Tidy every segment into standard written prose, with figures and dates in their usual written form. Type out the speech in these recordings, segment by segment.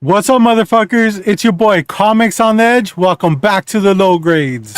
What's up, motherfuckers? It's your boy, Comics on the Edge. Welcome back to the low grades.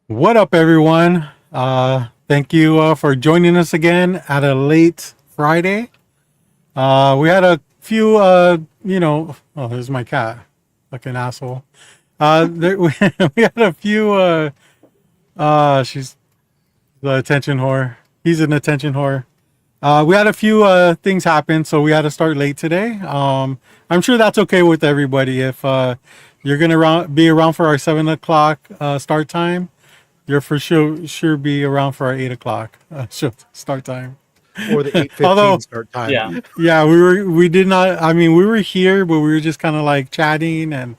What up, everyone? Thank you for joining us again at a late Friday. We had a few, oh, there's my cat, fucking asshole. We had a few, she's the attention whore. He's an attention whore. We had a few things happen, so we had to start late today. I'm sure that's okay with everybody. If you're gonna be around for our 7 o'clock start time, you're for sure be around for our 8 o'clock start time. Or the 8:15 start time. Yeah, we did not. I mean, we were here, but we were just kind of like chatting and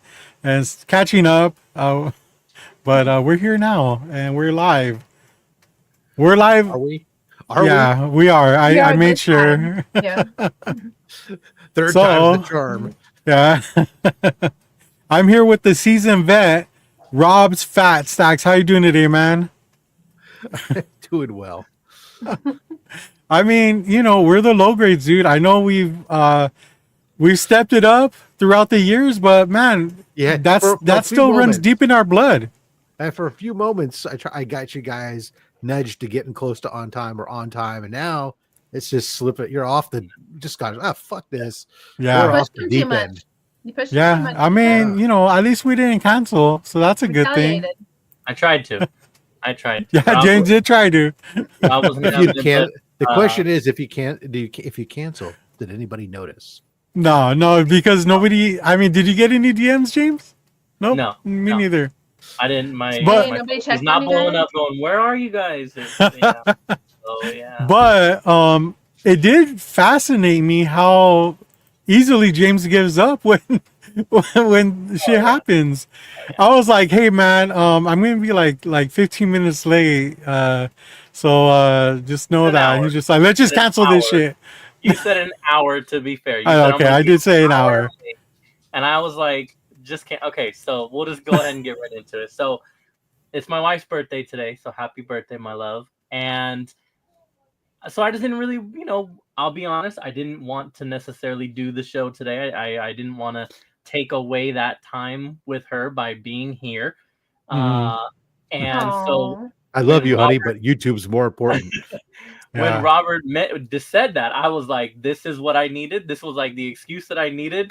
catching up. But we're here now, and we're live. We're live. Are we? We are. I made sure. Yeah. Third time's the charm. Yeah. I'm here with the seasoned vet, Rob's Fat Stacks. How you doing today, man? Doing well. I mean, we're the low grades, dude. I know we've stepped it up throughout the years, but man, Yeah, that still runs deep in our blood. And for a few moments, I got you guys nudged to getting close to on time, and now it's just slipping. You're off the. Just got fuck this. Yeah, we're off the deep end. Yeah, I mean, at least we didn't cancel, so that's a good thing. I tried to. Yeah, James did try to. The question is, if you cancel, did anybody notice? No, because nobody. I mean, did you get any DMs, James? Nope, No, me neither. I didn't. My phone was not blowing up. Going, where are you guys? Yeah. Oh yeah. But it did fascinate me how easily James gives up when shit happens. Yeah. I was like, hey man, I'm gonna be like 15 minutes late. So just know that. He's just like, let's just cancel this shit. You said an hour, to be fair. Okay, I did say an hour. And I was like, just can't. Okay, so we'll just go ahead and get right into it. So it's my wife's birthday today. So happy birthday, my love. And so I just didn't really, I'll be honest, I didn't want to necessarily do the show today. I didn't want to take away that time with her by being here. So I love you, honey, but YouTube's more important. When Robert said that, I was like, this is what I needed. This was like the excuse that I needed.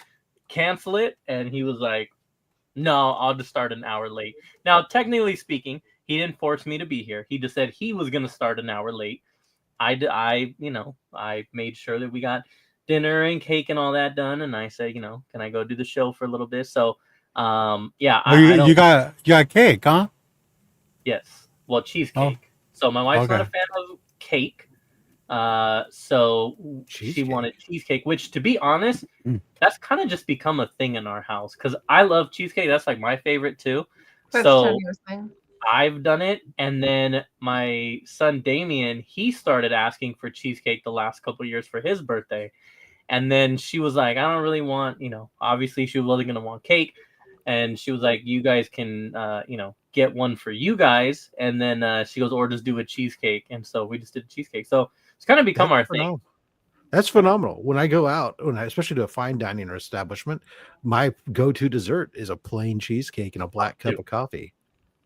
Cancel it. And he was like, no, I'll just start an hour late. Now, technically speaking, he didn't force me to be here. He just said he was going to start an hour late. I made sure that we got dinner and cake and all that done. And I said, can I go do the show for a little bit? So, you got cake, huh? Yes. Well, cheesecake. Oh. So my wife's not a fan of cake. So she wanted cheesecake, which, to be honest, that's kind of just become a thing in our house because I love cheesecake. That's like my favorite too. So I've done it, and then my son Damien, he started asking for cheesecake the last couple of years for his birthday, and then she was like, I don't really want, obviously she wasn't gonna want cake, and she was like, you guys can, get one for you guys, and then she goes, or just do a cheesecake, and so we just did cheesecake. So it's kind of become our thing. That's phenomenal. When I go out, especially to a fine dining or establishment, my go-to dessert is a plain cheesecake and a black cup of coffee.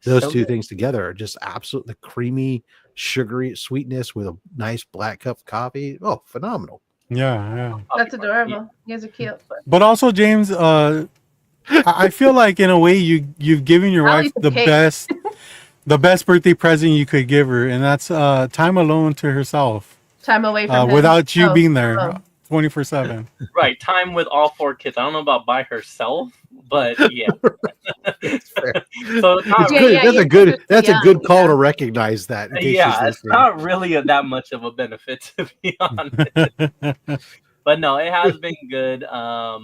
Those two things together are just absolutely creamy, sugary sweetness with a nice black cup of coffee. Oh, phenomenal. Yeah. That's adorable. You guys are cute. But also, James, I feel like in a way you've given your wife the best birthday present you could give her, and that's time alone to herself. Time away from him. Without you being there 24/7. Right, time with all 4 kids. I don't know about by herself, but yeah. So that's a good call to recognize that. Yeah, it's not really that much of a benefit, to be honest. But no, it has been good. Her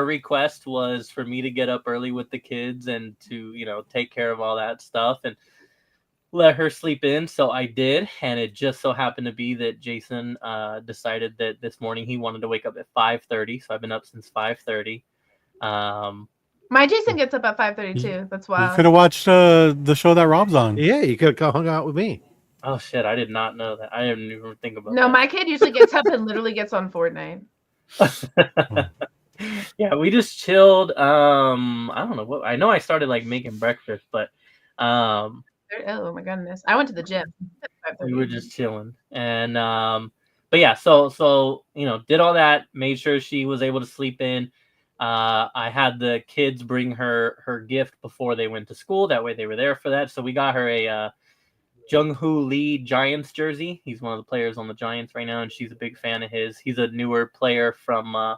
request was for me to get up early with the kids and to, take care of all that stuff and let her sleep in. So I did, and it just so happened to be that Jason decided that this morning he wanted to wake up at 5:30. So I've been up since 5:30. My Jason gets up at 5:30 too. That's You wild. could have watched the show that Rob's on. Yeah, you could have hung out with me. Oh shit! I did not know that. I didn't even think about. No, that. my kid usually gets up and literally gets on Fortnite. Yeah, we just chilled. I don't know what. I know I started like making breakfast, but Oh my goodness! I went to the gym. we were just chilling, and but yeah, so did all that, made sure she was able to sleep in. I had the kids bring her gift before they went to school. That way they were there for that. So we got her a Jung-Hoo Lee Giants jersey. He's one of the players on the Giants right now, and she's a big fan of his. He's a newer player from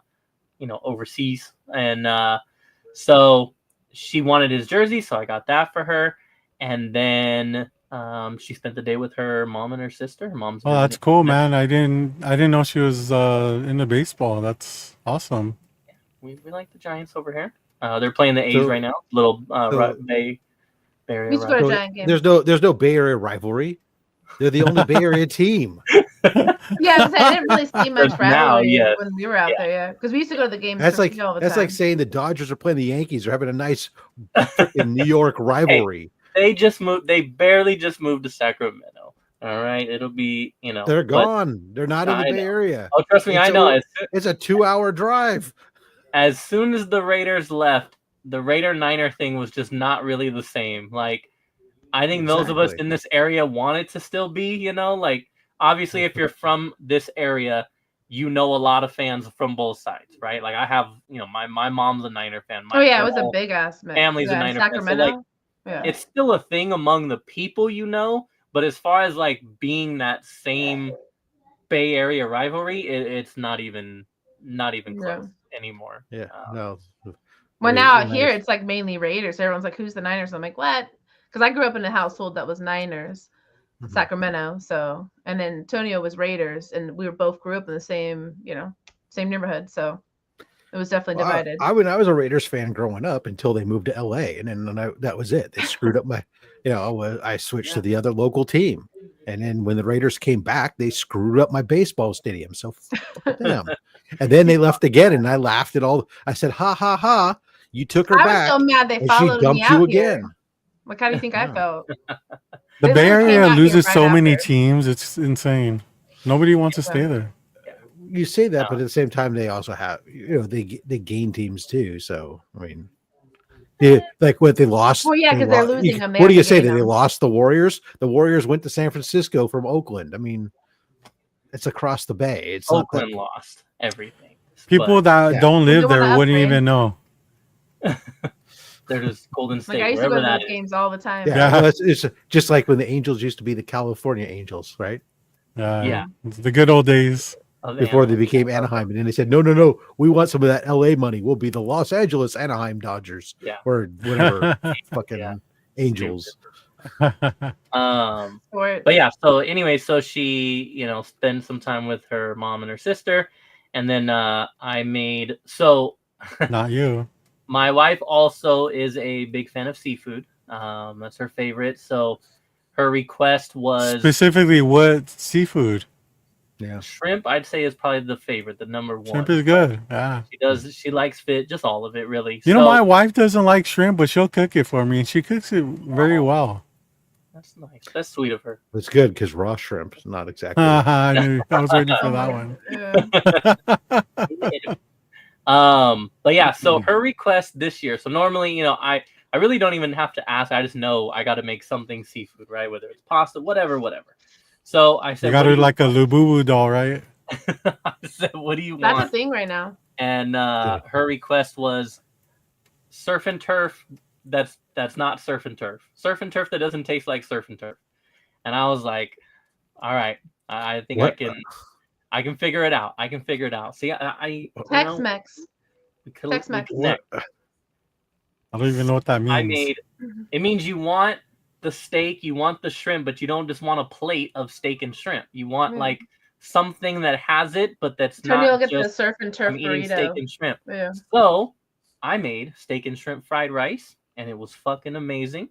overseas, and so she wanted his jersey, so I got that for her. And then she spent the day with her mom and her sister. Her mom's. Oh, that's cool, man. I didn't know she was into baseball. That's awesome. We like the Giants over here. They're playing the A's right now. Little Bay Area. We scored a giant game. There's no Bay Area rivalry. They're the only Bay Area team. Yeah, I didn't really see much rivalry yes. when we were out there. Yeah, because we used to go to the games. That's like all the that's time. like saying the Dodgers are playing the Yankees. They're having a nice freaking New York rivalry. They just moved. They barely just moved to Sacramento. All right, it'll be They're gone. They're not in the Bay Area. Oh, trust me, I know. It's a 2-hour drive. As soon as the Raiders left, the Raider-Niner thing was just not really the same. Like, I think those of us in this area want it to still be, like, obviously if you're from this area, a lot of fans from both sides, right? Like I have, my mom's a Niner fan. It was a big ass mix. Family's a Niner fan. So, like, it's still a thing among the people, but as far as like being that same Bay Area rivalry, it's not even close anymore. Yeah, no. Well, now out here it's like mainly Raiders. Everyone's like, "Who's the Niners?" I'm like, "What?" Because I grew up in a household that was Niners, Sacramento. So, and then Antonio was Raiders, and we both grew up in the same, same neighborhood. So, it was definitely divided. I was a Raiders fan growing up until they moved to LA, and then that was it. They screwed up my, I switched to the other local team, and then when the Raiders came back, they screwed up my baseball stadium. So fuck them. And then they left again, and I laughed at all. I said, "Ha ha ha! You took her back." I was so mad they followed me out you again. Here. Like, how do you think I felt? The Bay Area loses so many teams; it's insane. Nobody wants to stay there. You say that, but at the same time, they also have, they gain teams too. So I mean, like what they lost. Well, yeah, because they're losing them. What do you say? That they lost the Warriors? The Warriors went to San Francisco from Oakland. I mean, it's across the bay. It's Oakland lost everything. People that don't live there wouldn't even know. They're just Golden State. Like I used to go to those games all the time. Yeah. It's just like when the Angels used to be the California Angels, right? Yeah. It's the good old days. Before they became Anaheim. And then they said, no, we want some of that LA money. We'll be the Los Angeles Anaheim Dodgers. Yeah. Or whatever fucking Angels. But yeah, so anyway, so she, spent some time with her mom and her sister. And then Not you. My wife also is a big fan of seafood. That's her favorite. So her request was specifically what seafood? Yeah, shrimp. I'd say is probably the favorite, the number one. Shrimp is good. Yeah, she likes just all of it, really. My wife doesn't like shrimp, but she'll cook it for me, and she cooks it very well. That's nice. That's sweet of her. It's good because raw shrimp is not exactly. I was waiting for that one. But yeah, so her request this year. So normally, I really don't even have to ask. I just know I got to make something seafood, right? Whether it's pasta, whatever. So I said, you got her like a Lububu doll, right? I said, what do you want? That's a thing right now. And her request was surf and turf. That's not surf and turf. Surf and turf that doesn't taste like surf and turf. And I was like, all right, I think I can figure it out. See, Tex-Mex. Tex-Mex. I don't even know what that means. It means you want the steak, you want the shrimp, but you don't just want a plate of steak and shrimp. You want like something that has it, but that's Tony will not get just the surf and turf I'm eating steak burrito. and shrimp. Yeah. So I made steak and shrimp fried rice, and it was fucking amazing.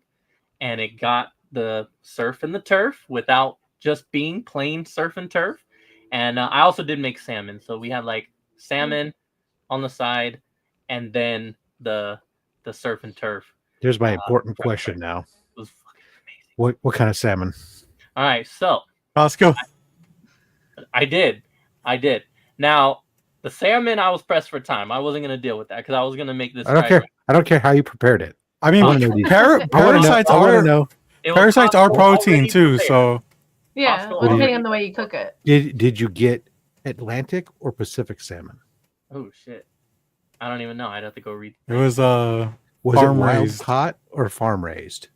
And it got the surf and the turf without just being plain surf and turf. And I also did make salmon. So we had like salmon on the side, and then the surf and turf. Here's my important question now. It was fucking amazing. What kind of salmon? All right, so Costco. I did. Now the salmon, I was pressed for time. I wasn't gonna deal with that because I was gonna make this. I don't care. I don't care how you prepared it. I mean, parasites Parasites are protein too. So Yeah, well, depending on the way you cook it. Did you get Atlantic or Pacific salmon? Oh shit! I don't even know. I'd have to go read. it was Was farm it wild raised. caught or farm raised?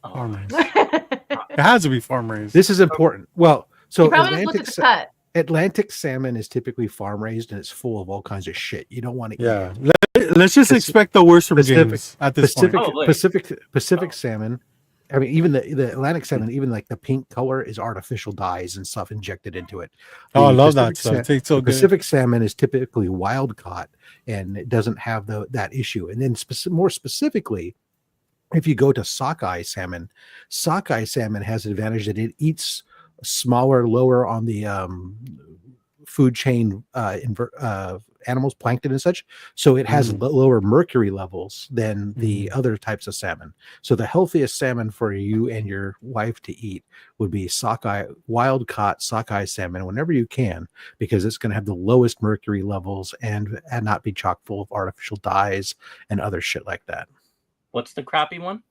Farm raised. It has to be farm raised. This is important. Well, so You probably just look at the cut. Atlantic salmon is typically farm raised and it's full of all kinds of shit. You don't want to eat. Yeah. Let's just expect the worst from James at this point. Pacific salmon. I mean, even the Atlantic salmon, even like the pink color is artificial dyes and stuff injected into it. I love that stuff. It tastes so good. Pacific salmon is typically wild caught and it doesn't have that issue. And then more specifically, if you go to sockeye salmon has an advantage that it eats smaller, lower on the food chain animals, plankton and such. So it has lower mercury levels than the other types of salmon. So the healthiest salmon for you and your wife to eat would be wild caught sockeye salmon whenever you can, because it's going to have the lowest mercury levels and not be chock full of artificial dyes and other shit like that. What's the crappy one?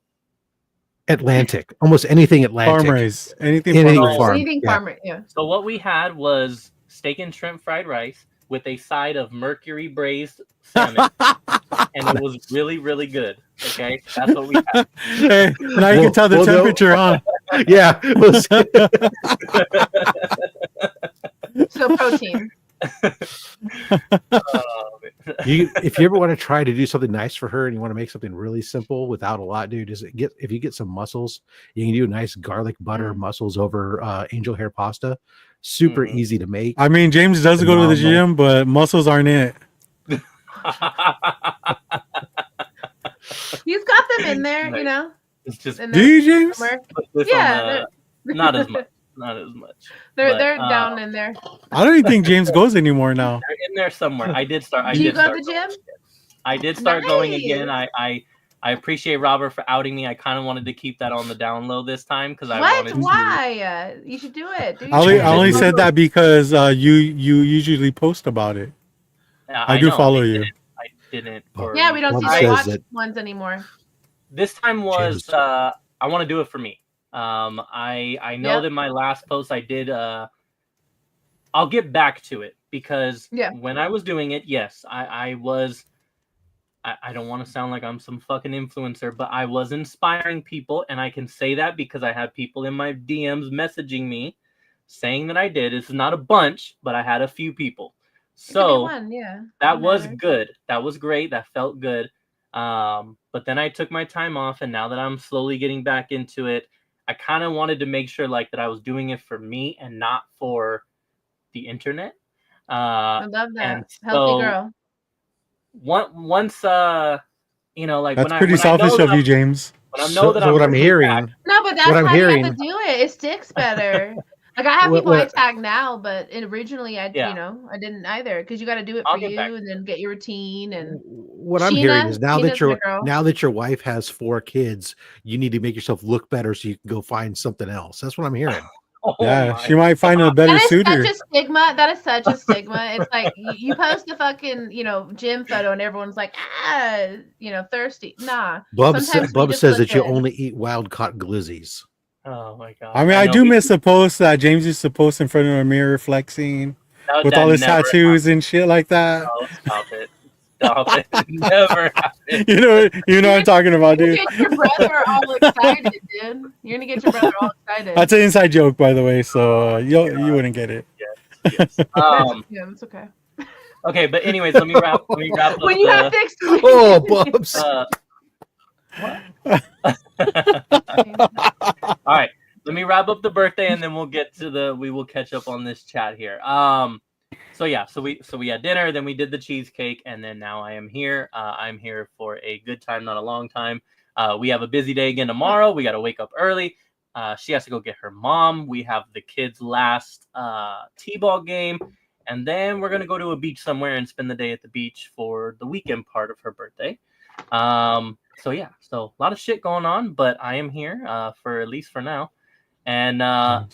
Atlantic. Almost anything Atlantic. Farm raised. Anything farm. Anything farm, yeah. So what we had was steak and shrimp fried rice with a side of mercury braised salmon, and it was really, really good. Okay, that's what we had. Hey, now you can tell the temperature, huh? Yeah. So protein. If you ever want to try to do something nice for her and you want to make something really simple without a lot, dude, if you get some mussels, you can do nice garlic butter mussels over angel hair pasta. Super easy to make. I mean, James does go to the gym, but muscles aren't it. He's got them in there, you know. It's just do you, James? Yeah, not as much. Not as much. They're down in there. I don't even think James goes anymore now. They're in there somewhere. I did start. Do you go to the gym? I did start going again. I appreciate Robert for outing me. I kind of wanted to keep that on the down low this time because I wanted to. Why? You should do it. I only said that because you usually post about it. Yeah, I do follow you. I didn't. Yeah, we don't see the watch ones anymore. This time was I want to do it for me. I know that my last post I did. I'll get back to it because when I was doing it, yes, I was. I don't want to sound like I'm some fucking influencer, but I was inspiring people, and I can say that because I had people in my DMs messaging me saying that I did. It's not a bunch, but I had a few people. So that was good. That was great. That felt good. But then I took my time off, and now that I'm slowly getting back into it, I kind of wanted to make sure like that I was doing it for me and not for the internet. I love that. Healthy girl. Once you know, like that's pretty selfish of you, James. When I know that what I'm hearing. No, but that's how you have to do it. It sticks better. Like I have people I tag now, but originally I didn't either because you got to do it for you and then get your routine. And what I'm hearing is now that your wife has 4 kids, you need to make yourself look better so you can go find something else. That's what I'm hearing. She might find a better suitor. That is such a stigma. It's like you post a fucking gym photo and everyone's like thirsty. Nah. Bub says that you only eat wild caught glizzies. Oh my god! I mean, I do miss the post that James used to post in front of a mirror flexing with all his tattoos and shit like that. Oh, stop it! Stop it! Never happened. You know what I'm talking about, dude. Get your brother all excited, dude. You're gonna get your brother all excited. That's an inside joke, by the way, so you wouldn't get it. Yes. Yeah, that's okay. Okay, but anyways, let me wrap up. When you have to explain. Oh, Bubs. All right. let me wrap up the birthday, and then we'll get to we will catch up on this chat here. So we had dinner, then we did the cheesecake, and then now I am here. I'm here for a good time, not a long time. We have a busy day again tomorrow. We got to wake up early. She has to go get her mom. We have the kids' last t-ball game, and then we're gonna go to a beach somewhere and spend the day at the beach for the weekend part of her birthday. So a lot of shit going on, but I am here for at least for now. And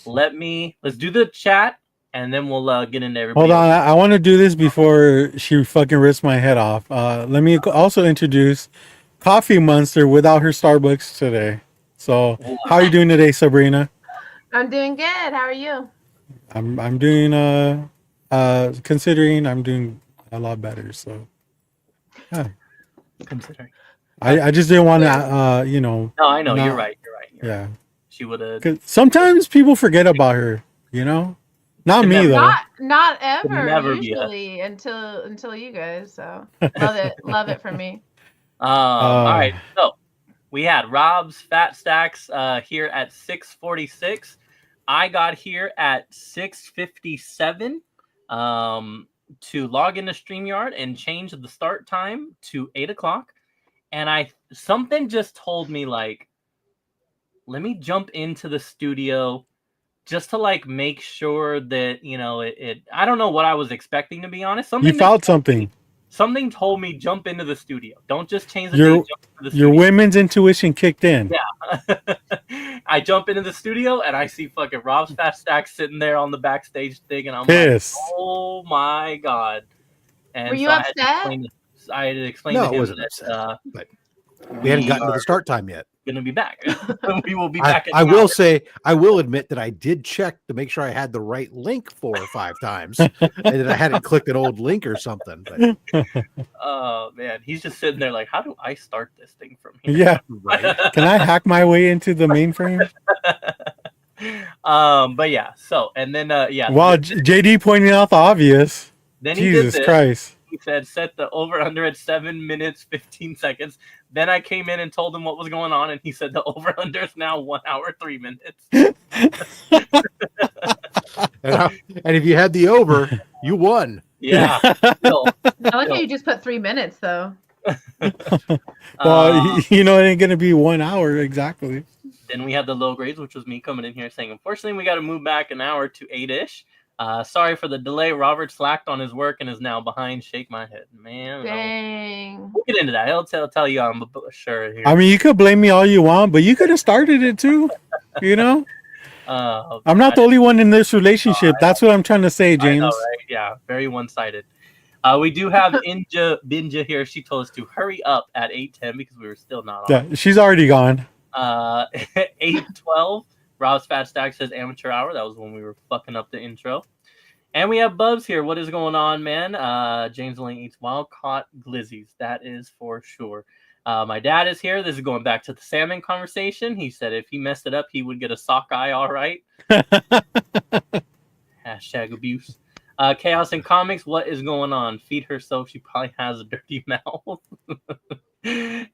let's do the chat, and then we'll get into everybody. Hold on, I want to do this before she fucking rips my head off. Let me also introduce Coffee Monster without her Starbucks today. So, how are you doing today, Sabrina? I'm doing good. How are you? I'm doing considering I'm doing a lot better. So, yeah. Considering. I just didn't want to, No, I know you're right. Yeah. She would have. Sometimes people forget about her. Not me though. Not ever. Usually until you guys. So love it for me. All right. So we had Rob's Fat Stacks here at 6:46. I got here at 6:57 to log into StreamYard and change the start time to 8 o'clock. And something just told me, like, let me jump into the studio just to, like, make sure that, I don't know what I was expecting, to be honest. You felt something. Something told me jump into the studio. Don't just change the day, jump into the studio. Your women's intuition kicked in. Yeah. I jump into the studio and I see fucking Rob's Fat Stack sitting there on the backstage thing, and I'm pissed. Like, oh my God. And were you upset? I had to explain to him it wasn't that but we hadn't gotten to the start time yet. Gonna be back. We will be back. I will admit that I did check to make sure I had the right link 4 or 5 times, and that I hadn't clicked an old link or something. But... Oh man, he's just sitting there like, how do I start this thing from here? Yeah, right. Can I hack my way into the mainframe? But yeah. So and then Well, JD pointing out the obvious. Then Jesus Christ. He said set the over under at 7 minutes 15 seconds. Then I came in and told him what was going on, and he said the over under is now 1 hour 3 minutes. And if you had the over, you won. Yeah. I like how you just put 3 minutes though. Well, it ain't gonna be 1 hour exactly. Then we had the low grades, which was me coming in here saying, unfortunately, we got to move back an hour to 8-ish. Sorry for the delay. Robert slacked on his work and is now behind. Shake my head, man. Dang. We'll get into that. He'll tell you I'm sure. Here. I mean, you could blame me all you want, but you could have started it too. I'm not the only one in this relationship. That's what I'm trying to say, James. I know, right? Yeah, very one-sided. We do have Binja here. She told us to hurry up at 8:10 because we were still not on. Yeah, she's already gone. 8:12. Rob's Fat Stack says amateur hour. That was when we were fucking up the intro. And we have Bubs here. What is going on, man? James only eats wild-caught glizzies. That is for sure. My dad is here. This is going back to the salmon conversation. He said if he messed it up, he would get a sockeye, all right. Hashtag abuse. Chaos in Comics. What is going on? Feed her so she probably has a dirty mouth.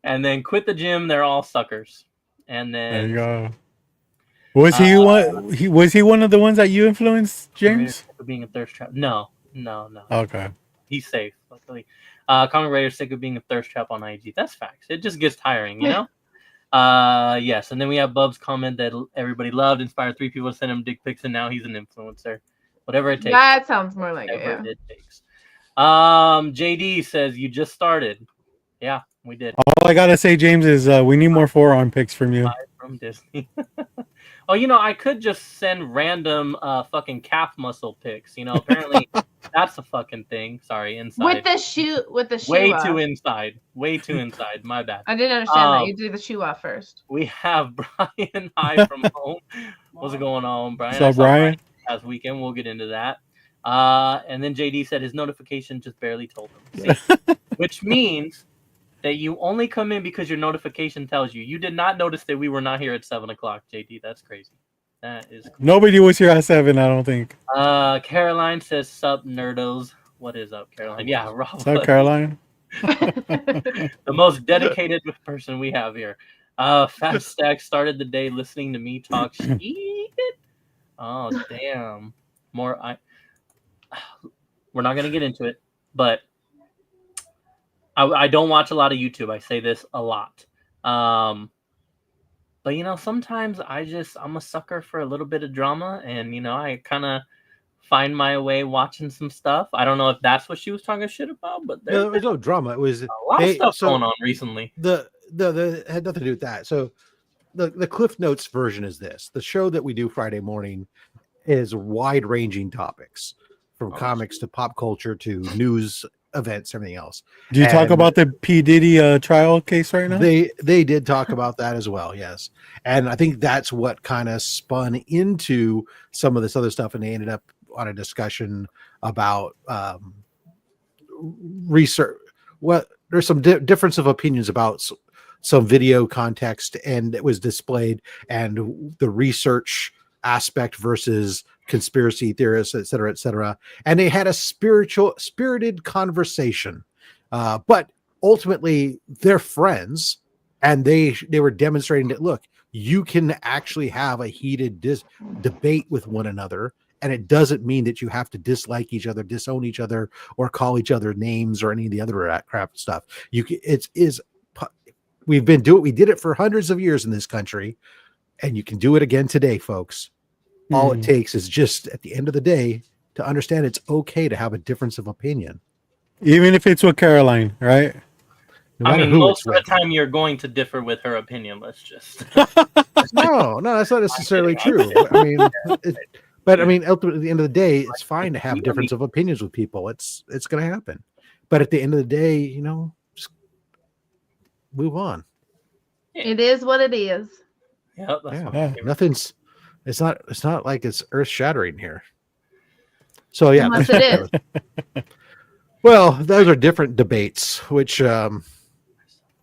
And then quit the gym. They're all suckers. And then... There you go. Was he one? Was he one of the ones that you influenced, James? Being a thirst trap? No. Okay. He's safe. Luckily. Comic Raider sick of being a thirst trap on IG. That's facts. It just gets tiring, Yes, and then we have Bub's comment that everybody loved, inspired 3 people to send him dick pics, and now he's an influencer. Whatever it takes. That sounds more like it. Yeah. It takes. JD says you just started. Yeah, we did. All I gotta say, James, is we need more forearm pics from you. From Disney. Oh, I could just send random fucking calf muscle pics. Apparently that's a fucking thing. Sorry, inside. With the shoe Way off. Way too inside. My bad. I didn't understand that. You do the shoe off first. We have Brian High from home. What's going on, Brian? What's up, Brian? Last weekend. We'll get into that. And then JD said his notification just barely told him. See? Which means that you only come in because your notification tells you. You did not notice that we were not here at 7 o'clock, JD. That's crazy. That is crazy. Nobody was here at 7, I don't think. Caroline says, sup, nerdos. What is up, Caroline? Yeah, Rob. What's up, Caroline? The most dedicated person we have here. Fat Stack started the day listening to me talk shit. Oh damn! We're not gonna get into it, but I don't watch a lot of YouTube. I say this a lot. But sometimes I'm a sucker for a little bit of drama, and I kind of find my way watching some stuff. I don't know if that's what she was talking shit about, but there was no drama. It was a lot of stuff going on recently. The it had nothing to do with that. So the Cliff Notes version is this. The show that we do Friday morning is wide-ranging topics, from comics to pop culture to news events, everything else. Do you talk about the P. Diddy trial case right now? They did talk about that as well, yes. And I think that's what kind of spun into some of this other stuff, and they ended up on a discussion about research. Well, there's some difference of opinions about some video context, and it was displayed, and the research aspect versus conspiracy theorists, et cetera, and they had a spirited conversation. But ultimately, they're friends, and they were demonstrating that, look, you can actually have a heated debate with one another, and it doesn't mean that you have to dislike each other, disown each other, or call each other names or any of the other crap stuff. We did it for hundreds of years in this country, and you can do it again today, folks. All it takes is just at the end of the day to understand it's okay to have a difference of opinion. Even if it's with Caroline, right? No most of the time you're going to differ with her opinion. Let's just. No, that's not necessarily true. But I mean, ultimately, at the end of the day, it's fine to have difference of opinions with people. It's going to happen. But at the end of the day, just move on. It is what it is. Yeah, that's nothing's. It's not like it's earth shattering here. So yeah, unless it is. Well, those are different debates. Which no,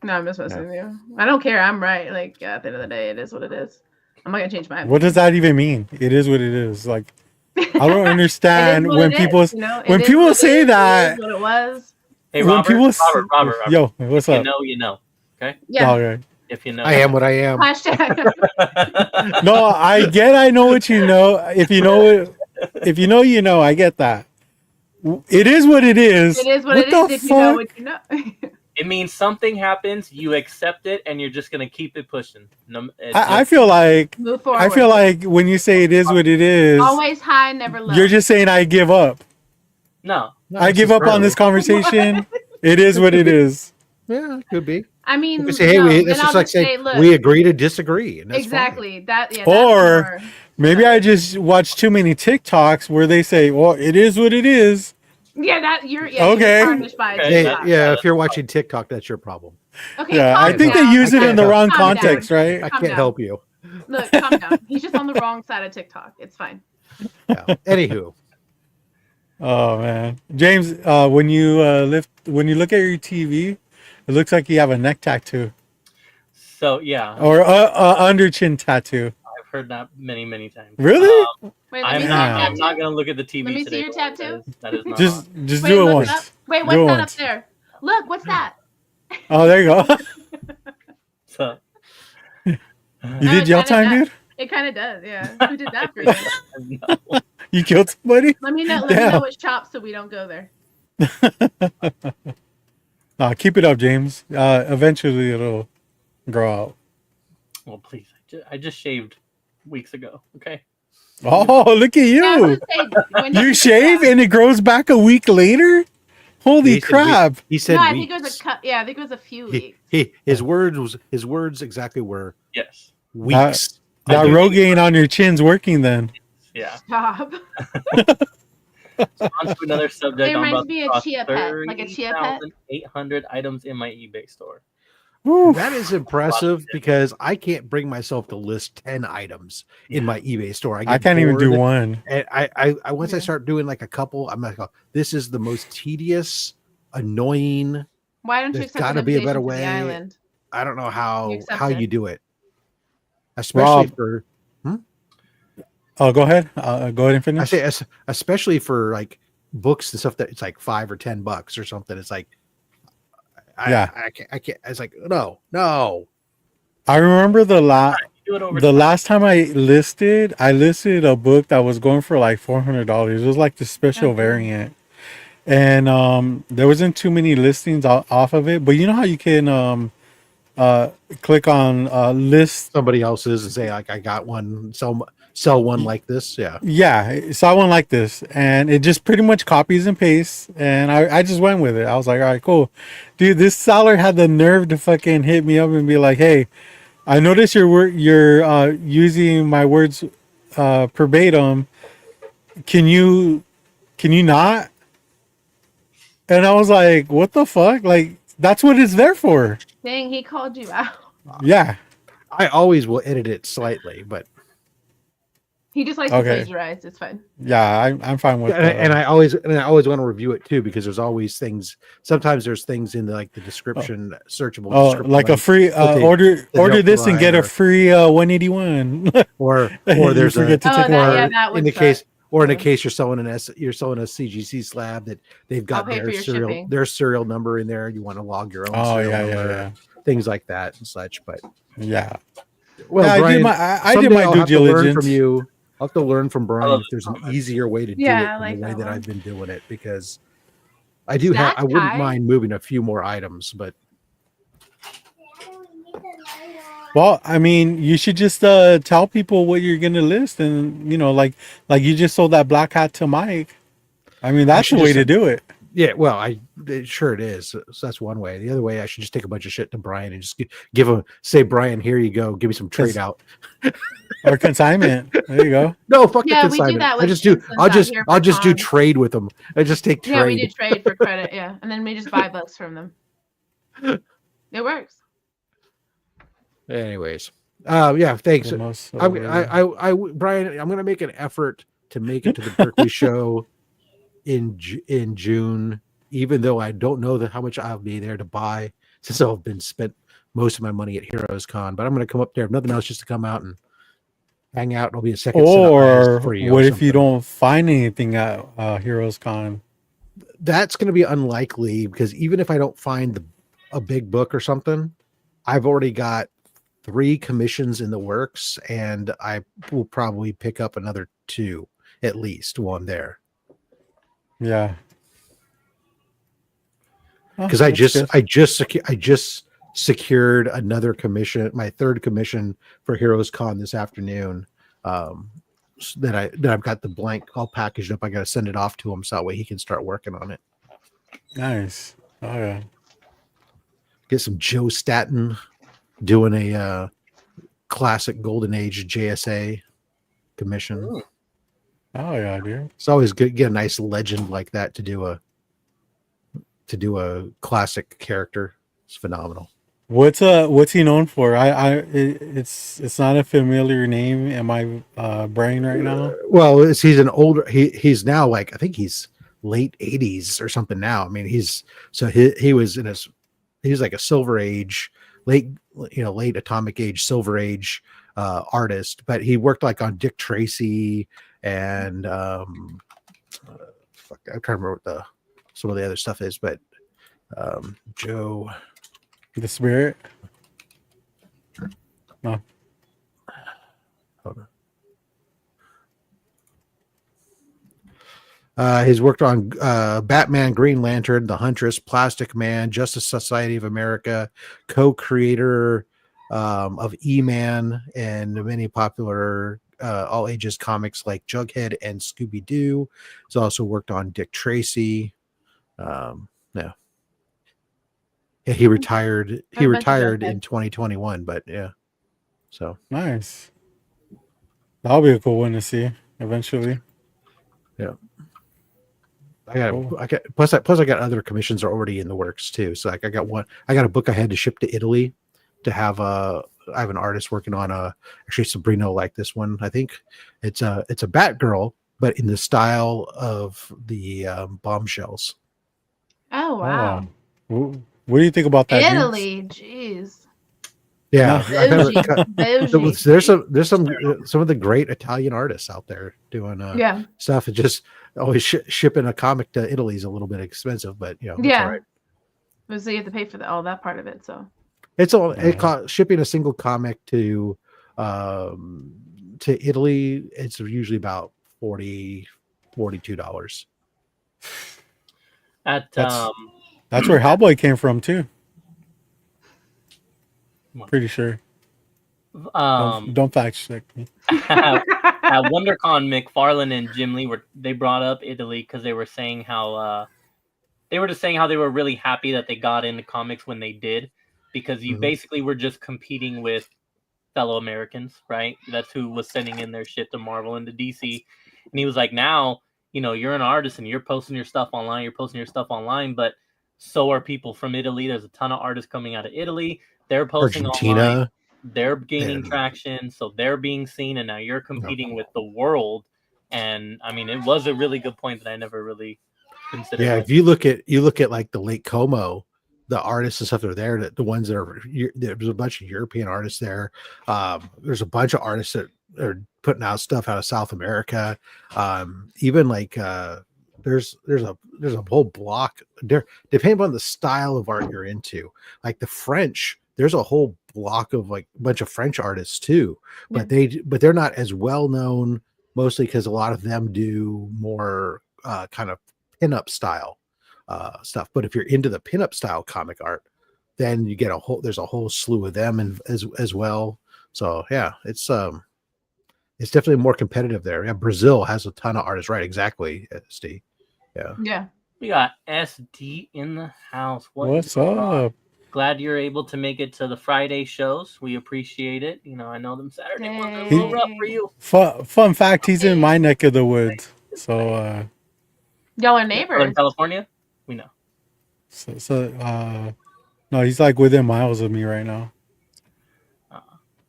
I'm just messing with you. I don't care. I'm right. Like at the end of the day, it is what it is. I'm not gonna change my opinion. What does that even mean? It is what it is. Like I don't understand when people people say that. What it was. Hey, Robert, Robert. Yo, what's up? You know. Okay. Yeah. Okay. If you know, I am what I am. Hashtag. No, I know what you know. If you know, you know. I get that. It is what it is. It is what it is. If you know what you know. It means something happens, you accept it, and you're just gonna keep it pushing. I feel like move forward. I feel like when you say it is what it is, always high, never low. You're just saying I give up. No, I give up on this conversation. It is what it is. Yeah, it could be. I mean, you could say, hey, that's just like saying we agree to disagree. And that's exactly fine. that. Yeah, or maybe I just watch too many TikToks where they say, "Well, it is what it is." Yeah, that you're okay. You're tarnished by TikTok. Yeah, if you're watching TikTok, that's your problem. Okay, yeah, I think they use it in the wrong context, right? I can't help you. Look, calm down. He's just on the wrong side of TikTok. It's fine. Yeah. Anywho. Oh man, James, when you look at your TV, it looks like you have a neck tattoo. So yeah, or a under chin tattoo. I've heard that many times. Really? Wait, I'm not gonna look at the TV. Let me today, see your tattoo. That is not just do it once. Wait, what's that up there? Look, what's that? Oh, there you go. So you did your time, dude? It kind of does, yeah. Who did that for you? No. You killed somebody? Let me know which shop so we don't go there. Keep it up, James. Eventually it'll grow out. Well, please. I just shaved weeks ago. Okay. Oh, look at you! You shave and it grows back a week later. Holy crap! He said, "No, I think it was I think it was a few weeks." His words exactly were yes. Weeks. That Rogaine on your chin's working then. Yeah. Stop. So on to another subject. It reminds me of chia pet, like a chia pet. 800 items in my eBay store. Woo. That is impressive because I can't bring myself to list 10 items in my eBay store. I can't even do one. And I once I start doing like a couple, I'm like, oh, this is the most tedious, annoying. Why don't you accept gotta be a better the way. island? I don't know how you do it. Especially for Oh, go ahead. Go ahead and finish. I say especially for like books and stuff that it's like $5 or $10 or something. It's like I can't. It's like no. I remember the Do it over the time. last time I listed a book that was going for like $400. It was like the special variant, and there wasn't too many listings off of it. But you know how you can click on list Somebody else's and say like, I got one, sell one like this. Yeah. Yeah, saw one like this, and it just pretty much copies and pastes, and I just went with it. I was like, all right, cool. Dude, this seller had the nerve to fucking hit me up and be like, hey, I noticed you're using my words verbatim. Can you not? And I was like, what the fuck? Like, that's what it's there for. Dang, he called you out. Yeah. I always will edit it slightly, but He just likes to plagiarize. It's fine. Yeah, I'm fine with that. And I always want to review it too, because there's always things. Sometimes there's things in the description, searchable. Like a free order this and get a free 181. or there's forget to take in the case. Or in a case you're selling a CGC slab that they've got their serial number in there. You want to log your own serial number, things like that and such. But yeah, well, yeah, Brian, I did my due diligence. From you, I'll have to learn from Brian if there's an easier way to do it than the way that I've been doing it, because I wouldn't mind moving a few more items, but. Well, I mean, you should just tell people what you're gonna list, and like you just sold that black hat to Mike. I mean, that's the way to do it. Yeah, well, sure it is. So that's one way. The other way, I should just take a bunch of shit to Brian and just give him, say, Brian, here you go, give me some trade out or consignment. There you go. No, fuck the consignment. We do that with I'll just do trade with them. I just take trade. Yeah, we do trade for credit. Yeah, and then we just buy books from them. It works. Anyways, yeah, thanks. Brian, I'm gonna make an effort to make it to the Berkeley show in June, even though I don't know how much I'll be there to buy, since I've been spent most of my money at Heroes Con. But I'm gonna come up there, if nothing else, just to come out and hang out. It'll be a second. Or what if you don't find anything at Heroes Con? That's gonna be unlikely, because even if I don't find a big book or something, I've already got 3 commissions in the works, and I will probably pick up another 2 at least while I'm there. Yeah, because I just secured another commission, my 3rd commission for Heroes Con this afternoon. That I've got the blank all packaged up. I got to send it off to him so that way he can start working on it. Nice. Oh yeah. Get some Joe Staten doing a classic Golden Age JSA commission. Ooh. Oh yeah, dude. It's always good to get a nice legend like that to do a classic character. It's phenomenal. What's he known for? It's not a familiar name in my brain right now. Well, he's now like, I think he's late 80s or something now. I mean, he was like a Silver Age, late Atomic Age, Silver Age artist, but he worked like on Dick Tracy and I'm trying to remember what some of the other stuff is, but Joe the Spirit. No. Hold on. He's worked on Batman, Green Lantern, The Huntress, Plastic Man, Justice Society of America, co-creator of E-Man, and many popular all ages comics like Jughead and Scooby-Doo. He's also worked on Dick Tracy. Yeah, he retired. He retired in 2021, but yeah. So nice. That'll be a cool one to see eventually. Yeah. Plus I got other commissions are already in the works too. So like I got a book I had to ship to Italy to have I have an artist working on actually Sabrina like this one. I think it's a Batgirl, but in the style of the Bombshells. Oh wow. What do you think about that? Italy, jeez. Yeah, there's some of the great Italian artists out there doing stuff. It just always shipping a comic to Italy is a little bit expensive, but it's all right. So you have to pay for all that part of it. So it's all shipping a single comic to To Italy, it's usually about $42. At That's where Hellboy came from too. Pretty sure. Don't fact check me. At WonderCon, McFarlane and Jim Lee they brought up Italy because they were saying how they were really happy that they got into comics when they did, because you basically were just competing with fellow Americans, right? That's who was sending in their shit to Marvel and to DC. And he was like, now, you're an artist and you're posting your stuff online, but so are people from Italy. There's a ton of artists coming out of Italy. They're posting Argentina. online. They're gaining traction, so they're being seen, and now you're competing with the world. And I mean, it was a really good point that I never really considered. Yeah, if you look at like the Lake Como, the artists and stuff that are there, the ones that are, there's a bunch of European artists there. There's a bunch of artists that are putting out stuff out of South America. Even like there's a whole block there, depending on the style of art you're into. Like the French, there's a whole block of like a bunch of French artists too, but they're not as well known, mostly because a lot of them do more kind of pinup style stuff. But if you're into the pinup style comic art, then you get there's a whole slew of them as well. So yeah, it's definitely more competitive there. Yeah, Brazil has a ton of artists, right? Exactly, Steve. Yeah. We got SD in the house. What's up? Glad you're able to make it to the Friday shows. We appreciate it. I know them Saturday ones are a little rough for you. Fun fact, he's in my neck of the woods. So y'all are neighbors. In California? We know. No, he's like within miles of me right now.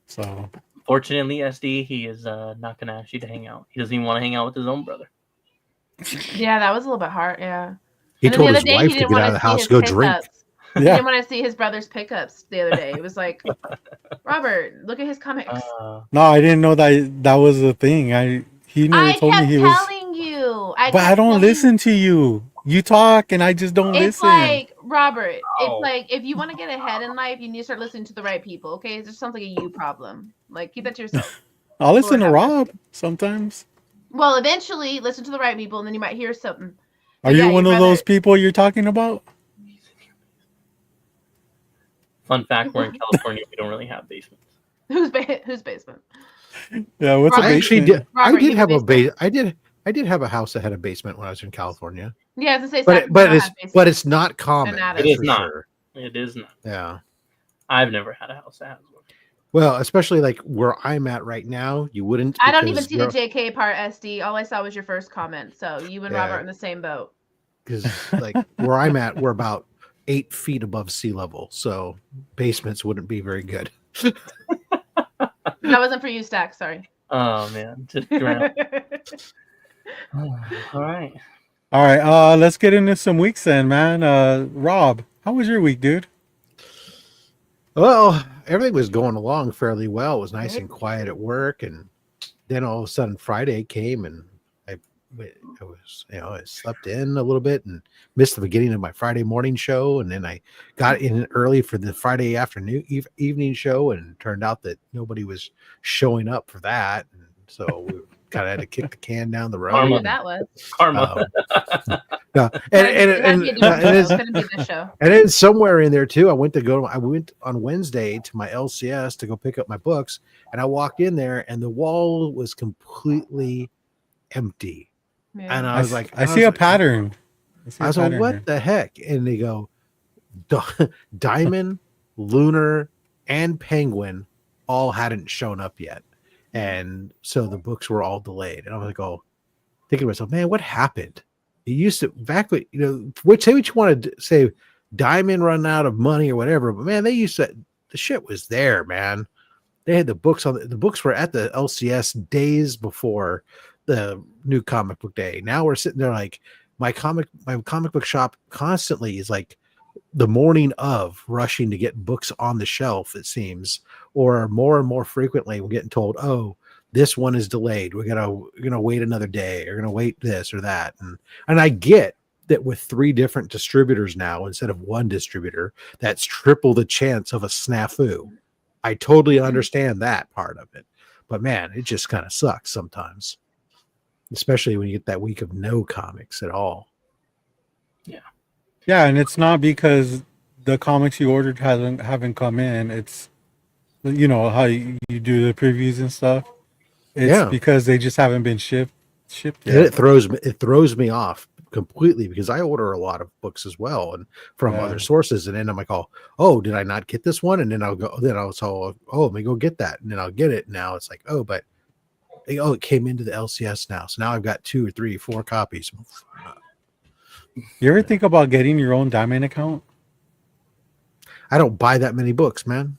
So fortunately, SD, he is not gonna ask you to hang out. He doesn't even want to hang out with his own brother. Yeah, that was a little bit hard. Yeah. He told his wife to get out of the house, go drink. He didn't want to see his brother's pickups the other day. It was like, Robert, look at his comics. No, I didn't know that was a thing. He never told me he was. I kept telling you. But I don't listen to you. You talk and I just don't listen. It's like, Robert, it's like if you want to get ahead in life, you need to start listening to the right people. Okay, it just sounds like a you problem. Like, keep that to yourself. I'll listen to Rob sometimes. Well, eventually, listen to the right people, and then you might hear something. Are you one of those people you're talking about? Fun fact: we're in California. We don't really have basements. Whose basement? Yeah, what's Robert, a basement? I did have a base. I did have a house that had a basement when I was in California. Yeah, I was gonna say, but it's not common. It is not. Sure. It is not. Yeah, I've never had a house that has one. Well, especially like where I'm at right now, you wouldn't. I don't even see the JK part, SD. All I saw was your first comment. So you and Robert are in the same boat. Because like where I'm at, we're about 8 feet above sea level, so basements wouldn't be very good. That wasn't for you, Stack. Sorry. Oh man, just drown. All right. Let's get into some weeks then, man. Rob, how was your week, dude? Well, everything was going along fairly well. It was nice and quiet at work, and then all of a sudden Friday came, and I was, I slept in a little bit and missed the beginning of my Friday morning show, and then I got in early for the Friday afternoon evening show, and it turned out that nobody was showing up for that, and so we kind of had to kick the can down the road. Karma. That was karma. And then somewhere in there too, I went on Wednesday to my LCS to go pick up my books, and I walked in there, and the wall was completely empty. Yeah. And I was like, I see a pattern. I was like, what the heck? And they go, Diamond, Lunar, and Penguin all hadn't shown up yet. And so the books were all delayed. And I was like, thinking to myself, man, what happened? It used to, back when, say what you want to say, Diamond run out of money or whatever, but man, they used to, the shit was there, man. They had the books the books were at the LCS days before the new comic book day. Now we're sitting there like my comic book shop constantly is like the morning of rushing to get books on the shelf, it seems, or more and more frequently we're getting told, oh, this one is delayed. We're gonna wait another day, or gonna wait this or that. And I get that with 3 different distributors now instead of one distributor, that's triple the chance of a snafu. I totally understand that part of it. But man, it just kind of sucks sometimes. Especially when you get that week of no comics at all. Yeah, and it's not because the comics you ordered haven't come in. It's how you do the previews and stuff. It's because they just haven't been shipped yet. And it throws me off completely because I order a lot of books as well and from other sources, and then I'm like, oh, did I not get this one? And then I'll let me go get that, and then I'll get it. Now it's like, but it came into the LCS now, so now I've got 2 or 3 or 4 copies. You ever think about getting your own Diamond account? I don't buy that many books, man.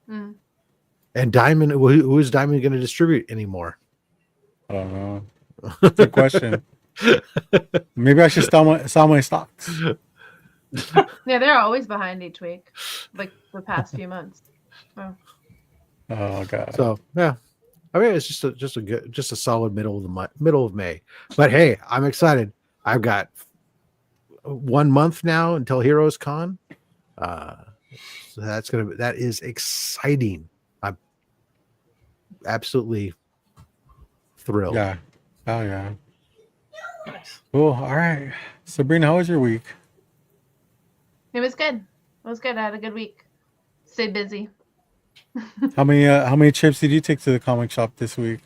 And Diamond, who is Diamond going to distribute anymore? I don't know. Good question. Maybe I should sell my stocks. Yeah, they're always behind each week, like the past few months. Oh god. So yeah, I mean it's just a solid middle of May. But hey, I'm excited. I've got 1 month now until Heroes Con. So that is exciting. I'm absolutely thrilled. Yeah. Oh yeah. Nice. Cool. All right. Sabrina, how was your week? It was good. I had a good week. Stayed busy. How many trips did you take to the comic shop this week?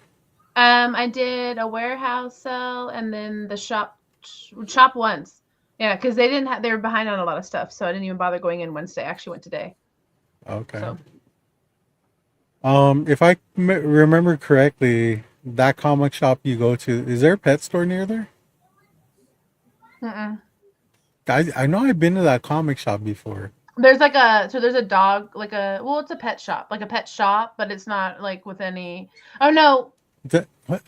I did a warehouse sale and then the shop once. Yeah, because they were behind on a lot of stuff, so I didn't even bother going in Wednesday. I actually went today. Okay. So. If I remember correctly, that comic shop you go to, is there a pet store near there? I know I've been to that comic shop before. There's there's a dog, it's a pet shop, but it's not like with any. Oh no. What?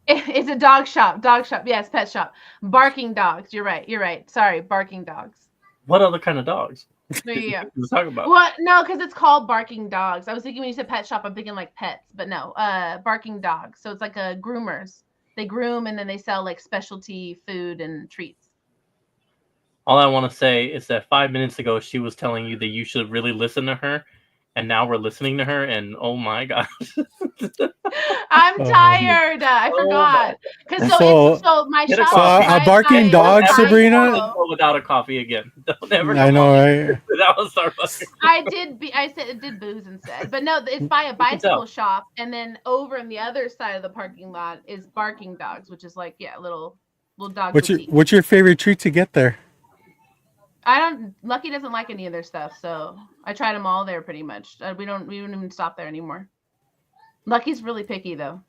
It's a dog shop. Yes, pet shop. Barking dogs. You're right. Sorry, barking dogs. What other kind of dogs? Yeah. Let's talk about. Well, no, because it's called barking dogs. I was thinking when you said pet shop, I'm thinking like pets, but no, barking dogs. So it's like a groomers. They groom and then they sell like specialty food and treats. All I want to say is that 5 minutes ago she was telling you that you should really listen to her, and now we're listening to her, and oh my gosh. I'm tired. I forgot. Because my shop. So a barking dog, Sabrina. Without a coffee again. Don't ever. I know, right? That was Starbucks. I said it did booze instead, but no, it's by a bicycle shop, and then over in the other side of the parking lot is barking dogs, which is like little dog. What's your favorite treat to get there? Lucky doesn't like any of their stuff, so I tried them all there pretty much. We don't even stop there anymore. Lucky's really picky though,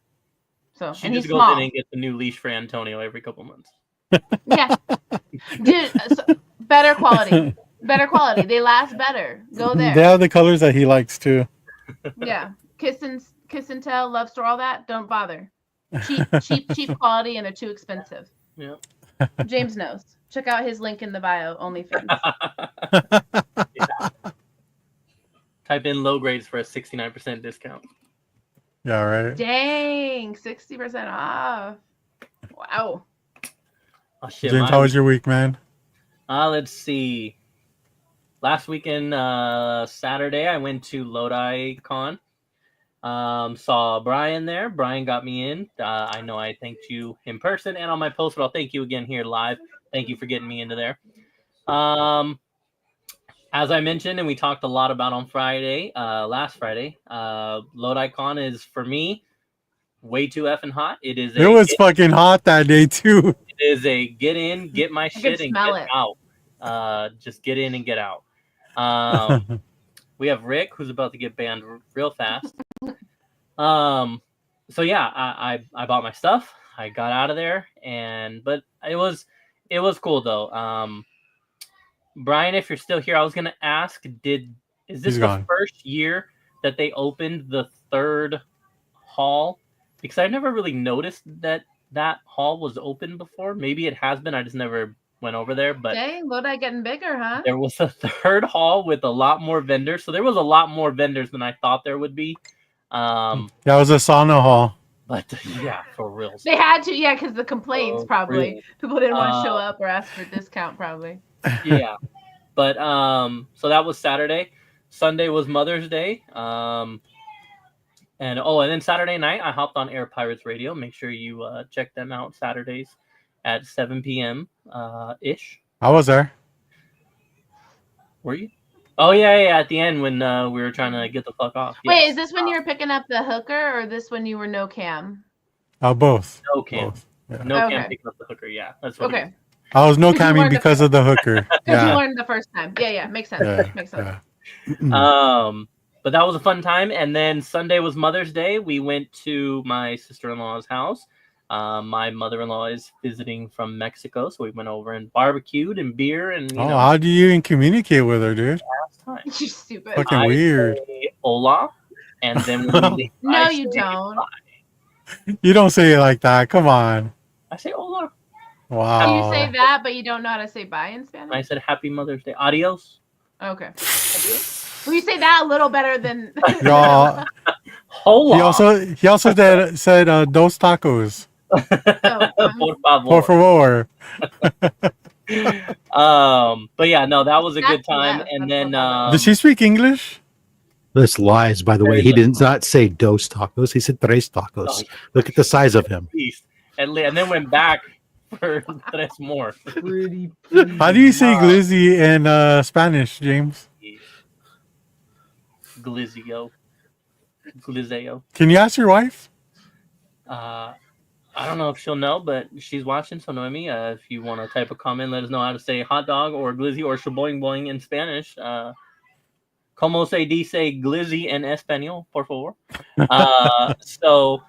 so she and just he's goes small. in and gets a new leash for Antonio every couple months. Yeah, dude, better quality. They last better. Go there. They have the colors that he likes too. Yeah, kiss and tell, love store, all that. Don't bother. Cheap quality, and they're too expensive. Yeah. James knows. Check out his link in the bio, OnlyFans. Yeah. Type in low grades for a 69% discount. Yeah, right. Dang, 60% off. Wow. Oh, shit, James, how was your week, man? Let's see. Last weekend, Saturday, I went to Lodi Con. Saw Brian there. Brian got me in. I know I thanked you in person and on my post, but I'll thank you again here live. Thank you for getting me into there. As I mentioned, and we talked a lot about on Friday, last Friday, Lodi Con is, for me, way too effing hot. It was fucking hot that day, too. It is a get in, get my shit, and get out. Just get in and get out. We have Rick, who's about to get banned real fast. So yeah, I bought my stuff. I got out of there, but it was cool though. Brian, if you're still here, I was gonna ask, is this the first year that they opened the third hall? Because I never really noticed that hall was open before. Maybe it has been. I just never went over there. But dang, Lodi getting bigger, huh? There was a third hall with a lot more vendors. So there was a lot more vendors than I thought there would be. That was a sauna hall. But yeah, for real. They had to, because the complaints probably. Real. People didn't want to show up or ask for a discount probably. Yeah. But so that was Saturday. Sunday was Mother's Day. And then Saturday night I hopped on Air Pirates Radio. Make sure you check them out Saturdays at 7 p.m. Ish. I was there. Were you? Oh yeah. At the end when we were trying to get the fuck off. Wait, Yes. is this when you were picking up the hooker, or this when you were no cam? Both. No cam. Both. Yeah. No cam picking up the hooker. Yeah, that's what. Okay. I was no camming because of the hooker. Because you Yeah. learned the first time. Yeah, makes sense. Yeah. Makes sense. Yeah. But that was a fun time. And then Sunday was Mother's Day. We went to my sister-in-law's house. My mother-in-law is visiting from Mexico, so we went over and barbecued and beer and How do you even communicate with her, dude? last time. You're stupid. Fucking weird. Say hola, and then when we leave, No, I you say don't. bye. You don't say it like that. Come on. I say hola. Wow. So you say that, but you don't know how to say bye in Spanish? I said Happy Mother's Day. Adios. Okay. Well, you say that a little better than. Y'all, Hola. he also said dos tacos. Por Por favor. favor. But yeah, no, that was a good That's time. less. And That's then not Did she speak English? This lies, by the way. He did not say dos tacos. He said tres tacos. Look at the size of him. and then went back for tres more. Pretty. How do you say glizzy in Spanish, James? Glizio. Can you ask your wife? I don't know if she'll know, but she's watching, so Noemi, if you want to type a comment, let us know how to say hot dog or glizzy or shaboing boing in Spanish. Como se dice glizzy en español, por favor? So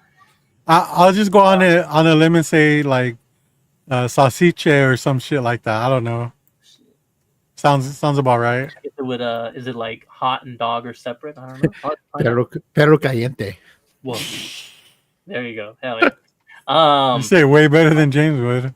I'll just go on a limb and say like salsiche or some shit like that. I don't know. Sounds about right. if it would, is it like hot and dog or separate? I don't know. Perro caliente. Whoa. There you go. Hell yeah. You say it way better than James would.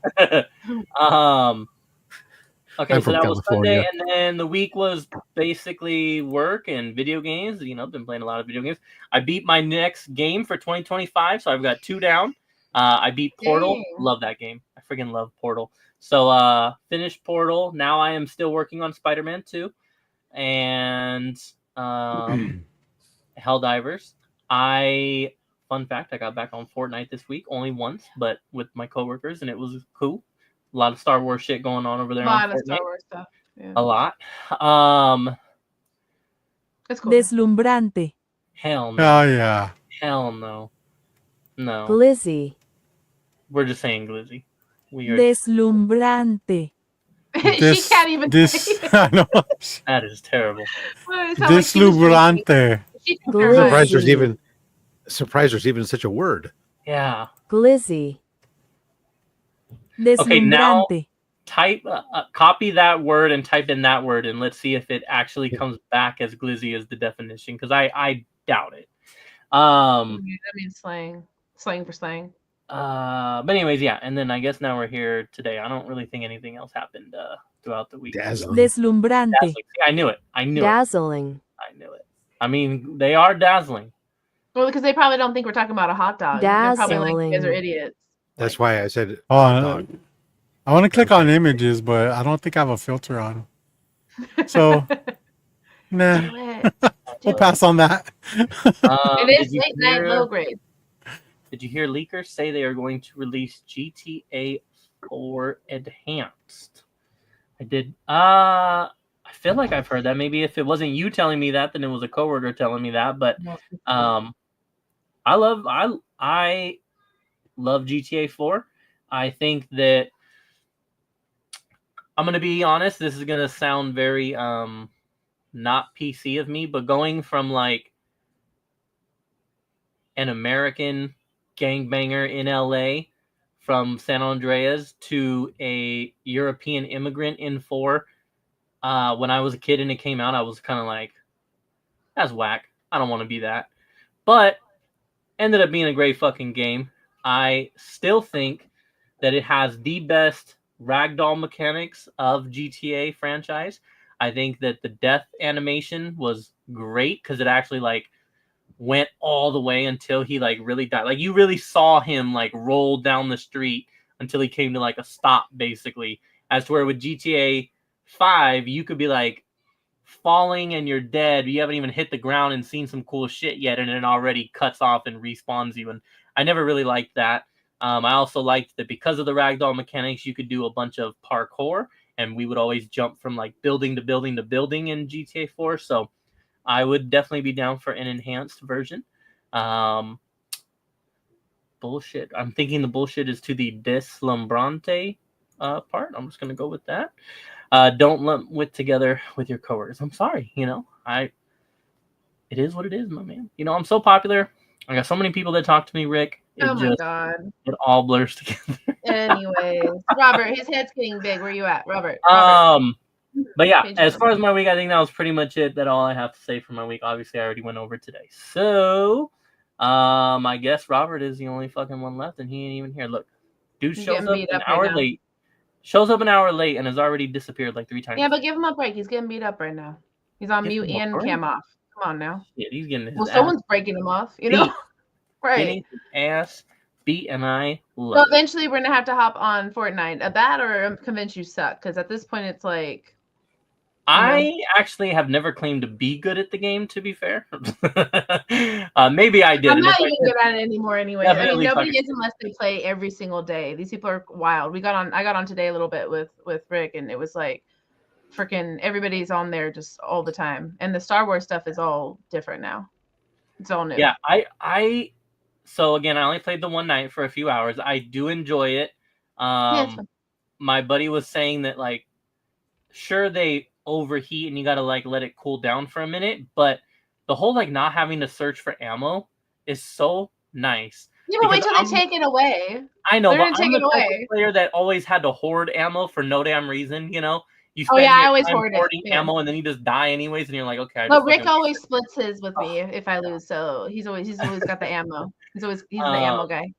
Okay, I'm so from that was California. Sunday, and then the week was basically work and video games. Been playing a lot of video games. I beat my next game for 2025, so I've got 2 down. I beat Portal. Dang. Love that game. I freaking love Portal. So finished Portal. Now I am still working on Spider-Man 2 and Helldivers. Fun fact, I got back on Fortnite this week, only once, but with my coworkers, and it was cool. A lot of Star Wars shit going on over there. A lot on of Fortnite. Star Wars stuff. Yeah. A lot. That's cool. Deslumbrante. Hell no. Oh yeah. Hell no. No. Glizzy. We're just saying glizzy. We are. Deslumbrante. She can't even say it. I know. That is terrible. It sounds like she was drinking. Deslumbrante. She took Glizzy. her Surprised right. there's even such a word. Yeah. Glizzy. Okay, now Deslumbrante. type, copy that word and type in that word, and let's see if it actually comes back as glizzy as the definition, because I doubt it. That means slang. Slang for slang. But anyways, yeah. And then I guess now we're here today. I don't really think anything else happened throughout the week. Dazzling. Deslumbrante. Dazzling. See, I knew it. I knew Dazzling. it. I mean, they are dazzling. Well, because they probably don't think we're talking about a hot dog. They're probably like, you guys are Dazzling. idiots. That's why I said Oh, hot dog. I want to click on images, but I don't think I have a filter on. So, nah, Do it. we'll pass on that. It is Did you late night hear- low grade. Did you hear leakers say they are going to release GTA 4 Enhanced? I did. I feel like I've heard that. Maybe if it wasn't you telling me that, then it was a coworker telling me that. But I love GTA 4. I think that I'm gonna be honest. This is gonna sound very not PC of me, but going from like an American gangbanger in LA from San Andreas to a European immigrant in 4. When I was a kid and it came out, I was kind of like, that's whack. I don't want to be that. But ended up being a great fucking game. I still think that it has the best ragdoll mechanics of GTA franchise. I think that the death animation was great because it actually like went all the way until he like really died. Like you really saw him like roll down the street until he came to like a stop, basically. As to where with GTA 5, you could be like falling and you're dead. You haven't even hit the ground and seen some cool shit yet, and it already cuts off and respawns you. And I never really liked that. I also liked that because of the ragdoll mechanics, you could do a bunch of parkour, and we would always jump from like building to building to building in GTA 4. So I would definitely be down for an enhanced version. Bullshit. I'm thinking the bullshit is to the deslumbrante part. I'm just gonna go with that. Don't lump wit together with your coworkers. I'm sorry, it is what it is, my man. I'm so popular. I got so many people that talk to me, Rick. My God. It all blurs together. Anyways, Robert, his head's getting big. Where you at, Robert? But yeah, as far as my week, I think that was pretty much it. That's all I have to say for my week. Obviously, I already went over today. So, I guess Robert is the only fucking one left, and he ain't even here. Look, dude shows up an hour late. Shows up an hour late and has already disappeared like 3 times. Yeah, but give him a break. He's getting beat up right now. He's on mute and cam off. Come on now. Yeah, he's getting his Well, someone's breaking him off, Right. Getting his ass beat, and I love So eventually we're going to have to hop on Fortnite. That or convince you suck, because at this point it's like... I actually have never claimed to be good at the game, to be fair. Maybe I did. I'm not even good at it anymore anyway. Definitely nobody is unless they play every single day. These people are wild. I got on today a little bit with Rick, and it was like freaking everybody's on there just all the time. And the Star Wars stuff is all different now. It's all new. Yeah, so again, I only played the one night for a few hours. I do enjoy it. My buddy was saying that like, sure, they overheat and you gotta like let it cool down for a minute, but the whole like not having to search for ammo is so nice. Yeah, but wait till they take it away. I know, but I'm the type of player that always had to hoard ammo for no damn reason. You spend I always hoarding ammo and then you just die anyways, and you're like, okay. But Rick always splits his with me if I lose, so he's always got the ammo. He's the ammo guy.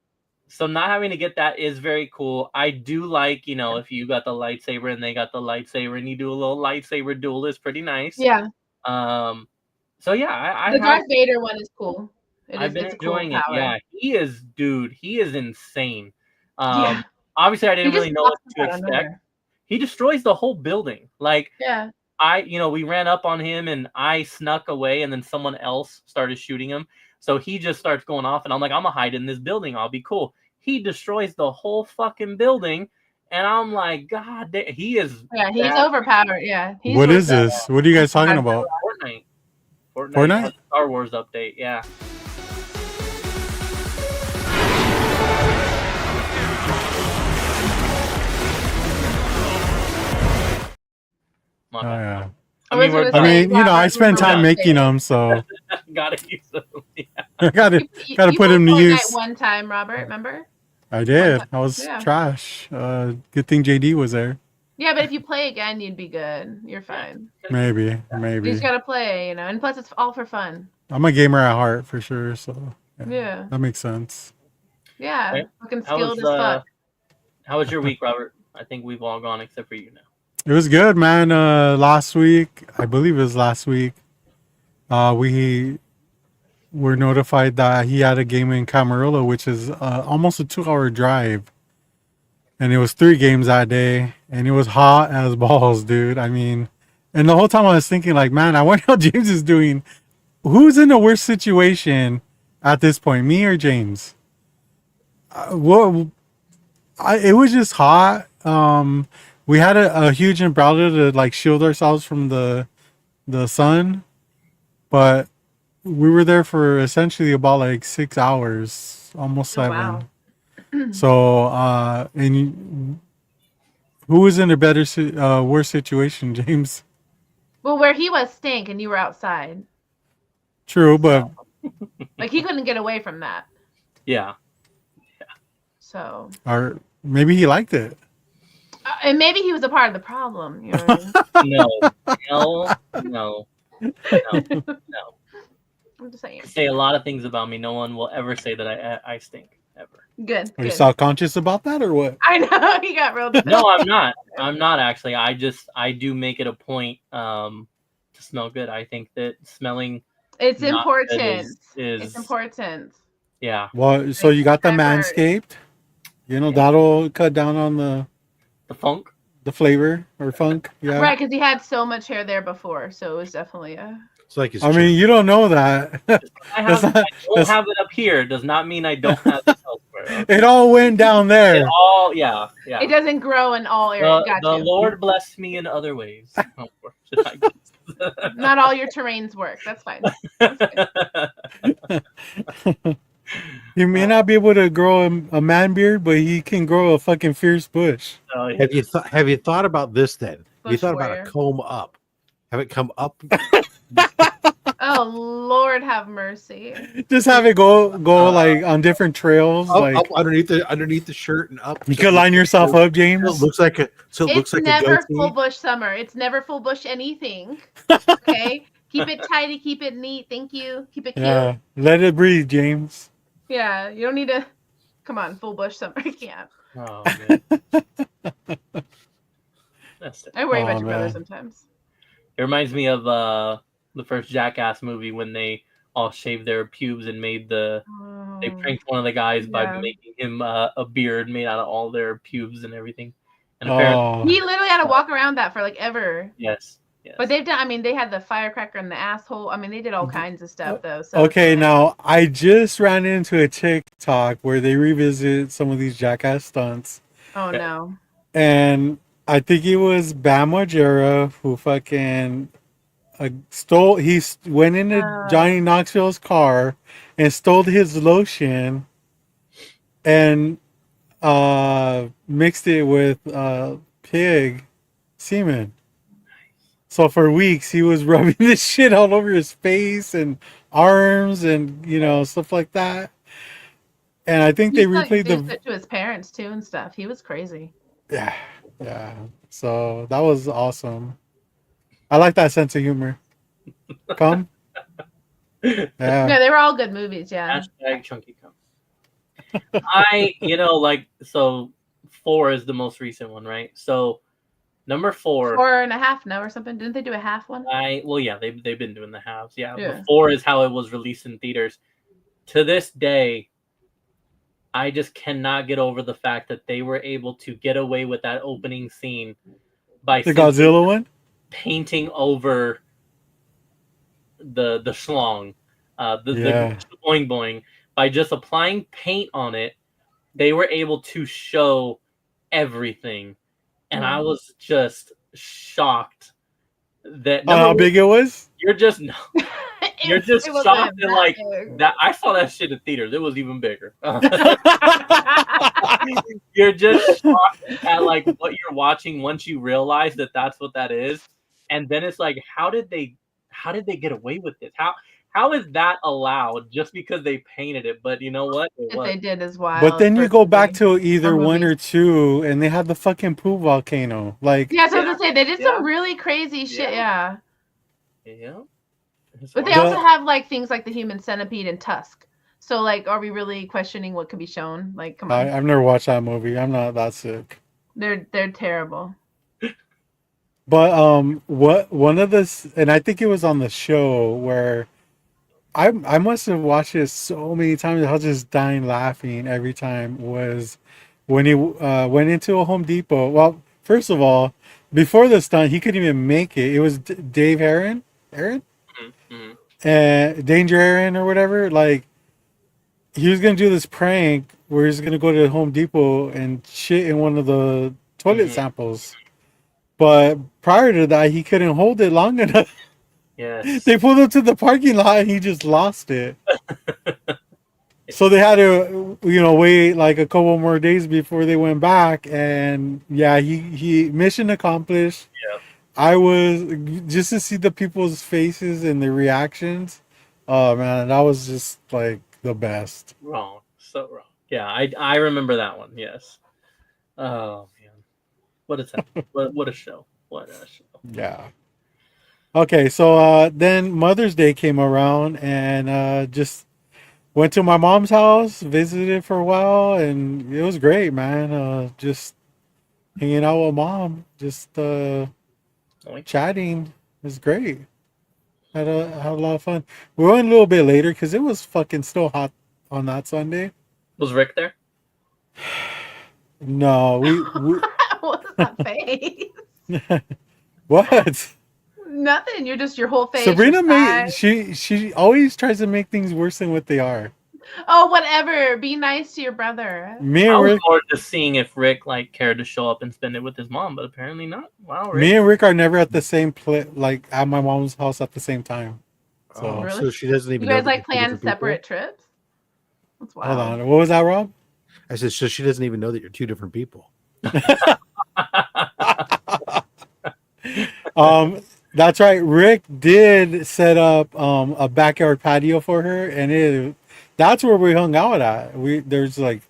So not having to get that is very cool. I do like, if you got the lightsaber and they got the lightsaber and you do a little lightsaber duel, is pretty nice. Yeah. So yeah, the Darth Vader one is cool. I've been enjoying it. Yeah, he is insane. Obviously I didn't really know what to expect. He destroys the whole building. Like, yeah. We ran up on him and I snuck away and then someone else started shooting him. So he just starts going off and I'm like, I'm gonna hide in this building. I'll be cool. He destroys the whole fucking building. And I'm like, God damn, he is. Yeah, he's overpowered. Yeah. What is this? What are you guys talking about? Fortnite? Star Wars update. Yeah. Oh, yeah. I mean, I spend time making them, so gotta use them. Yeah. gotta put them to use. One time, Robert, remember? I did. I was trash. Good thing JD was there. Yeah, but if you play again, you'd be good. You're fine. Maybe. You just gotta play, and plus it's all for fun. I'm a gamer at heart for sure, so yeah. That makes sense. Yeah, fucking skilled as fuck. How was your week, Robert? I think we've all gone except for you now. It was good, man. Last week, I believe it was last week, we were notified that he had a game in Camarillo, which is almost a 2-hour drive. And it was 3 games that day. And it was hot as balls, dude. I mean, and the whole time I was thinking, like, man, I wonder how James is doing. Who's in the worst situation at this point, me or James? It was just hot. We had a huge umbrella to like shield ourselves from the sun, but we were there for essentially about like 6 hours, almost 7. Wow. So, and who was in a worse situation, James? Well, where he was stink and you were outside. True, but like he couldn't get away from that. Yeah. So. Or maybe he liked it. And maybe he was a part of the problem. You know what I mean? No. I'm just saying. Say a lot of things about me. No one will ever say that I stink. Ever. Good. Are you self-conscious about that or what? I know. He got real. No, I'm not. I'm not actually. I do make it a point to smell good. I think that smelling. It's important. It's important. Yeah. Well, so you got the Manscaped. That'll cut down on the funk. the flavor or funk. Yeah. Right, because he had so much hair there before, so it was definitely a. It's like his I mean, you don't know that. I don't have it up here does not mean I don't have it elsewhere. It all went down there. Yeah. It doesn't grow in all areas. The Lord blessed me in other ways. Not all your terrains work. That's fine. You may not be able to grow a man beard, but he can grow a fucking fierce bush. Have you thought about this then? Have you Bush thought warrior. about a comb up? Have it come up? Oh Lord, have mercy. Just have it go like on different trails, like up underneath the shirt and up. you could line yourself up, James. It looks like a. So it looks like never a goatee. full bush summer. It's never full bush anything. Okay, keep it tidy, keep it neat. Thank you. Keep it cute. Yeah, let it breathe, James. Yeah, you don't need to. Come on, full bush summer. You can't. Oh man. I worry about Oh, your brother man. sometimes. It reminds me of the first Jackass movie when they all shaved their pubes and made they pranked one of the guys by making him a beard made out of all their pubes and everything. And apparently, he literally had to walk around that for like ever. yes. But they've done. I mean, they had the firecracker in the asshole. I mean, they did all kinds of stuff though. So Okay, now I just ran into a TikTok where they revisit some of these Jackass stunts. Oh no. And I think it was Bam Margera who fucking stole. He went into Johnny Knoxville's car and stole his lotion and mixed it with pig semen. So for weeks he was rubbing this shit all over his face and arms and stuff like that. And I think they replayed it to his parents too and stuff. He was crazy. Yeah. So that was awesome. I like that sense of humor. Come. Yeah, they were all good movies. Yeah. Hashtag chunky cum. So 4 is the most recent one, right? So number 4. 4.5 now or something. Didn't they do a half one? They've been doing the halves. Yeah. But 4 is how it was released in theaters. To this day, I just cannot get over the fact that they were able to get away with that opening scene by the Godzilla one, painting over the schlong, the boing boing. By just applying paint on it, they were able to show everything, and I was just shocked that how big it was. You're just shocked at like that. I saw that shit in theaters. It was even bigger. You're just shocked at like what you're watching once you realize that that's what that is, and then it's like, how did they get away with this? How is that allowed just because they painted it? But you know what? They did as well. But then you go back to either 1 or 2, and they had the fucking poop volcano. Like, so I was gonna say they did some really crazy shit. Yeah. Yeah. But they also have like things like the human centipede and Tusk. So like, are we really questioning what could be shown? Like, come on. I've never watched that movie. I'm not that sick. They're terrible. But one of the, and I think it was on the show where I must have watched it so many times. I was just dying laughing every time. Was when he went into a Home Depot. Well, first of all, before the stunt, he couldn't even make it. It was Dave Aaron, Danger Aaron or whatever. Like, he was gonna do this prank where he's gonna go to Home Depot and shit in one of the toilet samples. But prior to that, he couldn't hold it long enough. Yes. They pulled him to the parking lot and he just lost it. So they had to, wait like a couple more days before they went back. And yeah, he mission accomplished. Yeah. I was just to see the people's faces and their reactions. Oh man, that was just like the best. Wrong. So wrong. Yeah, I remember that one. Yes. Oh man. What a time. What a show. What a show. Yeah. Okay, so then Mother's Day came around and just went to my mom's house, visited for a while, and it was great, man. Just hanging out with mom, just chatting. It was great. Had a lot of fun. We went a little bit later because it was fucking still hot on that Sunday. Was Rick there? No, we that face? What? Nothing. You're just your whole face. Sabrina your she always tries to make things worse than what they are. Oh, whatever. Be nice to your brother. Me I and was Rick, more just seeing if Rick like cared to show up and spend it with his mom, but apparently not. Wow, Rick. me and Rick are never at the same like at my mom's house at the same time. So Oh, Really? so she doesn't even You know guys that like you're two plan different people? separate trips? That's wild. hold on, what was that, Rob? I said, so she doesn't even know that you're two different people. That's right. Rick did set up a backyard patio for her, and that's where we hung out at. There's like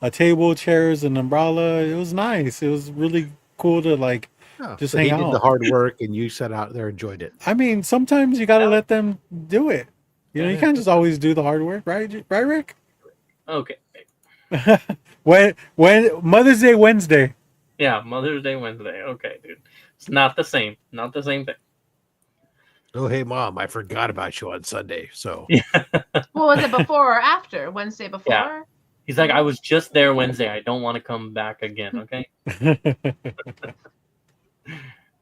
a table, chairs, an umbrella. It was nice. It was really cool to like just so hang he did the out. hard work, and you sat out there, enjoyed it. I mean, sometimes you gotta let them do it. You know, you can't just always do the hard work, right? Right, Rick? Okay. when Mother's Day Wednesday. Yeah, Mother's Day Wednesday. Okay, dude. It's not the same. Not the same thing. Oh, hey, Mom, I forgot about you on Sunday. So Well, was it before or after? Wednesday before? Yeah. He's like, I was just there Wednesday. I don't want to come back again. Okay.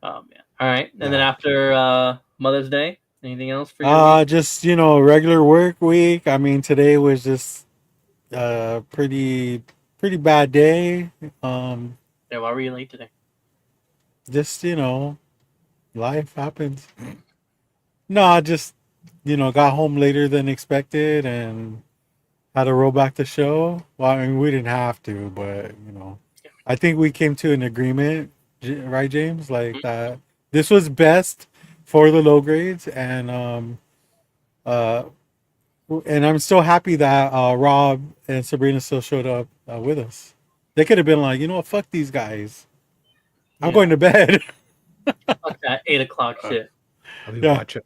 Oh man. All right. And then after Mother's Day, anything else for you? Just regular work week. I mean, today was just pretty bad day. Yeah, why were you late today? Just life happens. No, I just got home later than expected and had to roll back the show. Well, I mean, we didn't have to, but I think we came to an agreement, right, James? Like that this was best for the low grades, and I'm still happy that Rob and Sabrina still showed up with us. They could have been like, what, fuck these guys. I'm going to bed. Fuck that 8 o'clock shit. I'll be watching.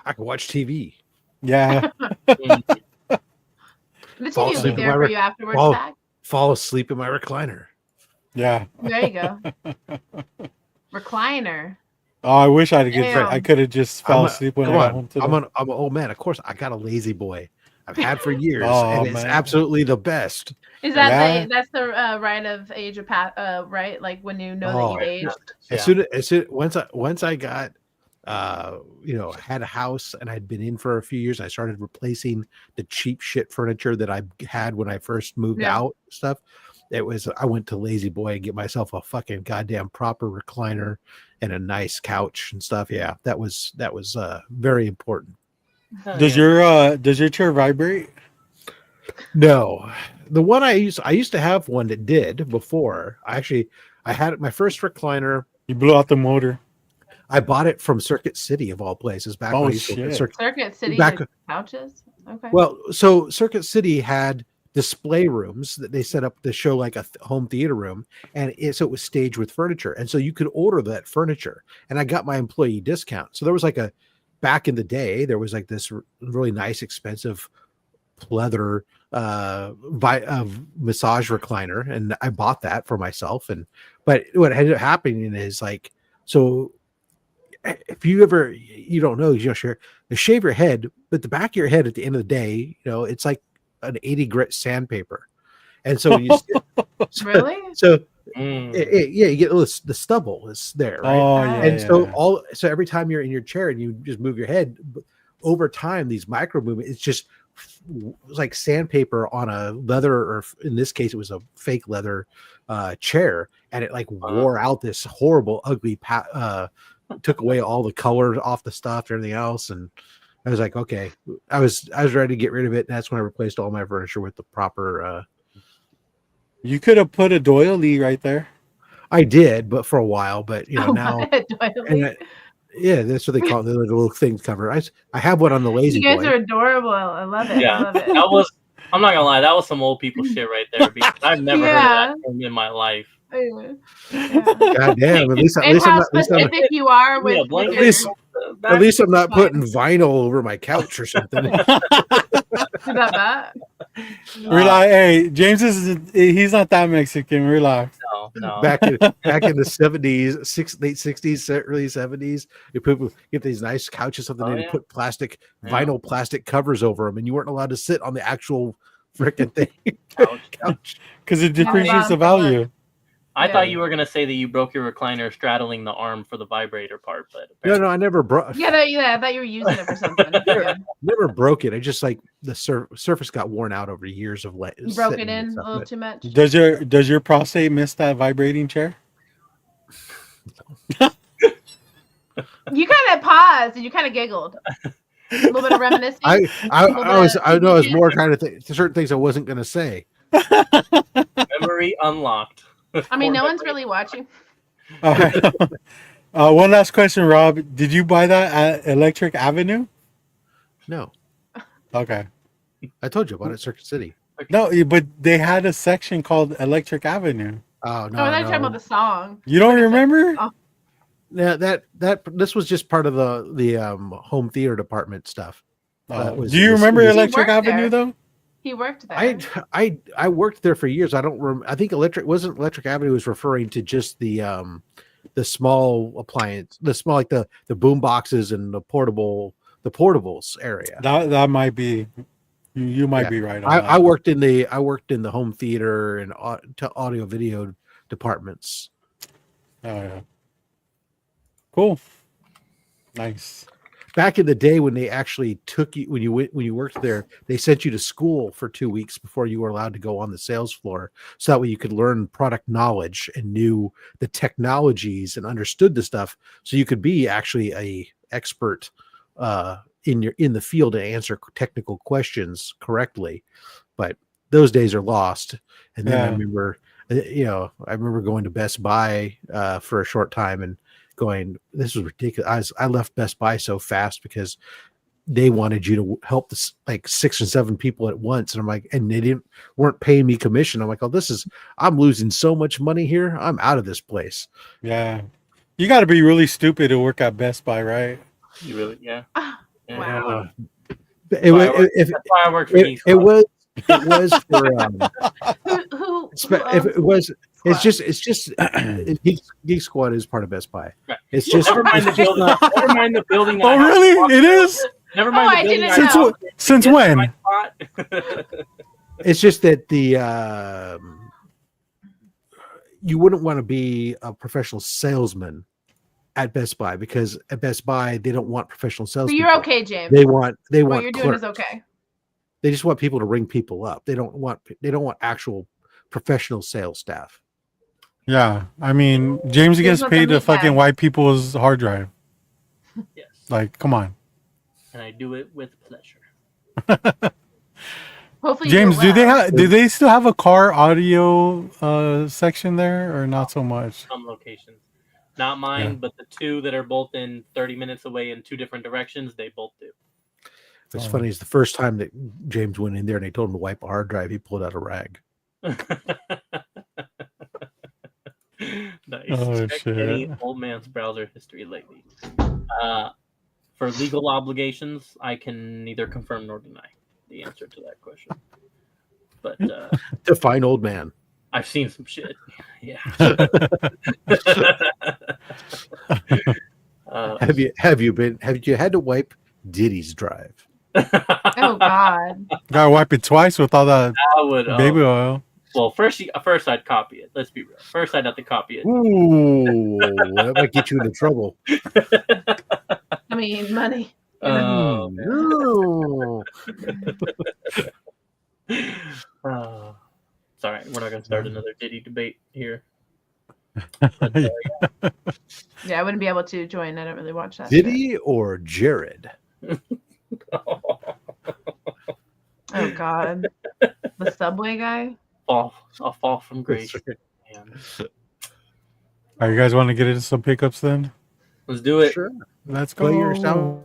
I can watch TV. Yeah. The TV will be there for you afterwards, Zach. Fall asleep in my recliner. Yeah. There you go. Recliner. Oh, I wish I Damn. could have just fell asleep when I got home today. I'm an old man. Of course, I got a lazy boy. I've had for years, Oh, and it's man. absolutely the best. Is that Yeah. that's the rite of age of right? Like when you know that you've aged. As soon once I got had a house and I'd been in for a few years, I started replacing the cheap shit furniture that I had when I first moved out stuff. I went to Lazy Boy and get myself a fucking goddamn proper recliner and a nice couch and stuff. Yeah, that was very important. Does your chair vibrate? No, the one I used to have one that did before. I had my first recliner. You blew out the motor. I bought it from Circuit City of all places back when I used to Circuit City couches. Okay. Well, so Circuit City had display rooms that they set up to show like a home theater room, and so it was staged with furniture, and so you could order that furniture, and I got my employee discount. So there was like back in the day, there was like this really nice, expensive leather massage recliner, and I bought that for myself. But what ended up happening is like, so if you don't know, shave your head, but the back of your head at the end of the day, it's like an 80 grit sandpaper. And so you really? So you get the stubble is there, right? Oh, yeah. And so every time you're in your chair and you just move your head, over time, these micro movements, it's like sandpaper on a leather, or in this case, it was a fake leather chair, and it like wore out this horrible, ugly took away all the color off the stuff and everything else. And I was like, okay, I was ready to get rid of it. And that's when I replaced all my furniture with the proper. You could have put a doily right there. I did, but for a while. But now, yeah, that's what they call it, the little thing cover. I have one on the Lazy Boy. You guys are adorable. I love it. Yeah, I love it. I'm not gonna lie, that was some old people shit right there. Because I've never heard that term in my life. Yeah. God damn! At least how specific you are with. At least I'm not putting vinyl over my couch or something. That. Relax. Hey, James he's not that Mexican. Relax. No. Back in the 70s, late 60s, early 70s, you get these nice couches, something and put vinyl plastic covers over them, and you weren't allowed to sit on the actual freaking thing. Couch. Because it decreases the value. I thought you were gonna say that you broke your recliner straddling the arm for the vibrator part, but no, I never broke. Yeah, I thought you were using it for something. Yeah. Never broke it. I just like the surface got worn out over years of You broke it in a little too much. Does your prostate miss that vibrating chair? You kind of paused and you kind of giggled. A little bit of reminiscing. I know it's more kind of certain things I wasn't going to say. Memory unlocked. I mean, no one's really watching. All right. One last question, Rob. Did you buy that at Electric Avenue? No. Okay. I told you about it, Circuit City. No, but they had a section called Electric Avenue. Oh no! Oh, I thought you were talking about the song. You don't remember? Oh. Yeah, this was just part of the home theater department stuff. Do you remember Electric Avenue there. though? He worked there. I worked there for years. I don't remember. I think Electric Avenue was referring to just the small appliance, the small like the boom boxes and the portables area. That might be. You might be right. I worked in the home theater and audio video departments. Oh yeah. Cool. Nice. Back in the day when they actually took you when you worked there, they sent you to school for 2 weeks before you were allowed to go on the sales floor, so that way you could learn product knowledge and knew the technologies and understood the stuff, so you could be actually a expert in the field to answer technical questions correctly. But those days are lost. And then I remember going to Best Buy for a short time and going, this was ridiculous. I left Best Buy so fast because they wanted you to help this like 6 or 7 people at once. And I'm like, and they weren't paying me commission. I'm like, oh, I'm losing so much money here. I'm out of this place. Yeah. You got to be really stupid to work at Best Buy, right? You really, yeah. Wow. It was for Geek Squad is part of Best Buy. Right. It's just never mind the building. Never mind the building. Oh, really? It is. Never mind the building. I didn't know. Since when? It's just that you wouldn't want to be a professional salesman at Best Buy, because at Best Buy they don't want professional sales. So you're okay, James. They want what you're doing clerks. is okay. They just want people to ring people up. They don't want actual professional sales staff. Yeah, I mean, James gets paid to fucking wipe people's hard drive. Yes. Like, come on. And I do it with pleasure. Hopefully, James, do they still have a car audio section there, or not so much? Some locations. Not mine, but the two that are both in 30 minutes away in 2 different directions, they both do. What's funny is the first time that James went in there and they told him to wipe a hard drive, he pulled out a rag. Nice. Oh, Check shit. any old man's browser history lately. For legal obligations, I can neither confirm nor deny the answer to that question. But Define old man. I've seen some shit. Yeah. Have you had to wipe Diddy's drive? Oh God! Gotta wipe it twice with all that baby oil. Well, first I'd copy it. Let's be real. First I'd have to copy it. Ooh, that might get you into trouble. I mean, money. Oh, no. It's all right. We're not going to start another Diddy debate here. But, Yeah, I wouldn't be able to join. I don't really watch that. Diddy or Jared? Oh God, the Subway guy. I'll fall from grace. All right, you guys want to get into some pickups then? Let's do it. Sure. Let's go. Play your sound.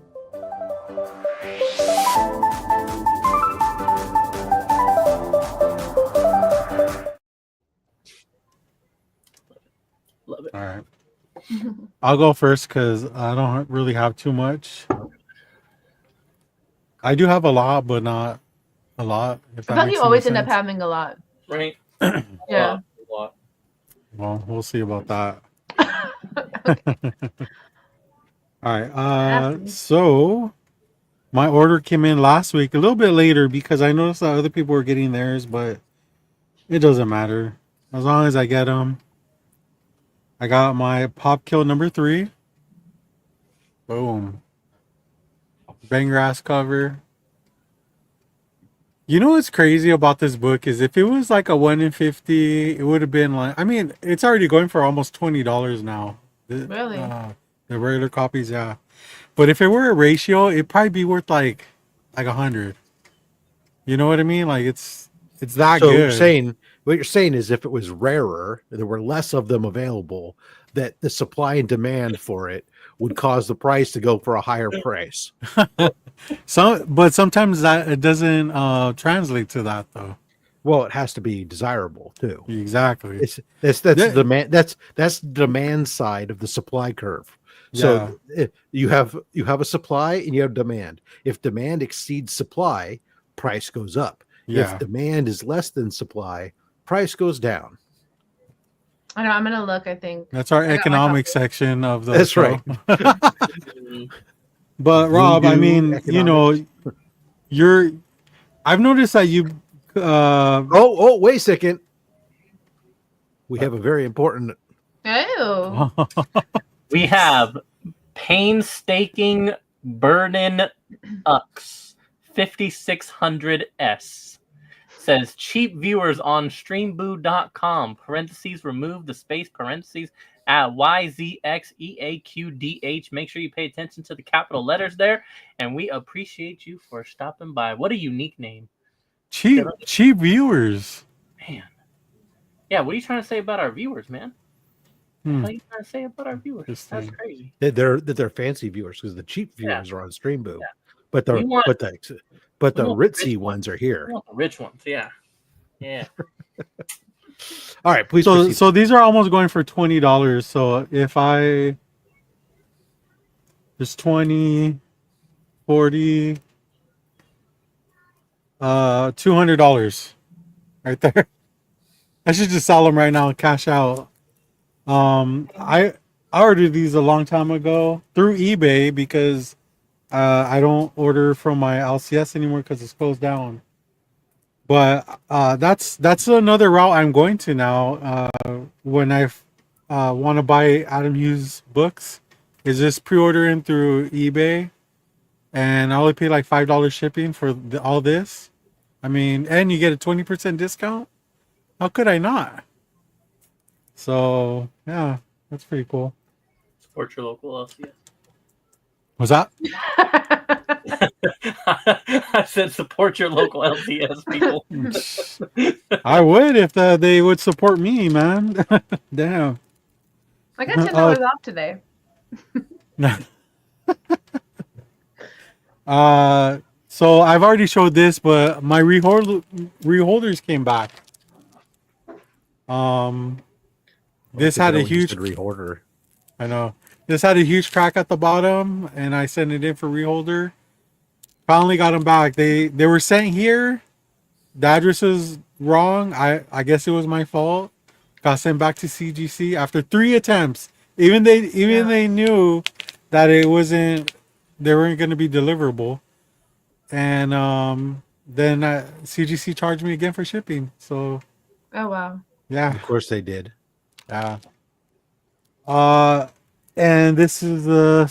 Love it. All right. I'll go first because I don't really have too much. I do have a lot, but not a lot. I thought you always end up having a lot. Right? Yeah. A lot. Well, we'll see about that. All right. So my order came in last week, a little bit later because I noticed that other people were getting theirs, but it doesn't matter as long as I get them. I got my Pop Kill number 3. Boom. Banger ass cover. You know what's crazy about this book is if it was like a 1 in 50, it would have been like, I mean, it's already going for almost $20 now. Really? The regular copies, yeah. But if it were a ratio, it'd probably be worth like 100. You know what I mean? Like it's that So good. what you're saying is if it was rarer, there were less of them available, that the supply and demand for it would cause the price to go for a higher price. But sometimes that it doesn't translate to that though. Well, it has to be desirable too. Exactly. That's Yeah. demand. That's demand side of the supply curve. Yeah. So you have a supply and you have demand. If demand exceeds supply, price goes up. Yeah. If demand is less than supply, price goes down. I know. I'm gonna look. I think That's our I got my economic copy. section of the That's show. right. But Rob, I Voodoo mean, economics. I've noticed that you Oh, wait a second. We have a very important. Oh, We have Painstaking Burden Ux 5600S. Says cheap viewers on streamboo.com, parentheses, remove the space, parentheses, at YZXEAQDH. Make sure you pay attention to the capital letters there. And we appreciate you for stopping by. What a unique name. cheap viewers. Man. Yeah, what are you trying to say about our viewers, man? What are you trying to say about our viewers? That's crazy. They're fancy viewers because the cheap viewers are on Streamboo, but the ritzy ones are here. We want the rich ones, yeah. All right, please. So these are almost going for $20. So if there's 20, 40, $200 right there. I should just sell them right now and cash out. I ordered these a long time ago through eBay because I don't order from my LCS anymore because it's closed down. But that's another route I'm going to now. When I want to buy Adam Hughes books, is just pre-ordering through eBay, and I only pay like $5 shipping for all this. I mean, and you get a 20% discount. How could I not? So yeah, that's pretty cool. Support your local LCS. Was that? I said support your local LCS people. I would if they would support me, man. Damn. I got $10 off today. So I've already showed this, but my reholders came back. This had a huge reholder. I know. This had a huge crack at the bottom, and I sent it in for reholder. Finally got them back. They were sent here. The address is wrong. I guess it was my fault. Got sent back to CGC after 3 attempts. Even they knew that it wasn't. They weren't going to be deliverable, and then CGC charged me again for shipping. So. Oh wow. Yeah. Of course they did. Yeah. And this is the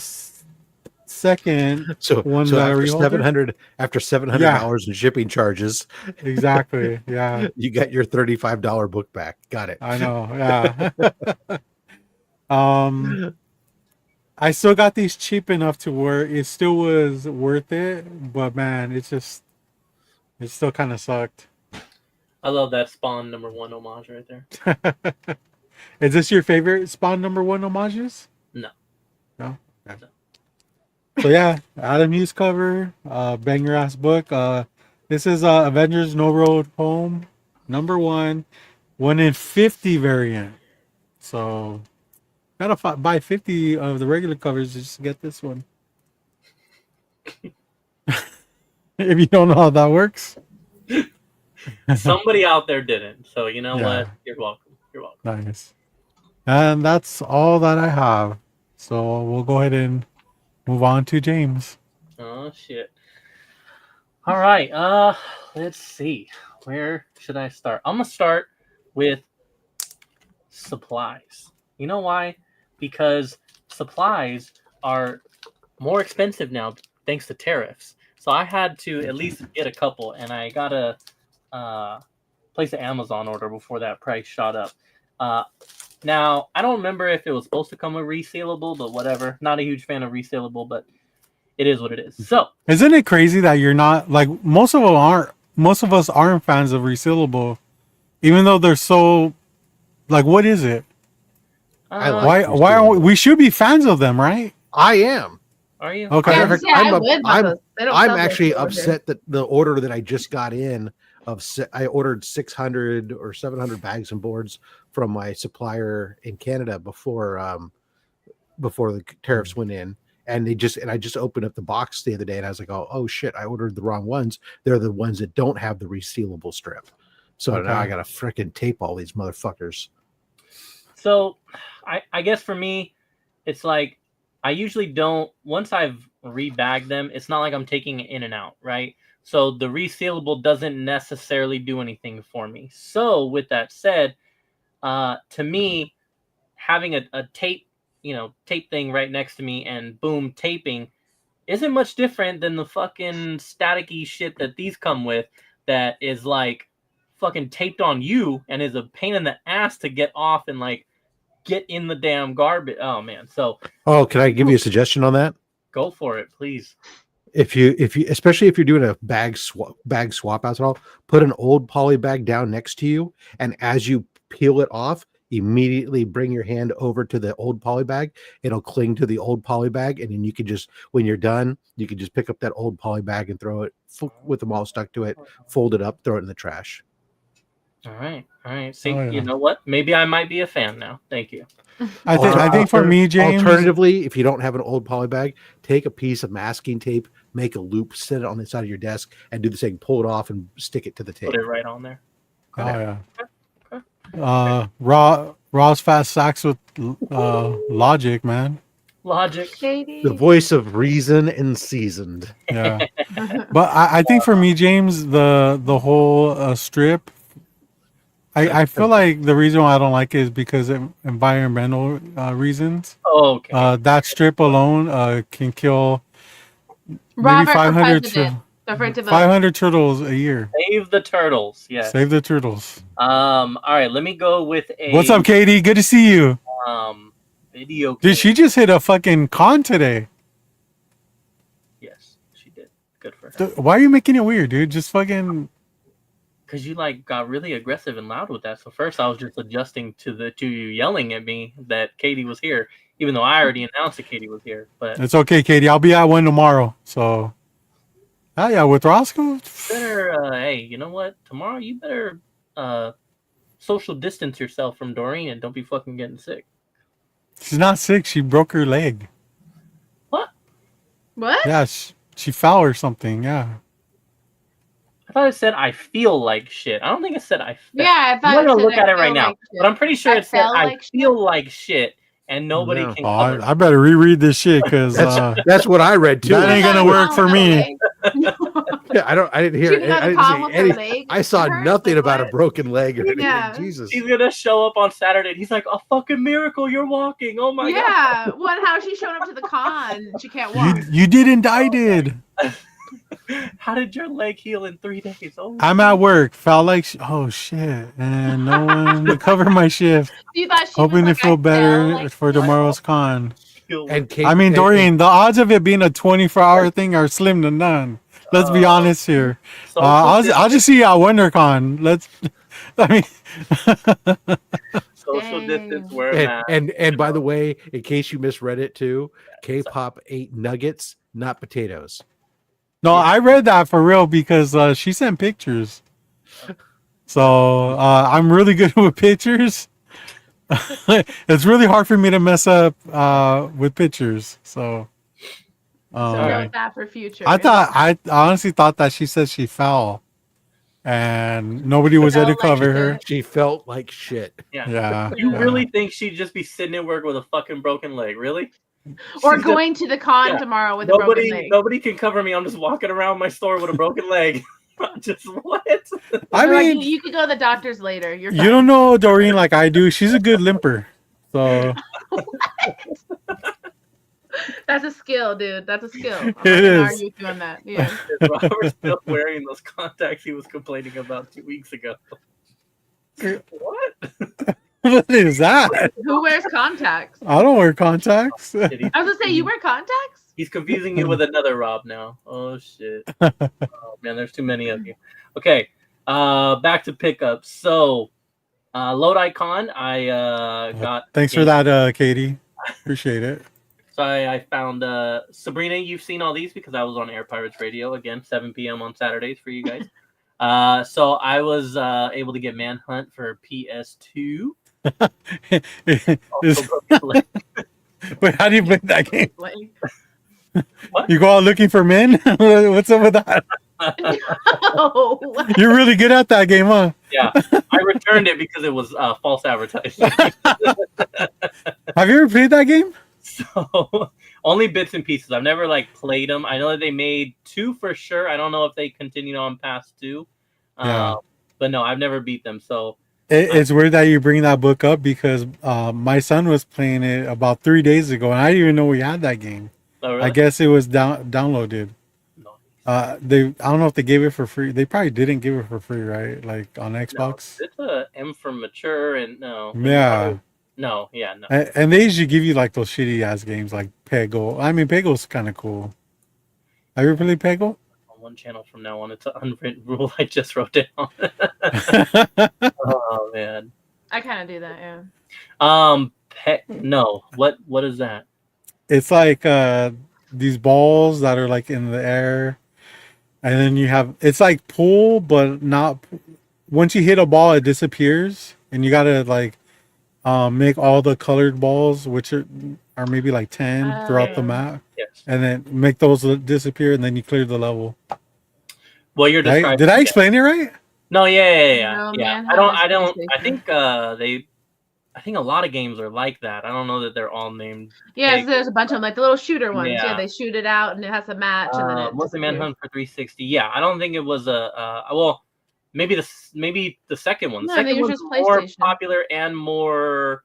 second one that after reholder. after $700 in shipping charges. Exactly. Yeah. You got your $35 book back. Got it. I know. Yeah. I still got these cheap enough to where it still was worth it, but man, it still kind of sucked. I love that Spawn #1 homage right there. Is this your favorite Spawn #1 homages? No. No? Okay. So yeah, Adam Hughes cover, banger ass book. This is Avengers No Road Home #1, 1 in 50 variant. So gotta buy 50 of the regular covers just to get this one. If you don't know how that works. Somebody out there didn't. So you know what? You're welcome. You're welcome. Nice. And that's all that I have. So we'll go ahead and move on to James. Oh shit. All right. Let's see. Where should I start? I'm gonna start with supplies. You know why? Because supplies are more expensive now thanks to tariffs. So I had to at least get a couple, and I got a place an Amazon order before that price shot up. Now, I don't remember if it was supposed to come with resealable, but whatever. Not a huge fan of resealable, but it is what it is. So, isn't it crazy that you're not like most of us aren't fans of resealable, even though they're so like, what is it? I like Why aren't we should be fans of them, right? I am. are you? Okay. Yeah, I would, but they don't I'm sell those actually over here. upset that the order that I just got in I ordered 600 or 700 bags and boards from my supplier in Canada before the tariffs went in, and I just opened up the box the other day, and I was like, oh shit, I ordered the wrong ones. They're the ones that don't have the resealable strip, so now I gotta freaking tape all these motherfuckers. So, I guess for me, it's like I usually don't. Once I've rebagged them, it's not like I'm taking it in and out, right? So the resealable doesn't necessarily do anything for me. So with that said, to me, having a tape, tape thing right next to me and boom, taping isn't much different than the fucking staticky shit that these come with that is like fucking taped on you and is a pain in the ass to get off and like get in the damn garbage. Oh man. So can I give you a suggestion on that? Go for it, please. If you especially if you're doing a bag swap out at all, put an old poly bag down next to you, and as you peel it off, immediately bring your hand over to the old poly bag. It'll cling to the old poly bag, and then you can just, when you're done, you can just pick up that old poly bag and throw it with them all stuck to it, fold it up, throw it in the trash. All right. See, you know what? Maybe I might be a fan now. Thank you. I think for me, James. Alternatively, if you don't have an old poly bag, take a piece of masking tape, make a loop, sit it on the side of your desk, and do the same. Pull it off and stick it to the tape. Put it right on there. Oh yeah. Raw's fast sacks with logic, man. Logic. The voice of reason and seasoned. Yeah. But I think for me, James, the whole strip. I feel like the reason why I don't like it is because of environmental reasons. Oh, okay. That strip alone can kill maybe 500 turtles a year. Save the turtles. Yeah. Save the turtles. All right. Let me go with a. What's up, Katie? Good to see you. Video. Dude, she just hit a fucking con today. Yes, she did. Good for her. Why are you making it weird, dude? Just fucking. Because you like got really aggressive and loud with that. So first I was just adjusting to you yelling at me that Katie was here, even though I already announced that Katie was here. But it's okay, Katie. I'll be at one tomorrow. So, yeah, with Roscoe. Better, hey, you know what? Tomorrow you better social distance yourself from Doreen and don't be fucking getting sick. She's not sick. She broke her leg. What? Yeah, she fell or something. Yeah. I thought it said I feel like shit. I don't think it said I feel. Yeah, I thought I'm it gonna said look at it right now, like but I'm pretty sure it said I like feel like shit, and nobody can cover. I better reread this shit because that's what I read too. That ain't gonna work for me. Yeah, I didn't hear it. I saw nothing about a broken leg or anything. Yeah. Jesus. He's gonna show up on Saturday and he's like, a fucking miracle, you're walking. Oh my god. Yeah. How she showed up to the con? She can't walk. You didn't. I did. How did your leg heal in 3 days? Oh, I'm at work. Felt like oh shit, and no one to cover my shift. You thought she hoping was to feel better for tomorrow's con. And Kate, I mean, Dorian, the odds of it being a 24-hour thing are slim to none. Let's be honest here. I'll just see you at WonderCon. I mean, social distance. And by the way, in case you misread it too, K-pop ate nuggets, not potatoes. No, I read that for real because she sent pictures. So I'm really good with pictures. It's really hard for me to mess up with pictures. So note that for future. I honestly thought that she said she fell and nobody was there to cover her. She felt like shit. Yeah. You really think she'd just be sitting at work with a fucking broken leg? Really? Or going to the con tomorrow with a broken leg. Nobody can cover me. I'm just walking around my store with a broken leg. Just what? I mean, you could go to the doctors later. You don't know Doreen like I do. She's a good limper. So That's a skill, dude. That's a skill. I'm not It gonna is. argue with you on that. Yeah. Is Robert still wearing those contacts he was complaining about 2 weeks ago? What? what is that? Who wears contacts? I don't wear contacts. I was gonna say, you wear contacts? He's confusing you with another Rob now. Oh shit. Oh man, there's too many of you. Okay. Back to pickups. So load icon, I got Thanks for that, Katie. Appreciate it. So I found Sabrina, you've seen all these because I was on Air Pirates Radio again, 7 p.m. on Saturdays for you guys. So I was able to get Manhunt for PS2. Wait, how do you play that game? Like, What? You go out looking for men? What's up with that? no. You're really good at that game, huh? Yeah, I returned it because it was false advertising. Have you ever played that game? So only bits and pieces. I've never like played them. I know that they made 2 for sure. I don't know if they continued on past 2. Yeah. But no, I've never beat them. So It's weird that you bring that book up because my son was playing it about 3 days ago, and I didn't even know we had that game. oh, really? I guess it was downloaded. No. I don't know if they gave it for free. They probably didn't give it for free, right? Like on Xbox. No, it's a M for mature and no. Yeah. No, yeah, no. And they usually give you like those shitty ass games like Peggle. I mean, Peggle's kind of cool. Have you ever played Peggle? On one channel from now on, it's an unwritten rule I just wrote down. Oh man. I kind of do that, yeah. No. What is that? It's like these balls that are like in the air, and then you have it's like pool, but not. Once you hit a ball, it disappears, and you gotta like make all the colored balls, which are maybe like 10 throughout the map, Yes. and then make those disappear, and then you clear the level. Well, you're describing. Right? Did I explain it right? No, yeah. No, Yeah. man, I don't. that's I think I think a lot of games are like that. I don't know that they're all named. Yeah, Big. so there's a bunch of them, like the little shooter ones. Yeah, Yeah. they shoot it out and it has a match, and then it What's the disappears. Manhunt for 360? Yeah, I don't think it was well, maybe the second one. The No, I think second it was one's just more PlayStation. popular and more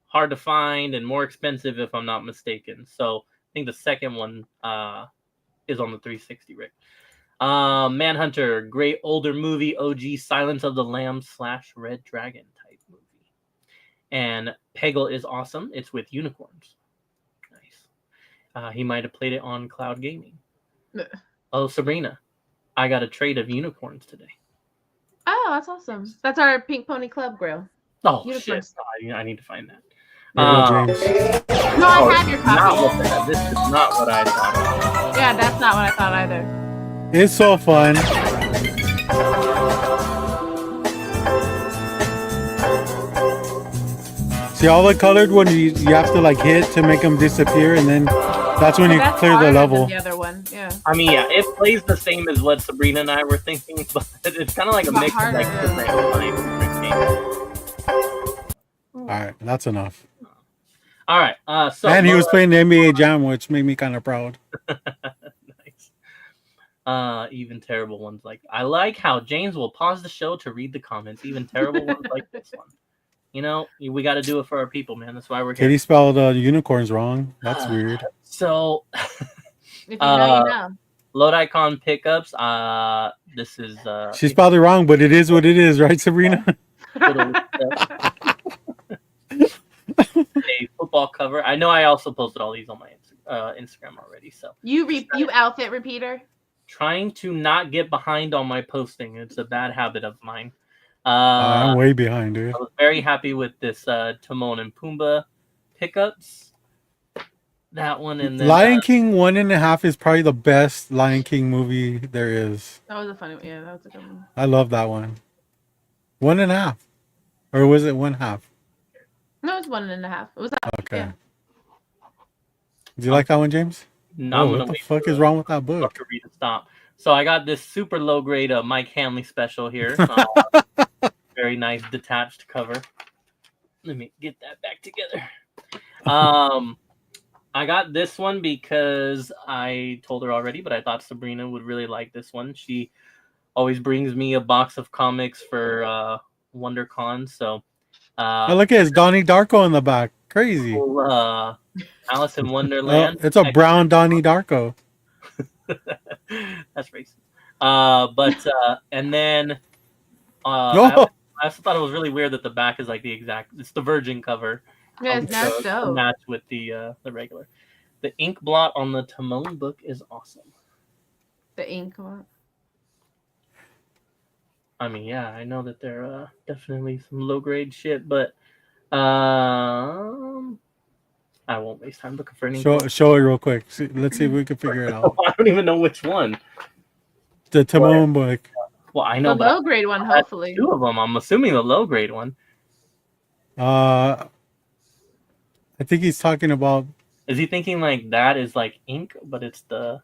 hard to find and more expensive, if I'm not mistaken. So I think the second one is on the 360, Rick. Manhunter, great older movie, OG Silence of the Lambs / Red Dragon type movie. And Peggle is awesome. It's with unicorns. Nice. He might have played it on Cloud Gaming. Oh, Sabrina, I got a trade of unicorns today. Oh, that's awesome. That's our Pink Pony Club grill. Oh, Unicorns. shit. I need to find that. There you go, James. No, I have your Not copy. what that. This is not what I thought. Yeah, that's not what I thought either. It's so fun. See all the colored ones you have to like hit to make them disappear, and then that's when you That's clear the harder than level. The other one, yeah. I mean, yeah, it plays the same as what Sabrina and I were thinking, but it's kind of like a But mix of like harder. different All right, that's enough. All right, so And he was playing the NBA Jam, which made me kind of proud. nice. Even terrible ones like I like how James will pause the show to read the comments. Even terrible ones like this one. You know, we got to do it for our people, man. That's why we're here. Katie spelled unicorns wrong. That's weird. So, If you know, you know. load icon pickups. This is She spelled it wrong, but it is what it is, right, Sabrina? a football cover. I know I also posted all these on my Instagram already. So You outfit repeater. trying to not get behind on my posting. It's a bad habit of mine. I'm way behind, dude. I was very happy with this Timon and Pumbaa pickups. That one and then Lion King 1.5 is probably the best Lion King movie there is. That was a funny one. Yeah, that was a good one. I love that one. 1.5. Or was it 1/2? No, it was 1.5. It was that. Okay. Yeah. Do you like that one, James? No, Oh, I'm what gonna the wait fuck for is wrong with that book? Dr. Rita stop. So I got this super low grade Mike Hanley special here. Very nice detached cover. Let me get that back together. I got this one because I told her already, but I thought Sabrina would really like this one. She always brings me a box of comics for WonderCon. So Oh, look at it's Donnie Darko in the back. Crazy. Cool, Alice in Wonderland. It's a brown Donnie Darko. That's racist. And then I also thought it was really weird that the back is like it's the Virgin cover. Yeah, that's to dope. match with the regular. The ink blot on the Timon book is awesome. The ink blot. I mean, yeah, I know that they're definitely some low grade shit, but I won't waste time looking for any. Show it real quick. Let's see if we can figure it out. I don't even know which one. The Timon book. Well, I know the low grade one. Hopefully, 2 of them. I'm assuming the low grade one. I think he's talking about. Is he thinking like that is like ink, but it's the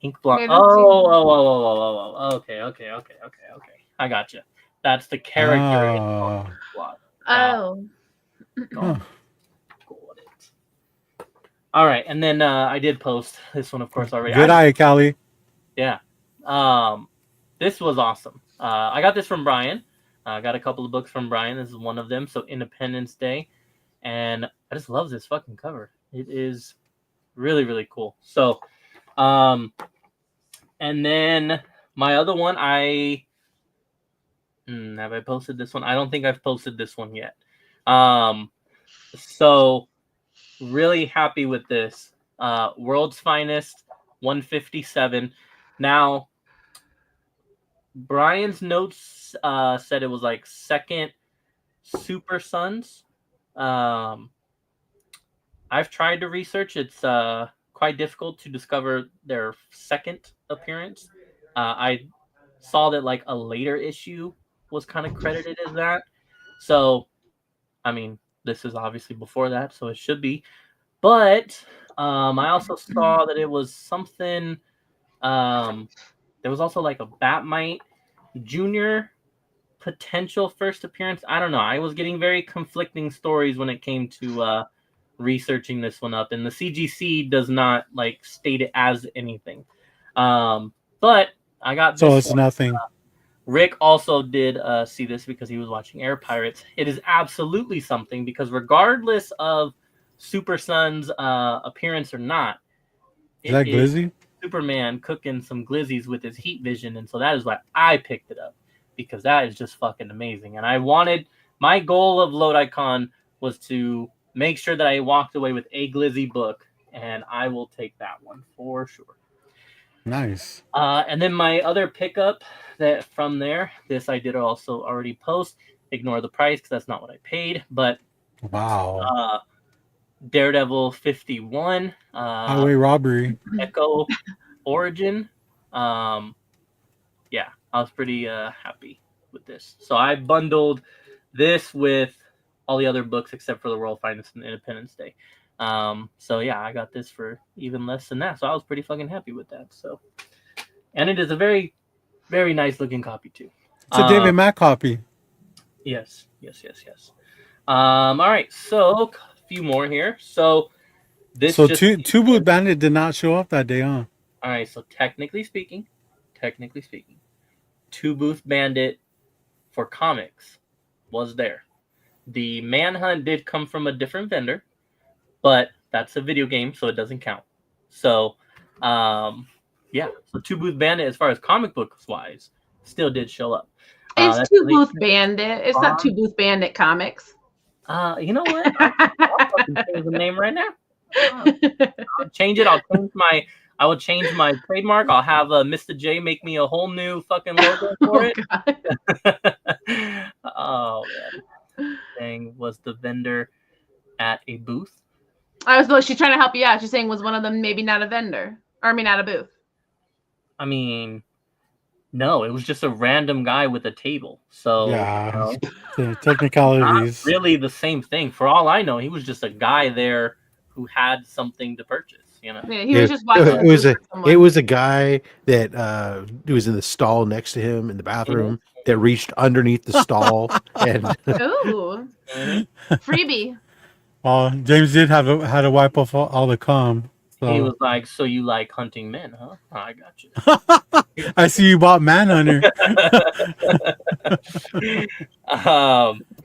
ink blot? Okay, Okay. I got you. That's the character blot. Oh. Huh. Got it. All right, and then I did post this one, of course, already. Good eye, Callie. Yeah. This was awesome. I got this from Brian. I got a couple of books from Brian. This is one of them. So Independence Day. And I just love this fucking cover. It is really, really cool. So, and then my other one, have I posted this one? I don't think I've posted this one yet. So really happy with this. World's Finest 157. Now, Brian's notes said it was like second Super Sons. I've tried to research. It's quite difficult to discover their second appearance. I saw that like a later issue was kind of credited as that. So, I mean, this is obviously before that, so it should be. But I also saw that it was something. There was also like a Batmite Junior potential first appearance. I don't know. I was getting very conflicting stories when it came to researching this one up, and the CGC does not like state it as anything. But I got this so it's one. nothing. Rick also did see this because he was watching Air Pirates. It is absolutely something because regardless of Super Sun's appearance or not, Is that Glizzy? Superman cooking some glizzies with his heat vision, and so that is why I picked it up because that is just fucking amazing. And I wanted my goal of Load Icon was to make sure that I walked away with a glizzy book, and I will take that one for sure. Nice. And then my other pickup that from there, this I did also already post. Ignore the price because that's not what I paid. But wow, Daredevil 51, highway robbery, Echo Origin. Yeah, I was pretty happy with this. So I bundled this with all the other books except for the World Finest and Independence Day. So yeah, I got this for even less than that. So I was pretty fucking happy with that. So, and it is a very, very nice looking copy too. It's a David Mack copy. Yes. All right, so a few more here. So this. So Two Booth Bandit did not show up that day, huh? All right, so technically speaking, Two Booth Bandit for comics was there. The Manhunt did come from a different vendor, but that's a video game, so it doesn't count. So, yeah. So Two Booth Bandit, as far as comic books wise, still did show up. It's Two Booth Bandit. It's not Two Booth Bandit Comics. You know what? I'll fucking change the name right now. I'll change it. I will change my trademark. I'll have Mr. J make me a whole new fucking logo for it. Oh man. Thing was the vendor at a booth. She's trying to help you out. She's saying was one of them maybe not a vendor, or I mean not a booth. I mean, no, it was just a random guy with a table. So yeah, the technicalities. Not really the same thing. For all I know, he was just a guy there who had something to purchase. You know, yeah, he was just watching. It was a guy that was in the stall next to him in the bathroom that reached underneath the stall and ooh, freebie. James did had to wipe off all the cum. So. He was like, "So you like hunting men, huh? Oh, I got you." I see you bought Manhunter.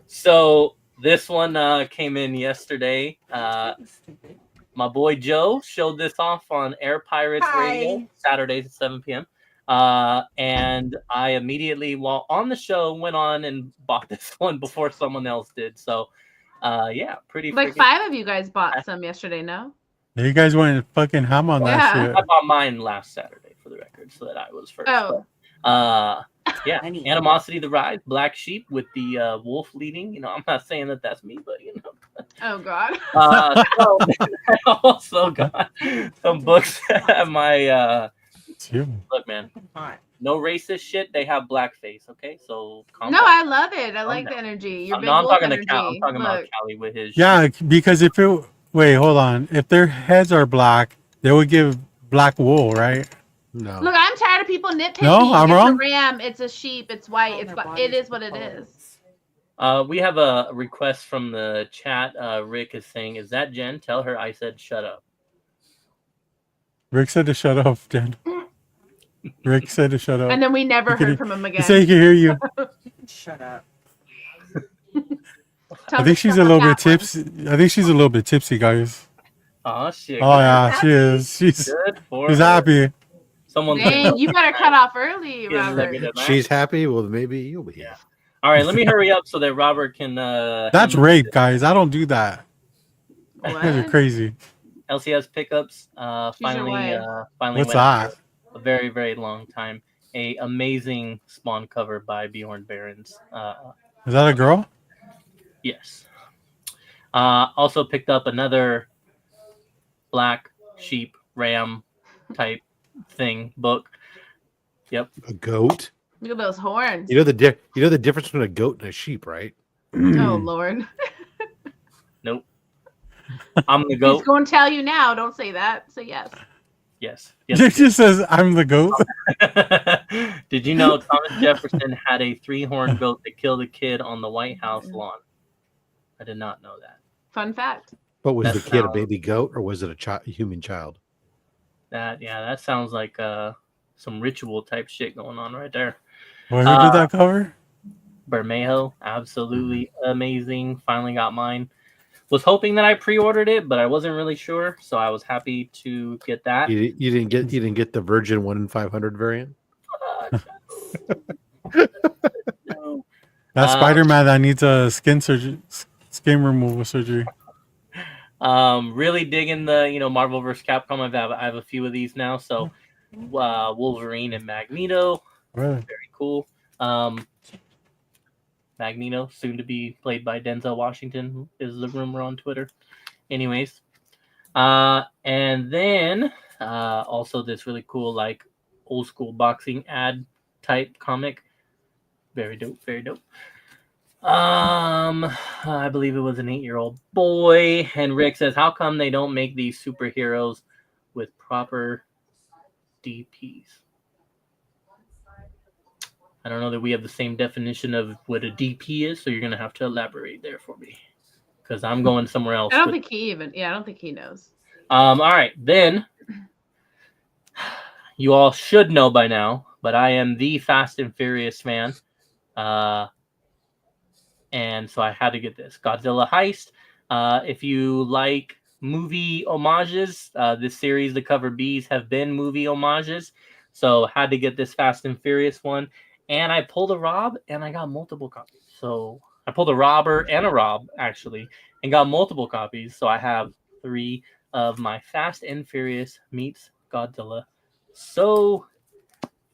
So This one came in yesterday. My boy Joe showed this off on Air Pirates Radio Saturdays at 7 p.m. And I immediately, while on the show, went on and bought this one before someone else did. So, yeah, pretty. Like 5 of you guys bought some yesterday, no? You guys went fucking ham on that shit. I bought mine last Saturday for the record, so that I was first. Oh. Yeah, Animosity the Rise, Black Sheep with the wolf leading. You know, I'm not saying that that's me, but you know. Oh God. So I also got some books at my. Look, man. No racist shit. They have blackface. Okay, so. No, I love it. I like the energy. Your big wolf energy. I'm talking about Callie with his. Yeah, because if it wait, hold on. If their heads are black, they would give black wool, right? No. Look, I'm tired of people nitpicking. No, I'm wrong. It's a ram. It's a sheep. It's white. It is what it is. We have a request from the chat. Rick is saying, "Is that Jen? Tell her I said shut up." Rick said to shut up, Jen. Rick said to shut up. And then we never heard from him again. He said he can hear you. Shut up. I think she's a little bit tipsy. I think she's a little bit tipsy, guys. Oh shit! Oh yeah, she is. She's happy. Someone. Dang, you better cut off early, Robert. She's happy. Well, maybe you'll be. Yeah. All right, let me hurry up so that Robert can. That's rape, guys. I don't do that. You guys are crazy. LCS pickups. Finally. What's that? A very, very long time. A amazing spawn cover by Bjorn Barons. Is that a girl? Yes. Also picked up another black sheep ram type thing book. Yep. A goat. Look at those horns. You know the difference between a goat and a sheep, right? Oh Lord. Nope. I'm the goat. He's going to tell you now. Don't say that. Say yes. Yes. It just says I'm the goat. Did you know Thomas Jefferson had a 3-horned goat that killed a kid on the White House lawn? I did not know that. Fun fact. But was the kid a baby goat or was it a human child? That sounds like some ritual type shit going on right there. Who did that cover? Bermejo, absolutely amazing. Finally got mine. Was hoping that I pre-ordered it, but I wasn't really sure, so I was happy to get that. You didn't get the Virgin 1 in 500 variant. No. That Spider-Man that needs a skin removal surgery. Really digging the Marvel vs. Capcom. I have a few of these now. So Wolverine and Magneto, very cool. Magneto, soon to be played by Denzel Washington, is the rumor on Twitter. Anyways, and then also this really cool like old school boxing ad type comic. Very dope, very dope. I believe it was an 8-year-old boy, and Rick says, "How come they don't make these superheroes with proper DPs?" I don't know that we have the same definition of what a DP is, so you're gonna have to elaborate there for me, because I'm going somewhere else. I don't think he knows. All right, then you all should know by now, but I am the Fast and Furious fan. And so I had to get this Godzilla Heist. If you like movie homages, this series, the cover Bs, have been movie homages. So had to get this Fast and Furious one. And I pulled a Rob and I got multiple copies. So I pulled a Robert and a Rob, actually, and got multiple copies. So I have 3 of my Fast and Furious meets Godzilla. So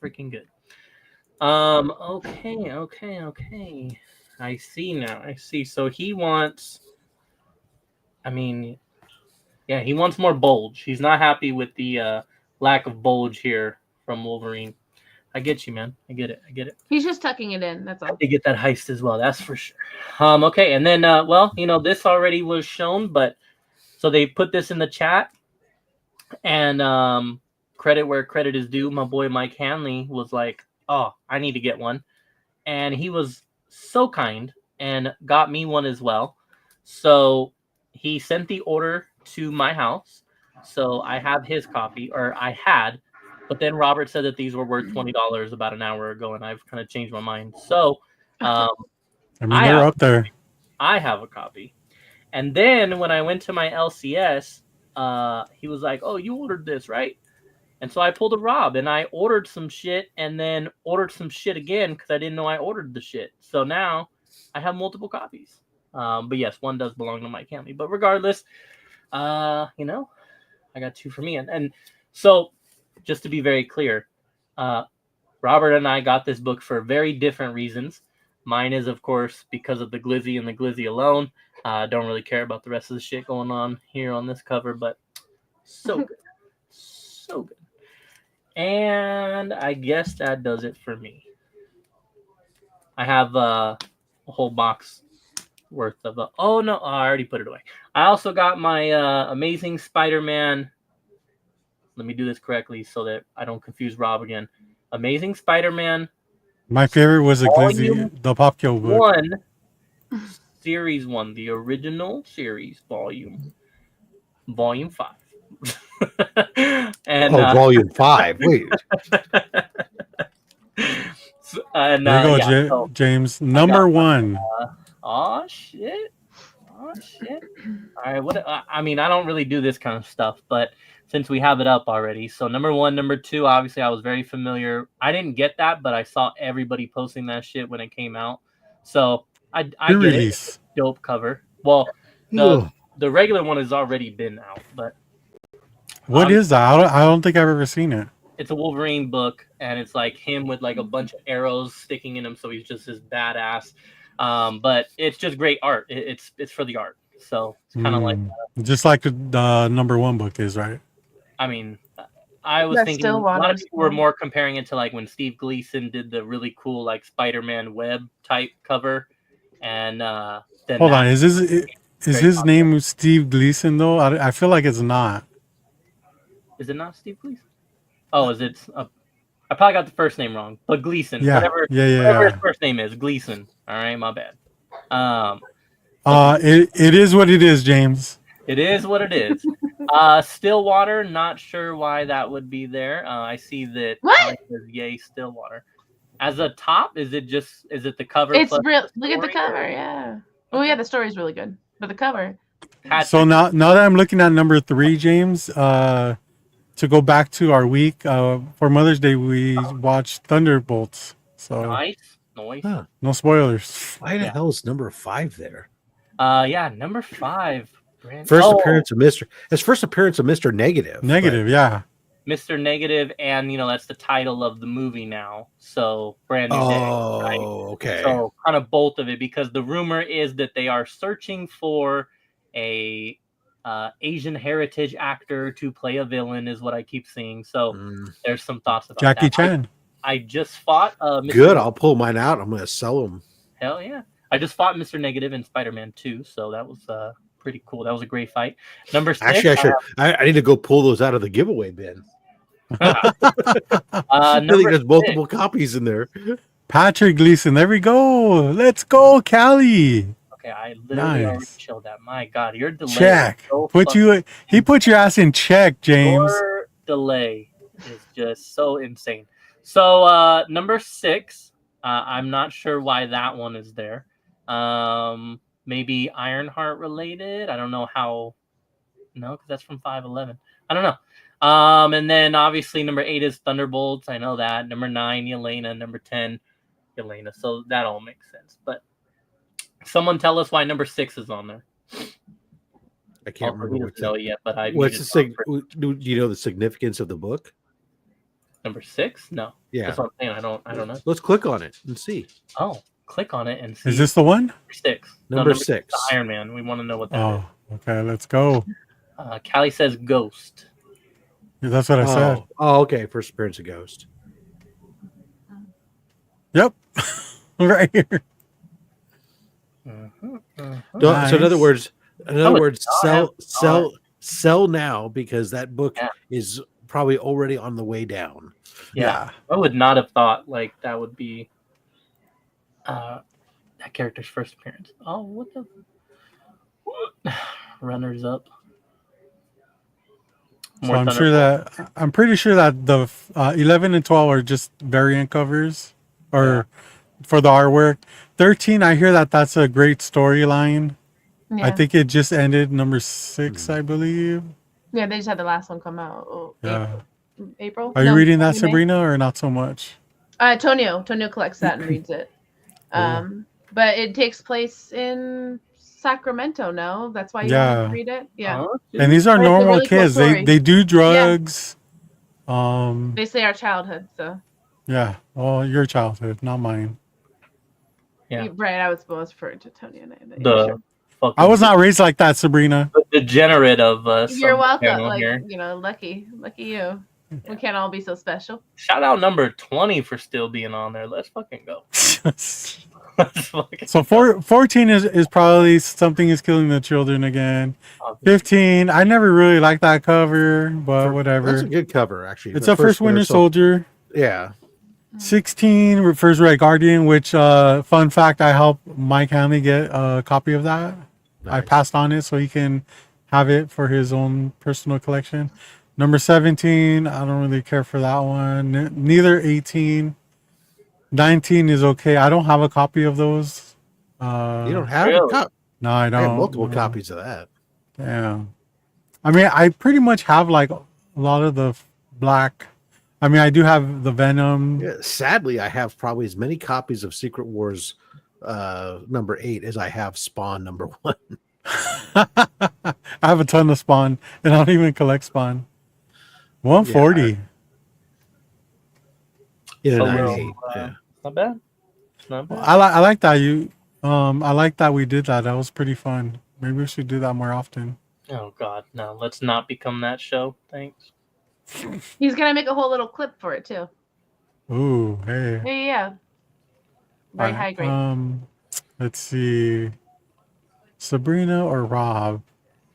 freaking good. Okay. I see now. I see. So he wants, he wants more bulge. He's not happy with the lack of bulge here from Wolverine. I get you, man. I get it. He's just tucking it in. That's all. To get that heist as well. That's for sure. Okay. And then, this already was shown, but so they put this in the chat, and credit where credit is due. My boy Mike Hanley was like, "Oh, I need to get one," and he was so kind and got me one as well. So he sent the order to my house. So I have his copy, or I had, but then Robert said that these were worth $20 about an hour ago, and I've kind of changed my mind. So they're up there. I have a copy. And then when I went to my LCS, he was like, "Oh, you ordered this, right?" And so I pulled a Rob and I ordered some shit and then ordered some shit again because I didn't know I ordered the shit. So now I have multiple copies. But yes, one does belong to Mike Hanley. But regardless, I got two for me. And so just to be very clear, Robert and I got this book for very different reasons. Mine is, of course, because of the glizzy and the glizzy alone. I don't really care about the rest of the shit going on here on this cover, but so good. So good. And I guess that does it for me. I have a whole box worth of oh no, I already put it away. I also got my Amazing Spider-Man. Let me do this correctly so that I don't confuse Rob again. Amazing Spider-Man. My favorite was the glizzy, the Popkill book. 1, Series 1, the original series, volume 5. And volume 5. Wait. And, there you go, so James. Number 1. Oh shit! All right, I mean, I don't really do this kind of stuff, but since we have it up already, so number 1, number 2, obviously I was very familiar. I didn't get that, but I saw everybody posting that shit when it came out, so I get it. Dope cover. Well, the regular one has already been out, but what is that? I don't think I've ever seen it. It's a Wolverine book, and it's like him with like a bunch of arrows sticking in him, so he's just this badass. But it's just great art. It's for the art, so it's kind of like just like the number 1 book is, right? I mean, I was thinking a lot of people were more comparing it to like when Steve Gleason did the really cool like Spider-Man web type cover, and then hold on, is his name Steve Gleason though? I feel like it's not. Is it not Steve Gleason? Oh, is it? I probably got the first name wrong, but Gleason. Yeah. Whatever his first name is, Gleason. All right, my bad. It is what it is, James. It is what it is. Stillwater, not sure why that would be there. I see that. What? Says, yay, Stillwater. As a top, is it the cover? It's real. Look at the cover, yeah. Oh yeah, the story's really good, but the cover. So now that I'm looking at number 3, James, to go back to our week, for Mother's Day, we watched Thunderbolts. So nice. Huh. No spoilers. Why the hell is number 5 there? Yeah, number 5. First appearance of Mr. Negative. Negative, yeah. Mr. Negative, and that's the title of the movie now. So brand new day. Right? Okay. So kind of both of it, because the rumor is that they are searching for a Asian heritage actor to play a villain, is what I keep seeing. So there's some thoughts about Jackie that. Chan. I just fought Mr. Good. I'll pull mine out. I'm going to sell them. Hell yeah! I just fought Mr. Negative in Spider-Man 2, so that was pretty cool. That was a great fight. Number 6. Actually, I need to go pull those out of the giveaway bin. I think there's multiple copies in there. Patrick Gleason. There we go. Let's go, Callie. Okay, I literally already chilled that. My God, your delay. Check. So he put your ass in check, James. Your delay is just so insane. So number 6, I'm not sure why that one is there. Maybe Ironheart related. I don't know how. No, because that's from 511. I don't know. And then obviously number 8 is Thunderbolts. I know that. Number 9, Yelena. Number 10, Yelena. So that all makes sense. But someone tell us why number 6 is on there. I can't remember what know yet, but what's do you know the significance of the book? Number 6? No. Yeah. That's what I'm saying. I don't know. Let's click on it and see. Oh, click on it and see. Is this the one? Number 6. Number 6. Iron Man. We want to know what that is. Okay, let's go. Callie says Ghost. Yeah, that's what I said. Oh, okay. First appearance of Ghost. Yep. Right here. Nice. So in other words, sell now, because that book is probably already on the way down. Yeah. I would not have thought like that would be that character's first appearance. Oh, what the runners up. So I'm pretty sure that the 11 and 12 are just variant covers, or for the artwork. 13, I hear that that's a great storyline. Yeah. I think it just ended number 6, I believe. Yeah, they just had the last one come out. Yeah. April. Are you No, reading that, May? Sabrina, or not so much? Tonio collects that and reads it. But it takes place in Sacramento. No, that's why you wanted to read it. Yeah. And these are But it's a normal really cool kids. story. They do drugs. They say our childhood. So. Yeah. Well, your childhood, not mine. Yeah. Right. I was referring to Tonio. I was not raised like that, Sabrina. The degenerate of us. You're welcome. Like here. lucky you. We can't all be so special. Shout out number 20 for still being on there. Let's fucking go. So 14 is probably Something Is Killing the Children Again. 15, I never really liked that cover, but whatever. That's a good cover, actually. It's a First Winter Soldier. Yeah. 16 refers Red Guardian, which fun fact, I helped Mike Hanley get a copy of that. Nice. I passed on it so he can have it for his own personal collection. Number 17, I don't really care for that one. Neither 18. 19 is okay. I don't have a copy of those. You don't have a copy? No, I don't. I have multiple copies of that. Yeah. I mean, I pretty much have like a lot of the black. I mean, I do have the Venom. Yeah, sadly, I have probably as many copies of Secret Wars number 8 as I have Spawn number 1. I have a ton of Spawn, and I don't even collect Spawn. 140. Yeah, not bad. Not bad. I like that I like that we did that. That was pretty fun. Maybe we should do that more often. Oh God, no! Let's not become that show. Thanks. He's gonna make a whole little clip for it too. Ooh, hey. Yeah. Very high grade. Let's see. Sabrina or Rob?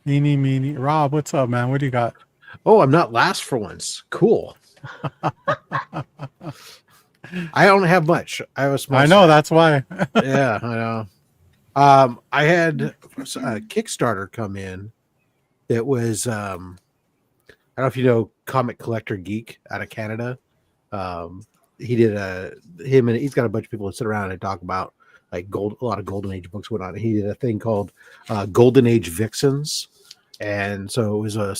Eeny, meeny. Rob, what's up, man? What do you got? Oh, I'm not last for once. Cool. I don't have much. I have a small. I know, that's why. Yeah, I know. I had a Kickstarter come in. It was I don't know if you know Comic Collector Geek out of Canada. He did he's got a bunch of people that sit around and talk about like a lot of Golden Age books went on. He did a thing called Golden Age Vixens, and so it was a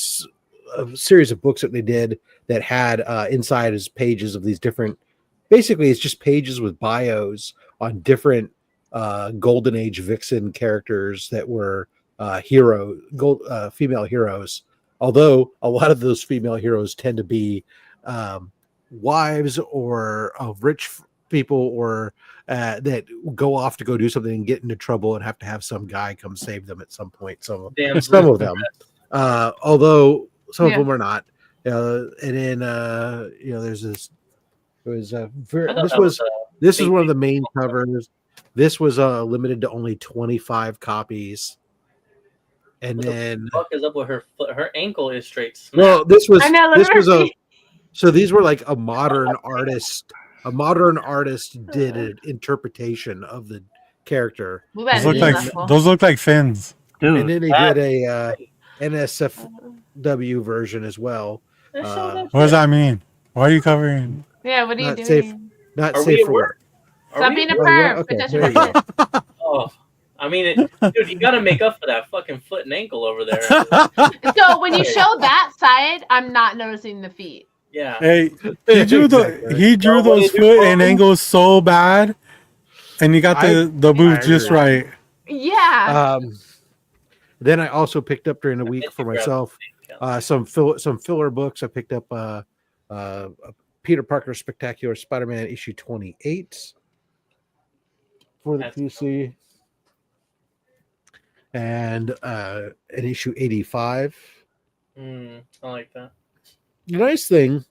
series of books that they did that had inside as pages of these different. Basically, it's just pages with bios on different Golden Age Vixen characters that were female heroes. Although a lot of those female heroes tend to be wives or of rich people or that go off to go do something and get into trouble and have to have some guy come save them at some point. Some of them, although some of them are not. And then there's this. It was this is one of the main covers. This was limited to only 25 copies. And then the fuck is up with her foot? Her ankle is straight. Well, so these were like a modern artist. A modern artist did an interpretation of the character. Those look like fins. Dude, and then they did a NSFW version as well. What does that mean? Why are you covering? Yeah, what are you doing? Not safe for work. Stop being a perv. Okay, oh, I mean, dude, you got to make up for that fucking foot and ankle over there. So when you show that side, I'm not noticing the feet. Yeah. Hey, he drew those foot and ankles so bad, and you got the boobs just right. Yeah. Then I also picked up during the week for myself some filler books. I picked up Peter Parker Spectacular Spider-Man issue 28 for the PC, and an issue 85. I like that. The nice thing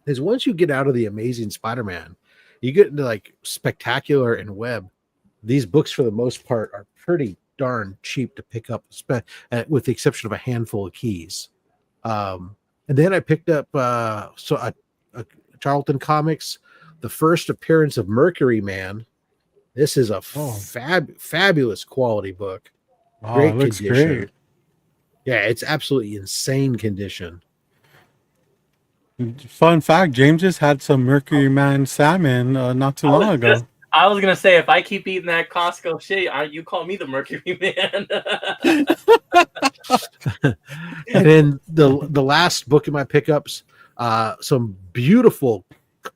is once you get out of the Amazing Spider-Man, you get into like Spectacular and Web. These books, for the most part, are pretty darn cheap to pick up, with the exception of a handful of keys. And then I picked up Charlton Comics, the first appearance of Mercury Man. This is a fabulous quality book. Oh, great condition. Great. Yeah, it's absolutely insane condition. Fun fact: James just had some Mercury Man salmon not too long ago. I was gonna say if I keep eating that Costco shit, you call me the Mercury Man. And then the last book in my pickups, some beautiful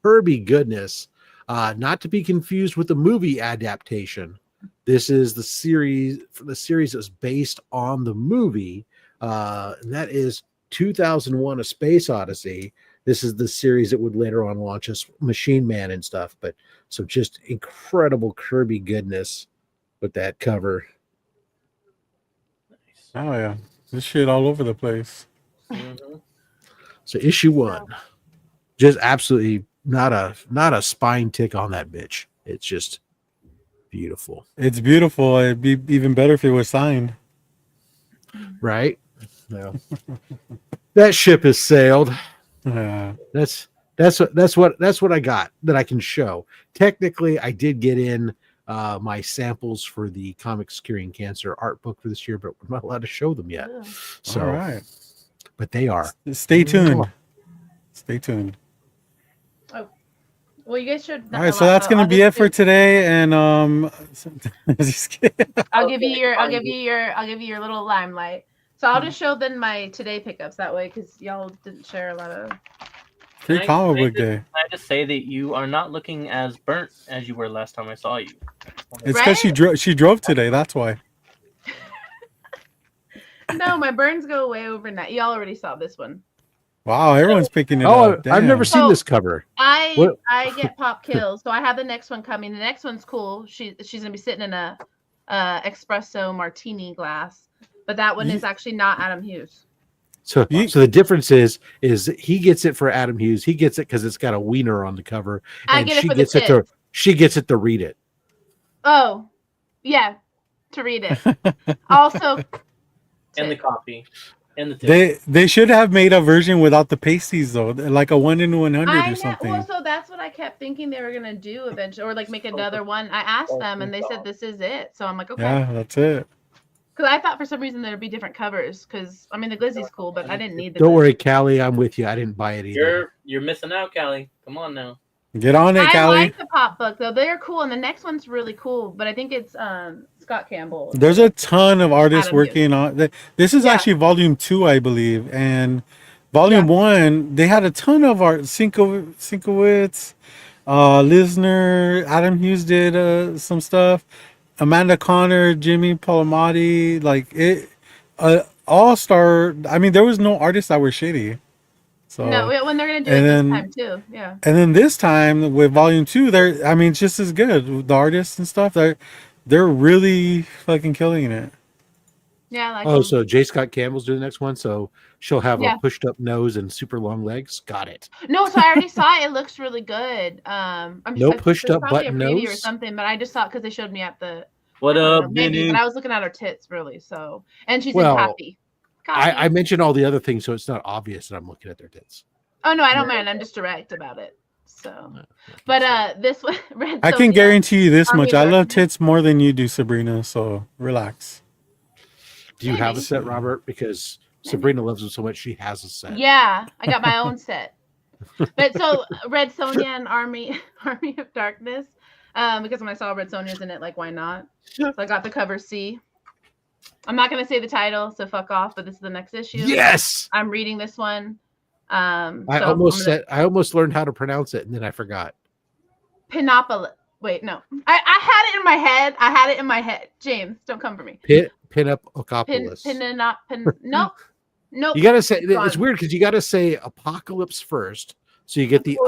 Kirby goodness, not to be confused with the movie adaptation. This is the series that's based on the movie, and that is 2001: A Space Odyssey. This is the series that would later on launch as Machine Man and stuff. But so just incredible Kirby goodness with that cover. Oh yeah, this shit all over the place. Mm-hmm. So issue 1, just absolutely not a spine tick on that bitch. It's just beautiful. It's beautiful. It'd be even better if it was signed. Right? No. That ship has sailed. Yeah. That's what I got that I can show. Technically, I did get in my samples for the Comics Curing Cancer art book for this year, but we're not allowed to show them yet. Yeah. So, All right. But they are. Stay tuned. Stay tuned. Well, you guys should. All right, so that's gonna be it for today, and just kidding. I'll give you your little limelight. So I'll just show then my today pickups that way because y'all didn't share a lot of. Free comic book day. Can I just say that you are not looking as burnt as you were last time I saw you? It's because she drove today. That's why. No, my burns go away overnight. Y'all already saw this one. Wow, everyone's picking it Oh, up. I've never seen So- this cover. I get pop kills, so I have the next one coming. The next one's cool. She's gonna be sitting in a espresso martini glass, but that one is actually not Adam Hughes. So the difference is he gets it for Adam Hughes. He gets it because it's got a wiener on the cover, I and get it she for gets the it to she gets it to read it. Oh, yeah, to read it. Also, And the coffee. And the tip. They should have made a version without the pasties though, like a 1 in 100 I or know. something. Well, so that's what I kept thinking they were gonna do eventually, or like make another one. I asked them, and they said this is it. So I'm like, okay. Yeah, that's it. Because I thought for some reason there'd be different covers. Because I mean, the Glizzy's cool, but I didn't need the. Don't Glizzy. worry, Callie, I'm with you. I didn't buy it either. You're missing out, Callie. Come on now. Get on it, I Callie. like the pop book though; they're cool, and the next one's really cool. But I think it's Scott Campbell. There's a ton of artists Adam working on. This is Yeah. actually volume 2, I believe, and volume 1 they had a ton of art. Sinkowitz, Lisner, Adam Hughes did some stuff. Amanda Connor, Jimmy Palomati, like it, all-star. I mean, there was no artists that were shitty. So No, when they're gonna do and it then- this time too. Yeah. and then this time with volume 2, I mean, it's just as good. The artists and stuff, they're really fucking killing it. Yeah. I like Oh, them. so J. Scott Campbell's doing the next one, so she'll have Yeah. a pushed up nose and super long legs. Got it. No, so I already saw it. It looks really good. No pushed there's up probably button a preview or nose? something, but I just saw it because they showed me at the. What I don't up, know, maybe, Vinny? but I was looking at her tits really. So, and she's Well, in coffee. I mentioned all the other things, so it's not obvious that I'm looking at their tits. Oh no, I don't mind. I'm just direct about it. So, but this one, Red I can Sonja, guarantee you this Army much: I love Darkness. tits more than you do, Sabrina. So relax. Do you have a Maybe. set, Robert? Because Sabrina loves them so much, she has a set. Yeah, I got my own set. But so Red Sonja and Army of Darkness, because when I saw Red Sonja's in it, like why not? So I got the cover C. I'm not gonna say the title, so fuck off. But this is the next issue. Yes. I'm reading this one. I So almost learned how to pronounce it, and then I forgot. Pinopolis. Wait, no. I had it in my head. I had it in my head. James, don't come for me. Pin up Ocopolis. Nope. Nope. You gotta say it's Gone. weird because you gotta say apocalypse first, so you get the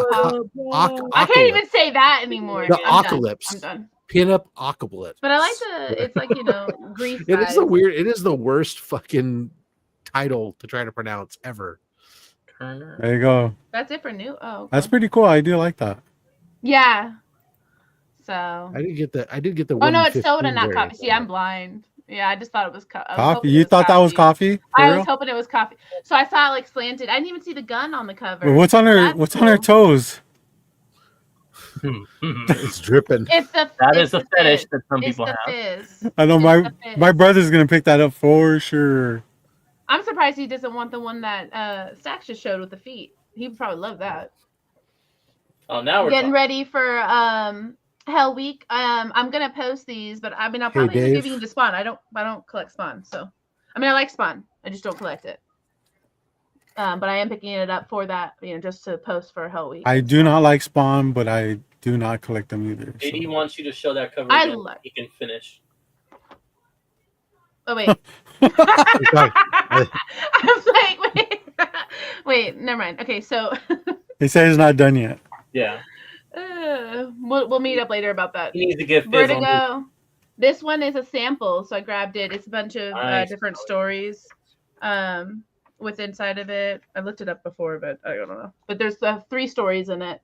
I can't even say that anymore. The I'm done. ocalypse. I'm done. pin up Ocalypse. But I like it's like, Greece. It is vibes. it is the worst fucking title to try to pronounce ever. Turner. There you go. That's it for new. Oh, okay. That's pretty cool. I do like that. Yeah. So. I did get the Oh no, it's 115 soda, not variant. coffee. See, I'm blind. Yeah, I just thought it was Coffee. You thought that was coffee? For I real? was hoping it was coffee. So I saw it like slanted. I didn't even see the gun on the cover. Well, what's on her? That's What's on her cool. toes? It's dripping. It's the That it's is a the fetish fizz. that some It's people the have. fizz. I know It's my the fizz. my brother's gonna pick that up for sure. I'm surprised he doesn't want the one that Stax just showed with the feet. He would probably love that. Oh, now we're Getting talking. ready for Hell Week. I'm gonna post these, but I mean, I'll Hey, probably be Dave. giving you the Spawn. I don't collect Spawn, so I mean, I like Spawn. I just don't collect it. But I am picking it up for that, just to post for Hell Week. I do not like Spawn, but I do not collect them either. So. JD wants you to show that cover I again. love- He can finish. Oh wait. I was like, wait, never mind. Okay, so They say it's not done yet. Yeah. we'll meet up later about that. He needs to give Fizz on Vertigo. This one is a sample, so I grabbed it. It's a bunch of Nice. different stories with inside of it. I looked it up before, but I don't know. But there's 3 stories in it.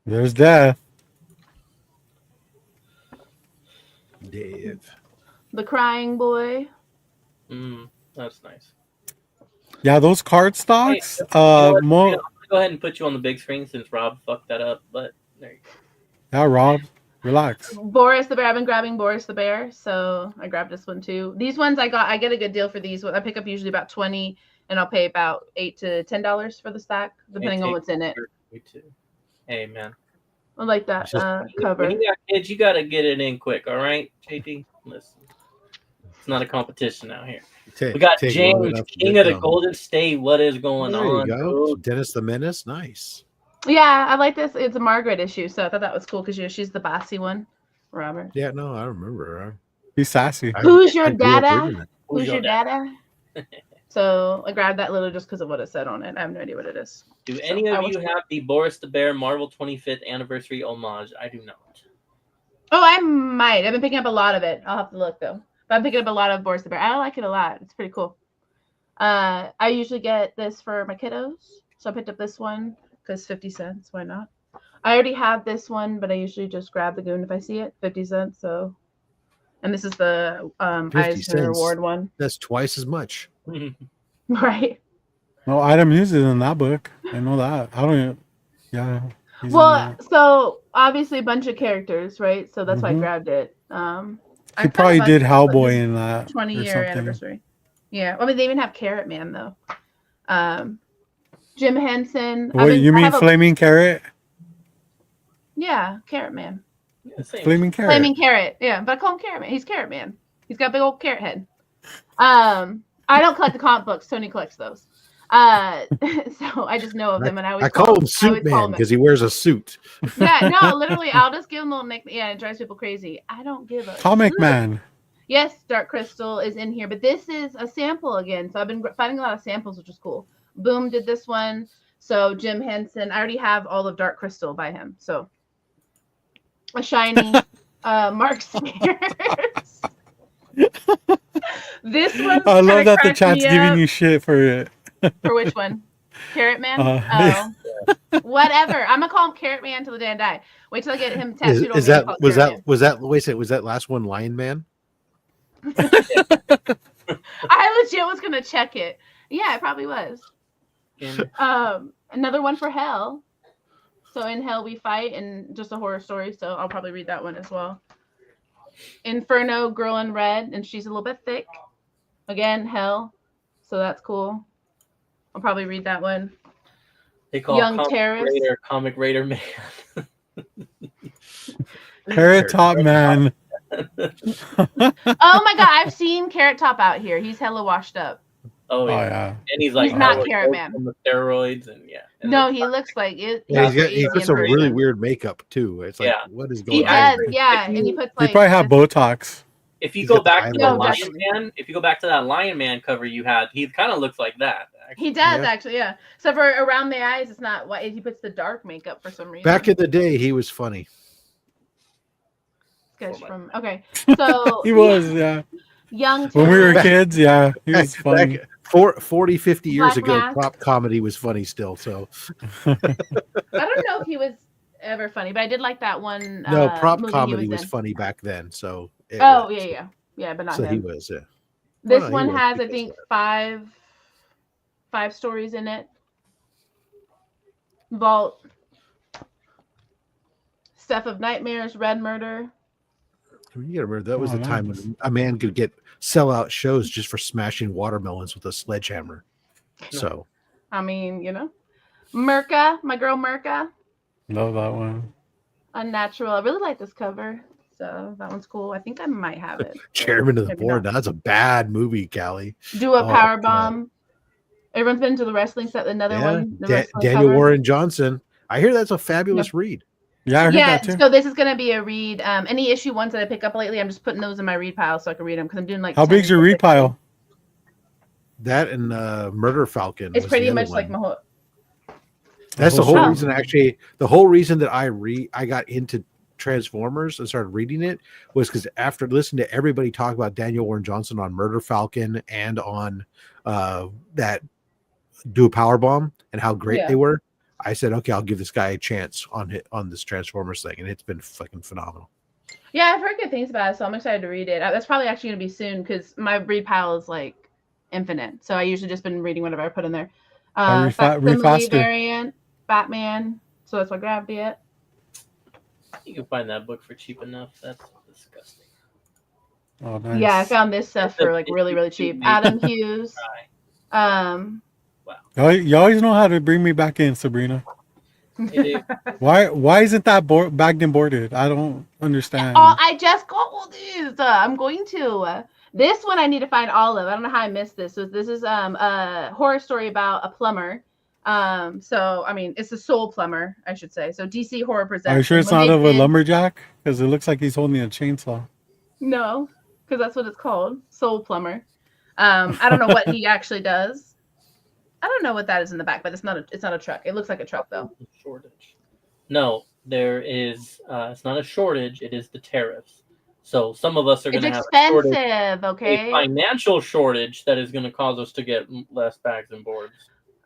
There's death. Dave. The Crying Boy. That's nice. Yeah, those card stocks. Hey, you know what? More. I'm gonna go ahead and put you on the big screen since Rob fucked that up. But there you go. Yeah, Rob, relax. Boris the Bear. I've been grabbing Boris the Bear, so I grabbed this one too. These ones I get a good deal for these. I pick up usually about 20, and I'll pay about $8 to $10 for the stack, depending on what's in it. Me too. Hey man. I like that cover. When you got kids, you gotta get it in quick, all right, JD? Listen. It's not a competition out here. We got James, King of the Golden State. What is going on? There you go. Dennis the Menace. Nice. Yeah, I like this. It's a Margaret issue, so I thought that was cool because she's the bossy one. Robert. Yeah, no, I remember her. He's sassy. Who's your I grew up dada? reading it. Who's your dada? So I grabbed that little just because of what it said on it. I have no idea what it is. Do any of you have the Boris the Bear Marvel 25th anniversary homage? I do not. Oh, I might. I've been picking up a lot of it. I'll have to look though. But I'm picking up a lot of Boris the Bear. I like it a lot. It's pretty cool. I usually get this for my kiddos. So I picked up this one because 50 cents. Why not? I already have this one, but I usually just grab the goon if I see it. 50 cents. So, and this is the 50 Eisner cents. Award one. That's twice as much. Right. No, Adam Hughes is in that book. I know that. I don't even. Yeah. he's in Well, that. so obviously a bunch of characters, right? So that's why I Mhm. grabbed it. He probably did Hellboy in that. 20-year or something. anniversary. Yeah. I mean, they even have Carrot Man though. Jim Henson. Wait, you mean Flaming Carrot? Yeah, Carrot Man. Yeah, same. Flaming Carrot. Flaming Carrot. Yeah, but I call him Carrot Man. He's Carrot Man. He's got a big old carrot head. I don't collect the comic books. Tony collects those. So I just know of him, and I call him Suit Man because he wears a suit. Yeah, no, literally, I'll just give him a little nickname. Yeah, it drives people crazy. I don't give a Comic shit. Man. Yes, Dark Crystal is in here, but this is a sample again. So I've been finding a lot of samples, which is cool. Boom did this one. So Jim Henson, I already have all of Dark Crystal by him. So a shiny Mark Spears. This one. I love that the chat's giving you shit for it. For which one? Carrot Man? Whatever. I'm gonna call him Carrot Man till the day I die. Wait till I get him tattooed on me. Was that last one Lion Man? I legit was gonna check it. Yeah, it probably was. Another one for Hell. So in Hell we fight, and just a horror story. So I'll probably read that one as well. Inferno, Girl in Red, and she's a little bit thick. Again, Hell. So that's cool. I'll probably read that one. They call Young Terrorist. Comic Raider Man. Carrot Top Man. Oh my god, I've seen Carrot Top out here. He's hella washed up. Oh yeah. And he's like, he's not Carrot Man. From the steroids and yeah. And no, he looks like it. Yeah, he puts some really weird makeup too. It's like, what is going on? He does, yeah, and he puts like. He probably have Botox. If you go back to the Lion Man, if you go back to that Lion Man cover you had, he kind of looks like that. Actually. He does actually, yeah. So for around the eyes, it's not white. He puts the dark makeup for some reason. Back in the day, he was funny. From okay, so he was, yeah. Young when we were kids, yeah, he was funny. 40, 50 years ago, Mask. prop comedy was funny still. So I don't know if he was ever funny, but I did like that one. No, prop movie comedy he was in. funny back then. So yeah, but not so him. he was. Yeah. This one has, I think, five stories in it. Vault, Stuff of Nightmares, Red Murder. You gotta remember that was the time when a man could sell out shows just for smashing watermelons with a sledgehammer. So, I mean, Merca, my girl Merca. Love that one. Unnatural. I really like this cover. So that one's cool. I think I might have it. Chairman of the Maybe board. not. That's a bad movie, Callie. Do a Oh, power God. bomb. Everyone's been to the wrestling set. Another Yeah, one. The wrestling Daniel cover. Warren Johnson. I hear that's a fabulous read. Yeah, I heard Yeah, that too. so this is gonna be a read. Any issue ones that I pick up lately, I'm just putting those in my read pile so I can read them because I'm doing like. How 10 big's your read pile? That and Murder Falcon. It's was pretty the other much like one. my whole. That's the whole Oh. reason. Actually, the whole reason that I got into Transformers and started reading it was because after listening to everybody talk about Daniel Warren Johnson on Murder Falcon and on that Do a Power Bomb and how great they were, I said, okay, I'll give this guy a chance on this Transformers thing, and it's been fucking phenomenal. Yeah, I've heard good things about it, so I'm excited to read it. That's probably actually gonna be soon because my read pile is like infinite. So I usually just been reading whatever I put in there. Read Facsimile faster. variant, Batman. So that's why I grabbed it. You can find that book for cheap enough. That's disgusting. Oh, nice. Yeah, I found this stuff for like really, really cheap. Adam Hughes. You always know how to bring me back in, Sabrina. Why isn't that bagged and boarded? I don't understand. Oh, I just got all these. I'm going to. This one I need to find all of. I don't know how I missed this. So this is a horror story about a plumber. So I mean, it's a soul plumber, I should say. So DC Horror presents. Are you sure it's not of a lumberjack? Because it looks like he's holding a chainsaw. No, because that's what it's called, soul plumber. I don't know what he actually does. I don't know what that is in the back, but it's not a truck. It looks like a truck though. Shortage. No, there is. It's not a shortage. It is the tariffs. So some of us are going to have expensive. Okay. A financial shortage that is going to cause us to get less bags and boards.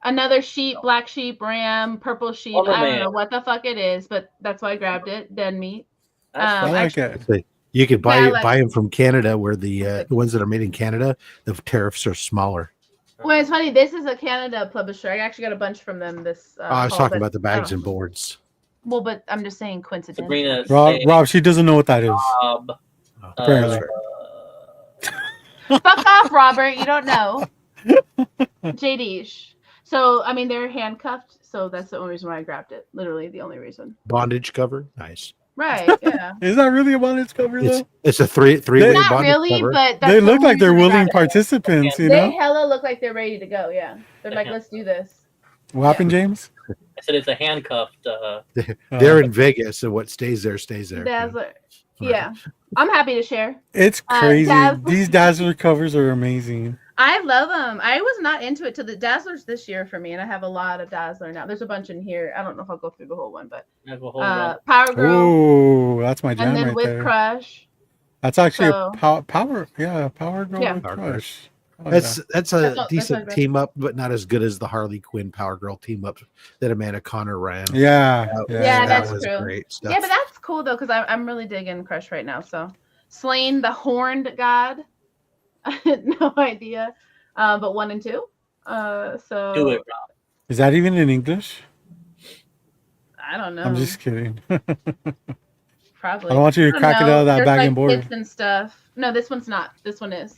Another sheep, black sheep, ram, purple sheep. I don't know what the fuck it is, but that's why I grabbed it. Dead meat. I like it. You could buy them from Canada, where the ones that are made in Canada, the tariffs are smaller. Well, it's funny. This is a Canada publisher. I actually got a bunch from them. This. I was talking about the bags and boards. Well, but I'm just saying coincidence. Sabrina, Rob, she doesn't know what that is. Apparently. Fuck off, Robert. You don't know. JD. So, I mean, they're handcuffed. So that's the only reason why I grabbed it. Literally the only reason. Bondage cover. Nice. Right. Yeah. Is that really a bondage cover though? It's a three-way not bondage really, cover. but they look like they're willing participants, you know? They hella look like they're ready to go. Yeah. They're like, let's do this. What happened, James? I said it's a handcuffed. They're in Vegas, and what stays there stays there. Dazzler. Yeah. I'm happy to share. It's crazy. These Dazzler covers are amazing. I love them. I was not into it till the Dazzlers this year for me, and I have a lot of Dazzler now. There's a bunch in here. I don't know if I'll go through the whole one, but Power Girl. Oh, that's my jam and then right with there. Crush. That's actually a Power Girl with Crush. Oh, that's a decent team up, but not as good as the Harley Quinn Power Girl team up that Amanda Connor ran. Yeah, that's was true. Great stuff. Yeah, but that's cool though because I'm really digging Crush right now. So, Slain the Horned God. I had no idea, but 1 and 2. So do it, Rob. Is that even in English? I don't know. I'm just kidding. Probably. I don't want you to crack it out of that bag and board. Hits and stuff. No, this one's not. This one is.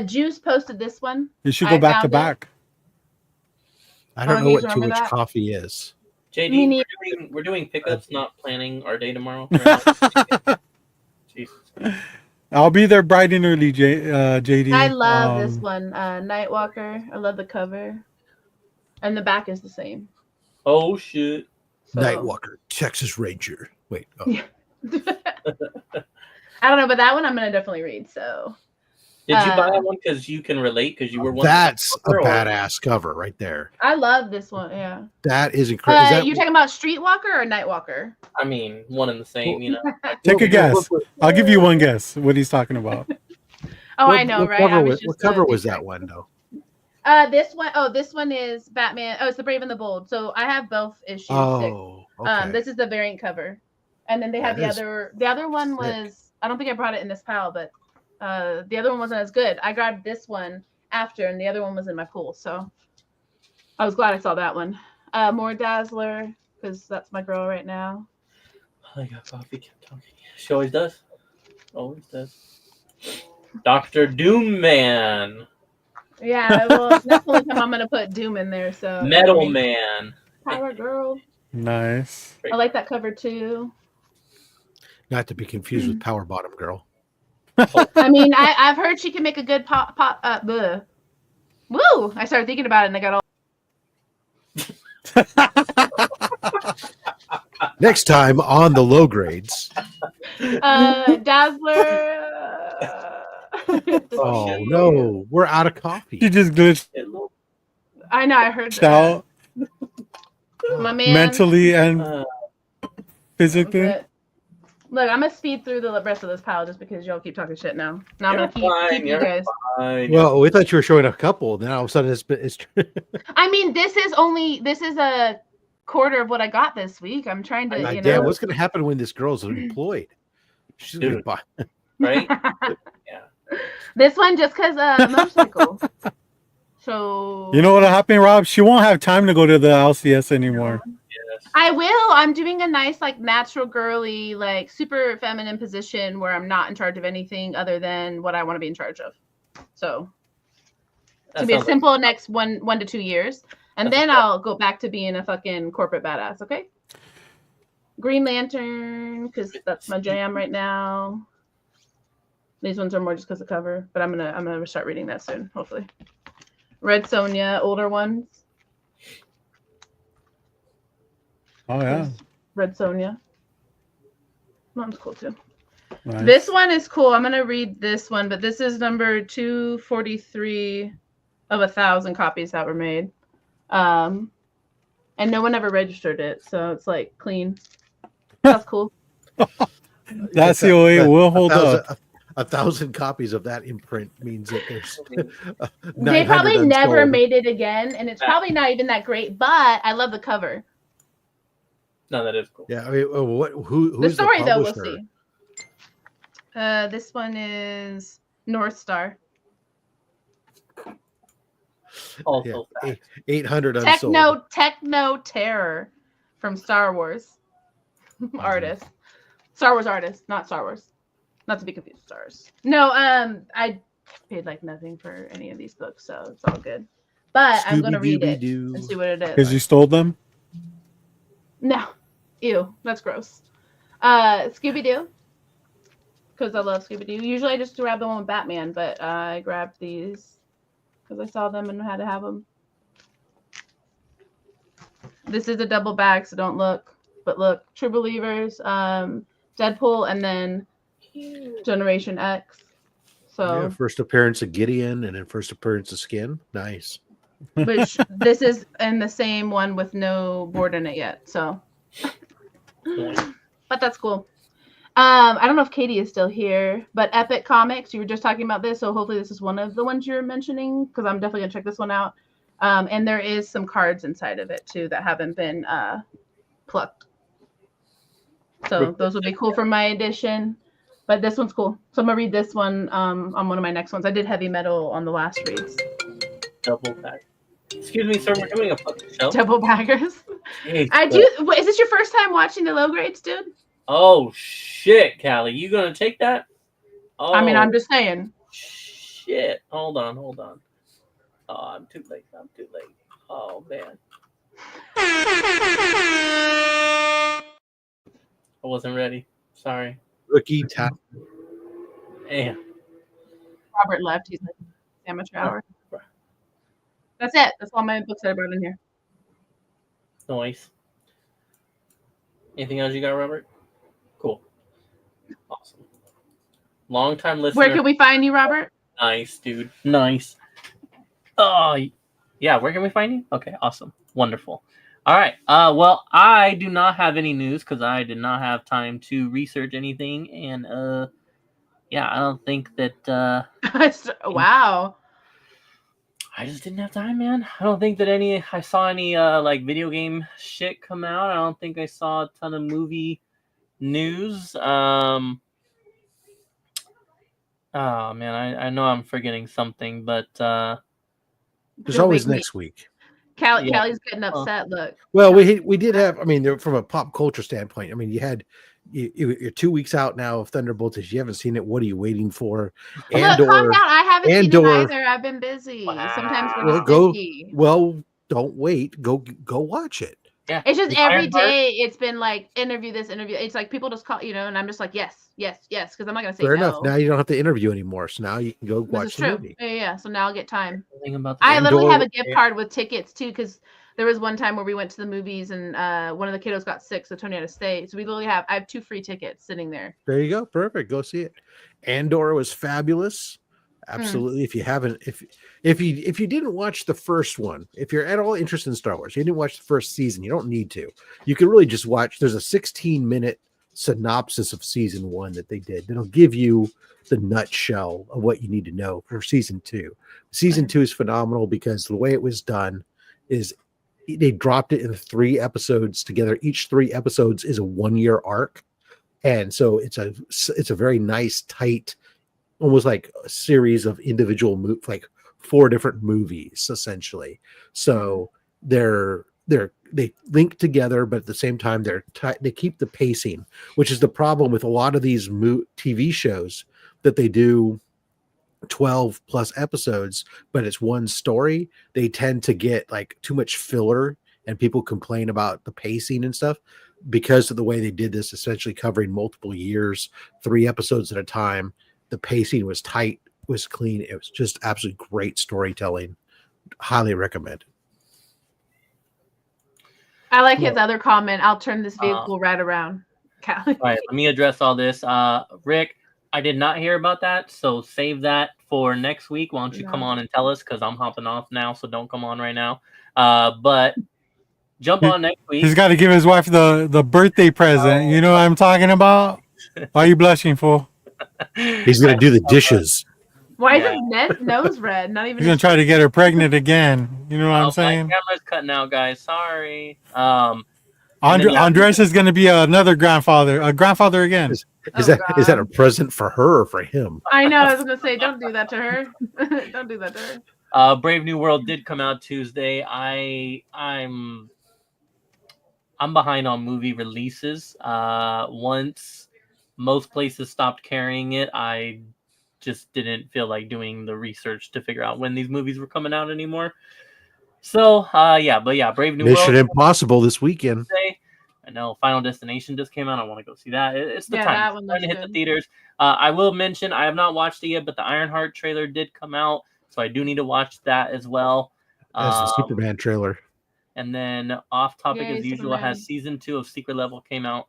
Juice posted this one. You should go back to back. I don't know what too much coffee is. JD, we're doing pickups, not planning our day tomorrow. Jesus. I'll be there bright and early, JD. I love this one, Nightwalker. I love the cover, and the back is the same. Oh shit! So. Nightwalker, Texas Ranger. Wait. Oh. Yeah. I don't know, but that one I'm gonna definitely read. So. Did you buy one because you can relate? Because you were one. That's a badass cover right there. I love this one. Yeah. That is incredible. You're talking about Streetwalker or Nightwalker? I mean, one and the same. You know. Take a guess. I'll give you one guess. What he's talking about. I know, right? What cover was that one though? This one. Oh, this one is Batman. Oh, it's the Brave and the Bold. So I have both issues. Oh, okay. This is the variant cover, and then they have the other. The other one was. I don't think I brought it in this pile, but. The other one wasn't as good. I grabbed this one after, and the other one was in my pool. So I was glad I saw that one. More Dazzler, because that's my girl right now. I got coffee. Kept talking. She always does. Always does. Dr. Doomman. Yeah, well, that's the only time I'm going to put Doom in there. So Metal Man. Power Girl. Nice. I like that cover too. Not to be confused with Power Bottom Girl. I mean, I've heard she can make a good pop. Woo! I started thinking about it and I got all. Next time on the low grades. Dazzler. Oh no, we're out of coffee. You just glitched I know. I heard that. out My man. mentally and physically. But, look, I'm gonna speed through the rest of this pile just because y'all keep talking shit now. Now I'm gonna keep you guys. Well, we thought you were showing a couple. Then all of a sudden it's I mean, this is a quarter of what I got this week. I'm trying to, you know. Yeah, what's gonna happen when this girl's employed? She's gonna buy. Right? Yeah. This one just because motorcycle. So You know what'll happen, Rob? She won't have time to go to the LCS anymore. Yes. I will. I'm doing a nice, like, natural girly, like, super feminine position where I'm not in charge of anything other than what I want to be in charge of. So it's gonna be a simple next 1 to 2 years, and then I'll go back to being a fucking corporate badass. Okay. Green Lantern, because that's my jam right now. These ones are more just because of cover, but I'm gonna start reading that soon, hopefully. Red Sonja, older ones. Oh yeah. Red Sonja. That one's cool too. Nice. This one is cool. I'm gonna read this one, but this is number 243 of 1,000 copies that were made. And no one ever registered it, so it's like clean. That's cool. That's the way we'll hold up. 1,000 copies of that imprint means that there's They probably 900 never unsold. made it again, and it's probably not even that great, but I love the cover. No, that is cool. Yeah, I mean, who's The story, the though, we'll publisher? see. This one is North Star. Also, Yeah, 800 unsold. Techno Terror from Star Wars artist. Star Wars artist, not Star Wars. Not to be confused with Stars. No, I paid like nothing for any of these books, so it's all good. But I'm gonna read it and see what it is. Because you stole them? No. Ew, that's gross. Scooby-Doo. Because I love Scooby-Doo. Usually I just grab the one with Batman, but I grabbed these because I saw them and had to have them. This is a double bag, so don't look. But look, True Believers, Deadpool, and then Generation X. So Yeah, first appearance of Gideon and then first appearance of Skin. Nice. Which this is in the same one with no board in it yet. So, but that's cool. I don't know if Katie is still here, but Epic Comics, you were just talking about this, so hopefully this is one of the ones you're mentioning because I'm definitely gonna check this one out. And there is some cards inside of it too that haven't been plucked. So those would be cool for my edition. But this one's cool. So I'm gonna read this one on one of my next ones. I did heavy metal on the last reads. Double bag. Excuse me, sir. We're doing a fucking show. Double baggers. Jeez, I do. Wait, is this your first time watching the low grades, dude? Oh shit, Callie, you gonna take that? Oh, I mean, I'm just saying. Shit. Hold on. Oh, I'm too late. Oh man. I wasn't ready. Sorry. Rookie tap. Damn. Robert left. He's like amateur hour. That's it. That's all my books that I brought in here. Nice. Anything else you got, Robert? Cool. Awesome. Long time listener. Where can we find you, Robert? Nice, dude. Nice. Oh, yeah. Where can we find you? Okay, awesome. Wonderful. All right. Well, I do not have any news because I did not have time to research anything, and yeah, I don't think that. Wow. I just didn't have time, man. I don't think that I saw any like video game shit come out. I don't think I saw a ton of movie news. Oh man, I know I'm forgetting something, but There's always next week. Callie's getting upset. Look. Well, we did have. I mean, from a pop culture standpoint, I mean, you're 2 weeks out now of Thunderbolts. If you haven't seen it, what are you waiting for? Look, calm down. I haven't seen it either. I've been busy. Wow. Sometimes we're just Go. busy. Well, don't wait. Go watch it. Yeah. It's just The every Ironheart, day it's been like interview this, interview. It's like people just call, and I'm just like, yes, because I'm not gonna say Fair no. enough. Now you don't have to interview anymore. So now you can go This watch is the true. movie. Yeah. So now I'll get time. thing about the I literally have a Andor- gift card with tickets too, because there was one time where we went to the movies and one of the kiddos got sick, so Tony had to stay. So I have 2 free tickets sitting there. There you go. Perfect. Go see it. Andor was fabulous. Absolutely. If you haven't, if you didn't watch the first one, if you're at all interested in Star Wars, you didn't watch the first season, you don't need to. You can really just watch. There's a 16-minute synopsis of season 1 that they did. That'll give you the nutshell of what you need to know for season 2. Season 2 is phenomenal because the way it was done is they dropped it in 3 episodes together. Each 3 episodes is a 1-year arc. And so it's a very nice, tight, almost like a series of individual like 4 different movies, essentially. So they link together, but at the same time they keep the pacing, which is the problem with a lot of these TV shows that they do 12 plus episodes, but it's one story. They tend to get like too much filler, and people complain about the pacing and stuff because of the way they did this, essentially covering multiple years, 3 episodes at a time. The pacing was tight, was clean. It was just absolutely great storytelling. Highly recommended. I like his other comment. I'll turn this vehicle right around. All right, let me address all this. Rick, I did not hear about that, so save that for next week. Why don't you come on and tell us? Because I'm hopping off now, so don't come on right now. But jump on next week. He's got to give his wife the birthday present. You know what I'm talking about? Why are you blushing, fool? He's gonna do the dishes. Why is his nose red? Not even. He's gonna try to get her pregnant again. You know what I'm saying? My camera's cutting out, guys. Sorry. Andres is gonna be a grandfather again. Is that a present for her or for him? I know. I was gonna say, don't do that to her. Don't do that to her. Brave New World did come out Tuesday. I'm behind on movie releases. Once most places stopped carrying it, I just didn't feel like doing the research to figure out when these movies were coming out anymore. So, Brave New World. Mission Impossible this weekend. I know Final Destination just came out. I want to go see that. It's the time. That one to hit the theaters. I will mention I have not watched it yet, but the Ironheart trailer did come out, so I do need to watch that as well. As the Superman trailer. And then off topic as usual, has season 2 of Secret Level came out.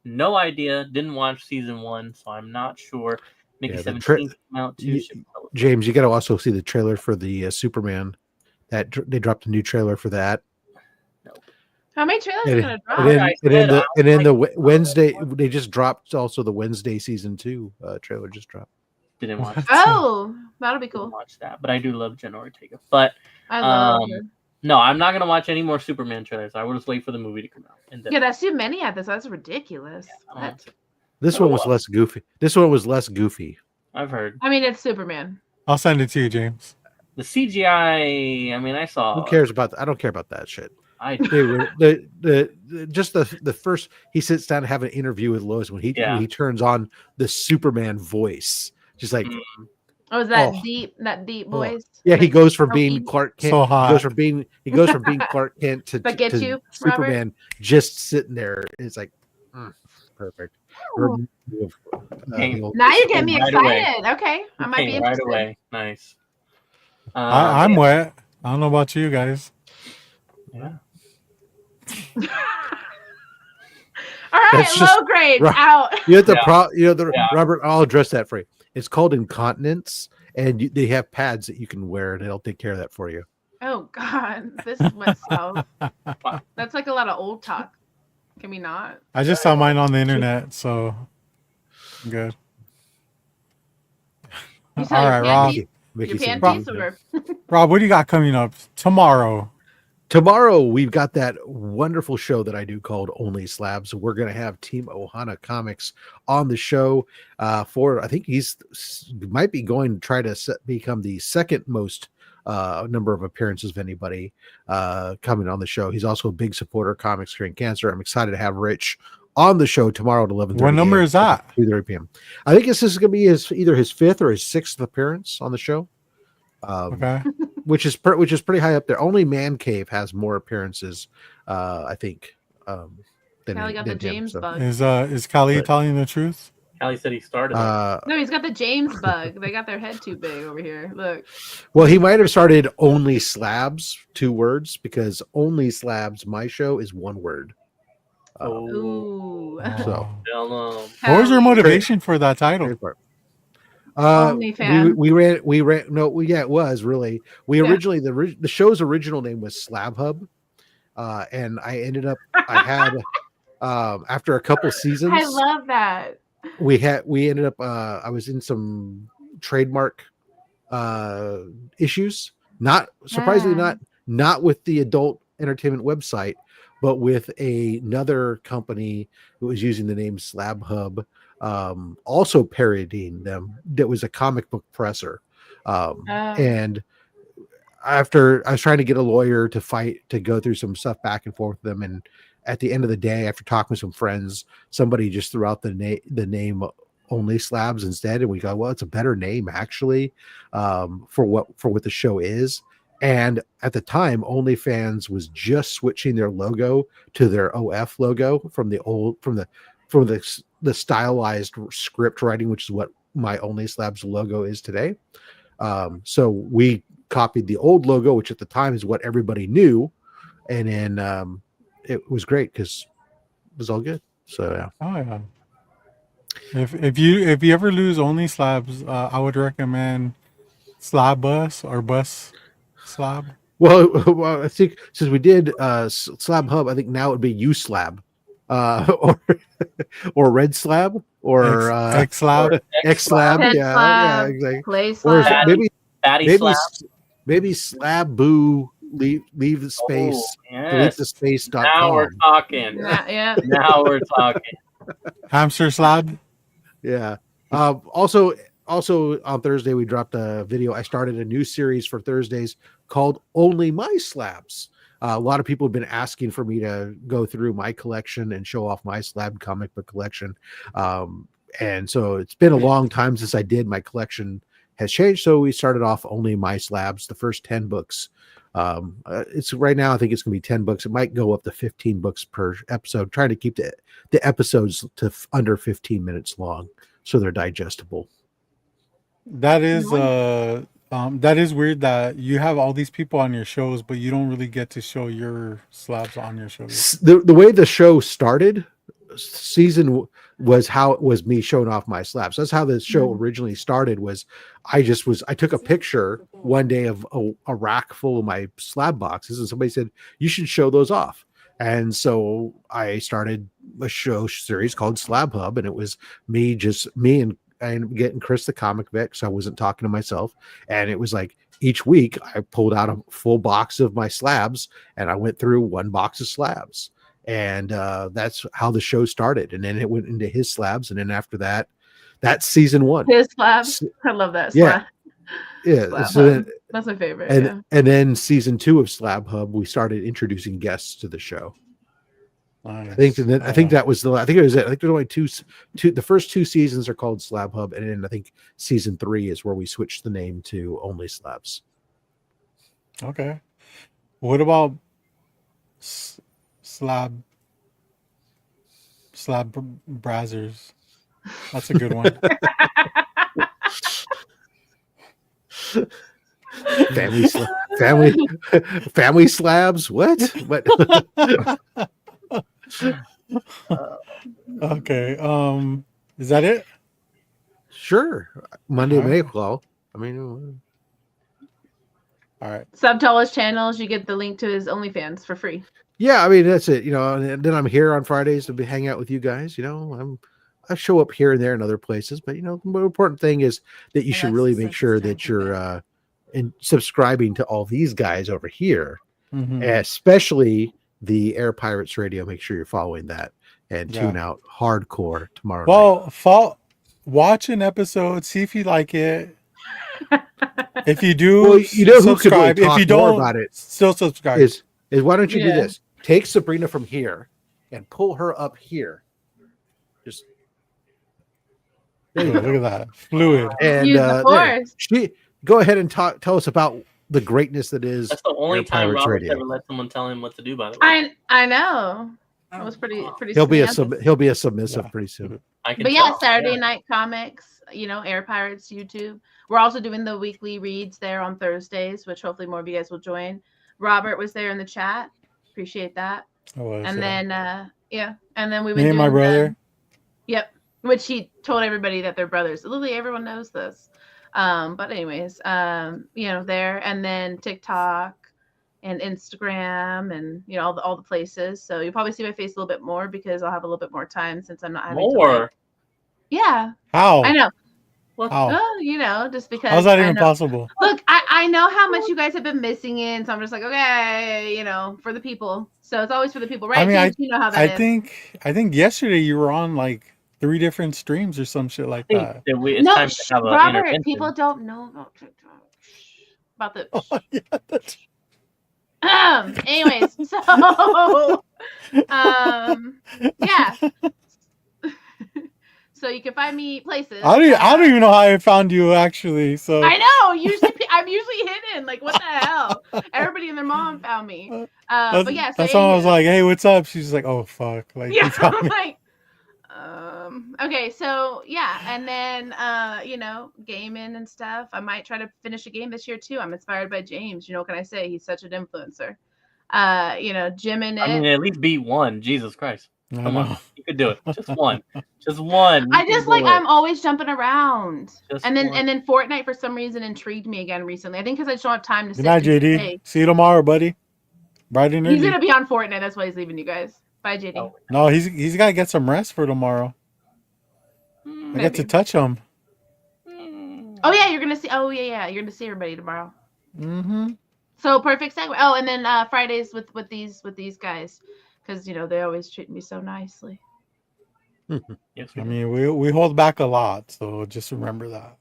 No idea. Didn't watch season 1, so I'm not sure. Maybe 17 came out too. James, you got to also see the trailer for the Superman. That they dropped a new trailer for that. No. How many trailers are going to drop? And then the Wednesday, they just dropped also the Wednesday season 2 trailer just dropped. Didn't watch. Oh, that'll be cool. Watch that, but I do love Jenna Ortega. But I love her. No, I'm not gonna watch any more Superman trailers. I will just wait for the movie to come out. And then... Yeah, that's too many at this. That's ridiculous. Yeah, this one was less goofy. This one was less goofy. I've heard. I mean, it's Superman. I'll send it to you, James. The CGI. I mean, I saw. Who cares about? I don't care about that shit. Just the first. He sits down and have an interview with Lois when he turns on the Superman voice, just like. Oh, is that deep voice? Yeah, he goes from being Clark Kent. So hot. He goes from being Clark Kent to you, Superman, Robert? Just sitting there. It's like perfect. Now you're getting me excited. Okay, I might be interested. Right away. Nice. I'm wet. I don't know about you guys. Yeah. All right, low grade out. Robert. I'll address that for you. It's called incontinence, and they have pads that you can wear, and they'll take care of that for you. Oh God, this went south. That's like a lot of old talk. Can we not? I just saw mine on the internet, so I'm good. All right, Rob. Your panties or... Rob, what do you got coming up tomorrow? Tomorrow, we've got that wonderful show that I do called Only Slabs. We're going to have Team Ohana Comics on the show for, I think might be going to try to become the second most number of appearances of anybody coming on the show. He's also a big supporter of Comics Curing Cancer. I'm excited to have Rich on the show tomorrow at 11:30. What number is that? 2:30 p.m. I think this is going to be either his 5th or his 6th appearance on the show. Okay. which is pretty high up there. Only Man Cave has more appearances, I think. Than Callie got the James bug. Is Callie telling the truth? Callie said he started. No, he's got the James bug. They got their head too big over here. Look. Well, he might have started Only Slabs, 2 words, because Only Slabs, my show, is 1 word. Ooh. So, what was your motivation for that title? We ran. No, yeah, it was really. We originally the show's original name was Slab Hub, and I ended up. I had after a couple seasons. I love that. We ended up. I was in some trademark issues. Not surprisingly, not with the adult entertainment website, but with another company who was using the name Slab Hub, also parodying them. That was a comic book presser. And after I was trying to get a lawyer to go through some stuff back and forth with them, and at the end of the day, after talking with some friends, somebody just threw out the name Only Slabs instead, and we go, well, it's a better name actually, for what the show is. And at the time, OnlyFans was just switching their logo to their OF logo from the stylized script writing, which is what my Only Slabs logo is today. So we copied the old logo, which at the time is what everybody knew, and then it was great because it was all good. So yeah. Oh yeah. If you ever lose Only Slabs, I would recommend Slab Bus or Bus Slab. Well, I think since we did Slab Hub, I think now it would be U Slab, or Red Slab, or X Slab, X Slab, yeah, exactly. Play Slab, maybe Slab Boo. Leave the space. Oh, yes. Delete the space. Now we're talking. Now we're talking. Hamster Slab. Yeah. Also on Thursday we dropped a video. I started a new series for Thursdays called Only My Slabs. A lot of people have been asking for me to go through my collection and show off my slab comic book collection. And so it's been a long time since I did. My collection has changed. So we started off Only My Slabs, the first 10 books. It's right now, I think it's going to be 10 books. It might go up to 15 books per episode, trying to keep the episodes to under 15 minutes long so they're digestible. That is weird that you have all these people on your shows, but you don't really get to show your slabs on your shows. The way the show started, season was how it was me showing off my slabs. That's how the show originally started. I took a picture one day of a rack full of my slab boxes, and somebody said you should show those off. And so I started a show series called Slab Hub, and it was me and getting Chris the comic Vic, so I wasn't talking to myself. And it was like each week I pulled out a full box of my slabs and I went through one box of slabs. And that's how the show started. And then it went into his slabs. And then after that, that's season 1. His slabs. I love that. Yeah. Yeah. Slab So then, that's my favorite. and then season 2 of Slab Hub, we started introducing guests to the show. Nice. I think that was I think it was it. I think there's only two. The first 2 seasons are called Slab Hub. And then I think season 3 is where we switched the name to Only Slabs. Okay. What about Slab Brazzers? That's a good one. Family slabs. What? Okay. Is that it? Sure. Monday All right. Mayflower. I mean, All right. Sub to all his channels, you get the link to his OnlyFans for free. yeah. I mean, that's it. And then I'm here on Fridays to hang out with you guys. I show up here and there in other places, but the more important thing is that you should really make sure that you're in subscribing to all these guys over here, especially the Air Pirates Radio. Make sure you're following that and tune out hardcore tomorrow night. Watch an episode, see if you like it. If you do, Well, who could really subscribe. If talk you more don't, about it still subscribe. is why don't you do this? Take Sabrina from here and pull her up here. Just there you Look go. at that, fluid. And Use the force. she go ahead and tell us about the greatness that is. That's the only Air time Pirates Robert's Radio. ever let someone tell him what to do. By the way, I know. That was pretty. He'll be snazzy. a submissive pretty soon. I can But yeah, tell. Saturday Night Comics, Air Pirates YouTube. We're also doing the weekly reads there on Thursdays, which hopefully more of you guys will join. Robert was there in the chat. Appreciate that. And then and then we me and my brother. Yep. Which he told everybody that they're brothers. Literally everyone knows this. But anyways, there, and then TikTok and Instagram and all the places. So you'll probably see my face a little bit more because I'll have a little bit more time since I'm not having more. Yeah. How? I know. Well, oh, just because. How's that even possible? Look, I know how much you guys have been missing in, so I'm just like, okay, for the people. So it's always for the people, right? I mean, James, you know how that is. I think yesterday you were on like 3 different streams or some shit like that. It's time to have Robert, people don't know about TikTok. About the. Oh, yeah, that's... Anyways, so yeah. So you can find me places. I don't even know how I found you actually. So I know. I'm usually hidden. Like what the hell? Everybody and their mom found me. But yeah, so that's why I was like, "Hey, what's up?" She's like, "Oh fuck!" Like, yeah, I'm like, okay, so yeah, and then gaming and stuff. I might try to finish a game this year too. I'm inspired by James. What can I say? He's such an influencer. Gym in it. I mean, at least beat one. Jesus Christ. Come on, you could do it. Just one. Just one. I'm always jumping around. And then Fortnite for some reason intrigued me again recently. I think because I just don't have time to Good night, JD. See you tomorrow, buddy. Bright and early. He's gonna be on Fortnite. That's why he's leaving you guys. Bye, JD. Oh. No, he's got to get some rest for tomorrow. I get to touch him. Oh yeah, you're gonna see. Oh yeah, you're gonna see everybody tomorrow. Mm-hmm. So perfect segue. Oh, and then Fridays with these guys. Because they always treat me so nicely. Yes, I mean, we hold back a lot, so just remember that.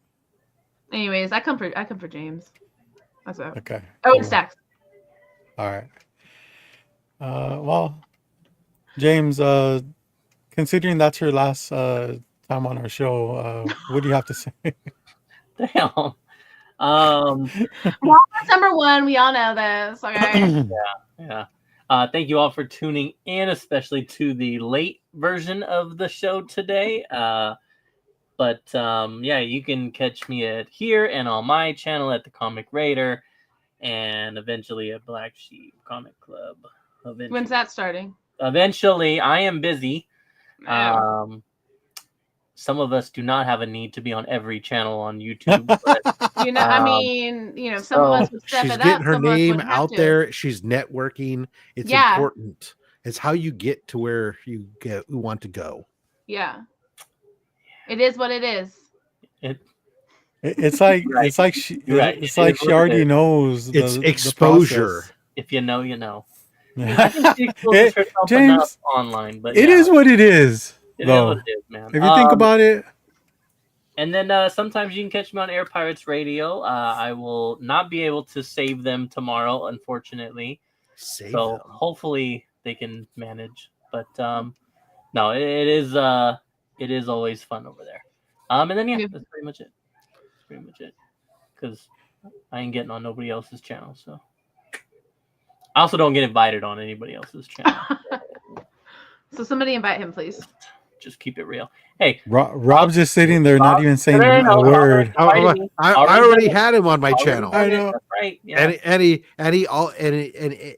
Anyways, I come for James. That's it. Okay. Oh, cool. Stacks. All right. Well, James, considering that's your last time on our show, what do you have to say? Damn. Number one, we all know this. Okay. Yeah. Thank you all for tuning in, especially to the late version of the show today. But you can catch me at here and on my channel at the Comic Raider, and eventually at Black Sheep Comic Club. When's that starting? Eventually, I am busy. Some of us do not have a need to be on every channel on YouTube. But, some of us would step it up. She's getting her name out there. She's networking. It's important. It's how you get to where you want to go. Yeah. It is what it is. It's like right. it's like she already knows. It's exposure. If you know, you know. James, online, but it is what it is. It is what it is, man. If you think about it. And then sometimes you can catch me on Air Pirates Radio. I will not be able to save them tomorrow, unfortunately. Hopefully they can manage. But no, it is always fun over there. And then that's pretty much it. That's pretty much it. Because I ain't getting on nobody else's channel, so I also don't get invited on anybody else's channel. So somebody invite him, please. Just keep it real. Hey, Rob's just sitting there, not even saying a word. I already had him on my channel. I know. That's right. Yeah. And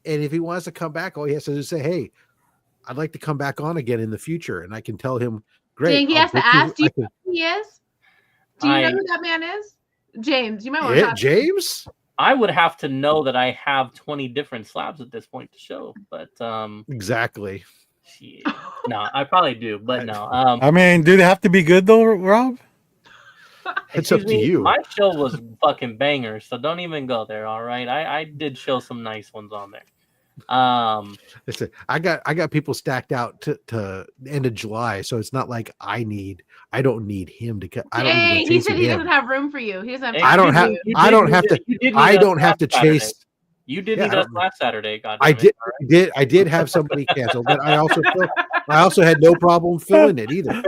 if he wants to come back, all he has to do is say, "Hey, I'd like to come back on again in the future," and I can tell him, "Great." Dang, he has to ask. Do you know who he is? Do you know who that man is? James, you might want to talk. James? I would have to know that I have 20 different slabs at this point to show, but exactly. Shit. No, I probably do, but no. I mean, do they have to be good though, Rob? It's up to you. My show was fucking bangers, so don't even go there. All right, I did show some nice ones on there. Listen, I got people stacked out to end of July, so it's not like I don't need him to cut. He said he doesn't have room for you. He doesn't have. I don't have to chase. You did need us last Saturday. God, I did have somebody cancel, but I also I also had no problem filling it either.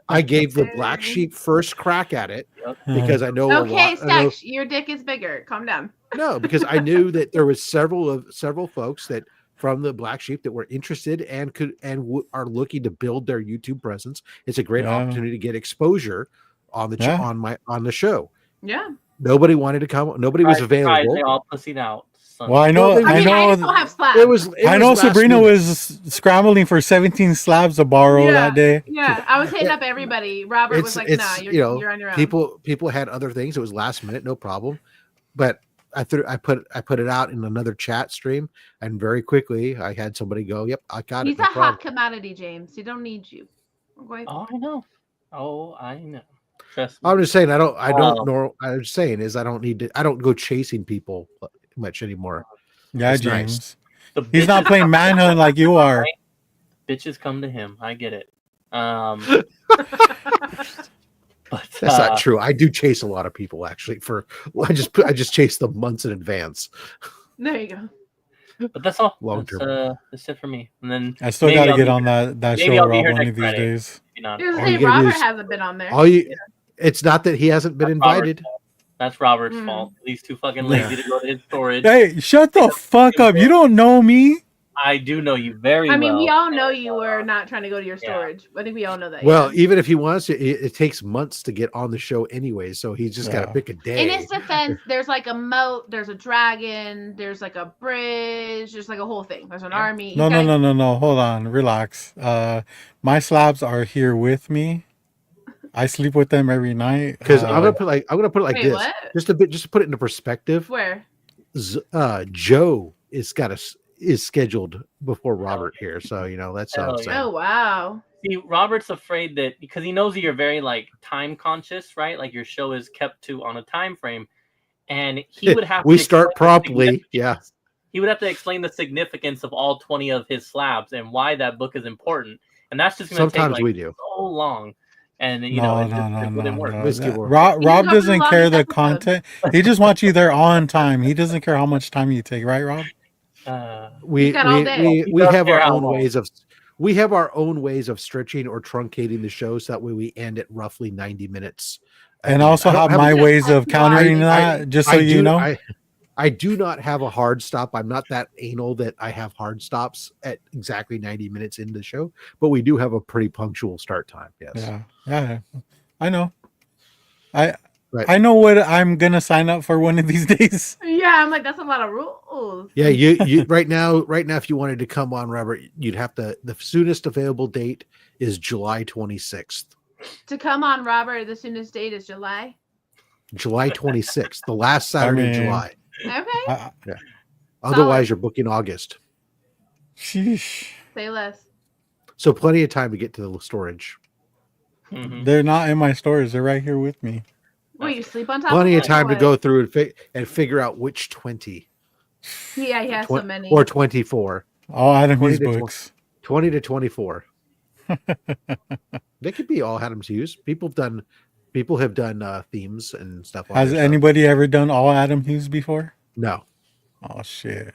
I gave the black sheep first crack at it because I know Okay, Sex, your dick is bigger. Calm down. No, because I knew that there was several folks that from the black sheep that were interested and are looking to build their YouTube presence. It's a great opportunity to get exposure on the on the show. Yeah. Nobody wanted to come. Nobody was available. They all pussied out. Well, I know. I still have slabs. I know Sabrina was scrambling for 17 slabs to borrow that day. Yeah, I was hitting up everybody. Robert was like, "Nah, you're on your own." People had other things. It was last minute, no problem. But I put it out in another chat stream, and very quickly I had somebody go, "Yep, I got it." He's a hot commodity, James. He don't need you. Okay. Oh, I know. Trust me. I'm just saying I don't know. I'm just saying is I don't go chasing people much anymore. Yeah, it's James. Nice. He's not playing manhunt like you are. Bitches come to him. I get it. But that's not true. I do chase a lot of people actually. I just chase them months in advance. There you go. But that's all. Long term. That's it for me. And then I still got to get on that show Rob one of these days. Robert hasn't been on there. It's not that he hasn't been invited. That's Robert's fault. He's too fucking lazy to go to his storage. Hey, shut the fuck up. You don't know me. I do know you very well. I mean, we all know you were not trying to go to your storage. I think we all know that. Well, even if he wants to, it takes months to get on the show anyway. So he's just got to pick a day. In his defense, there's like a moat, there's a dragon, there's like a bridge, there's like a whole thing. There's an army. No. Hold on. Relax. My slabs are here with me. I sleep with them every night. Because I'm gonna put it like this, what? just to put it into perspective. Where? Joe is scheduled before Robert here, so that's what I'm saying. Oh wow. See, Robert's afraid that because he knows that you're very time conscious, right? Like your show is kept to on a time frame, and he would have. We start promptly, yeah. He would have to explain the significance of all 20 of his slabs and why that book is important, and that's just going to take we do so long. And it wouldn't work. Rob doesn't care the content. He just wants you there on time. He doesn't care how much time you take, right, Rob? We have our own ways of stretching or truncating the show so that way we end at roughly 90 minutes. And also have my ways of countering that, just so you know. I do not have a hard stop. I'm not that anal that I have hard stops at exactly 90 minutes into the show, but we do have a pretty punctual start time. Yes. Yeah. I know. I know what I'm gonna sign up for one of these days. Yeah, I'm like, that's a lot of rules. Yeah, you right now, if you wanted to come on, Robert, you'd have to. The soonest available date is July 26th. To come on, Robert, the soonest date is July 26th, the last Saturday of July. Okay. Yeah. Otherwise, you're booking August. Sheesh. Say less. So plenty of time to get to the storage. Mm-hmm. They're not in my storage. They're right here with me. Well, you sleep on top. Plenty of time to go through and figure out which 20. Yeah, he has so many. Or 24. All Adam Hughes books. 20 to 24. They could be all Adam Hughes. People have done themes and stuff. Has anybody ever done all Adam Hughes before? No. Oh shit.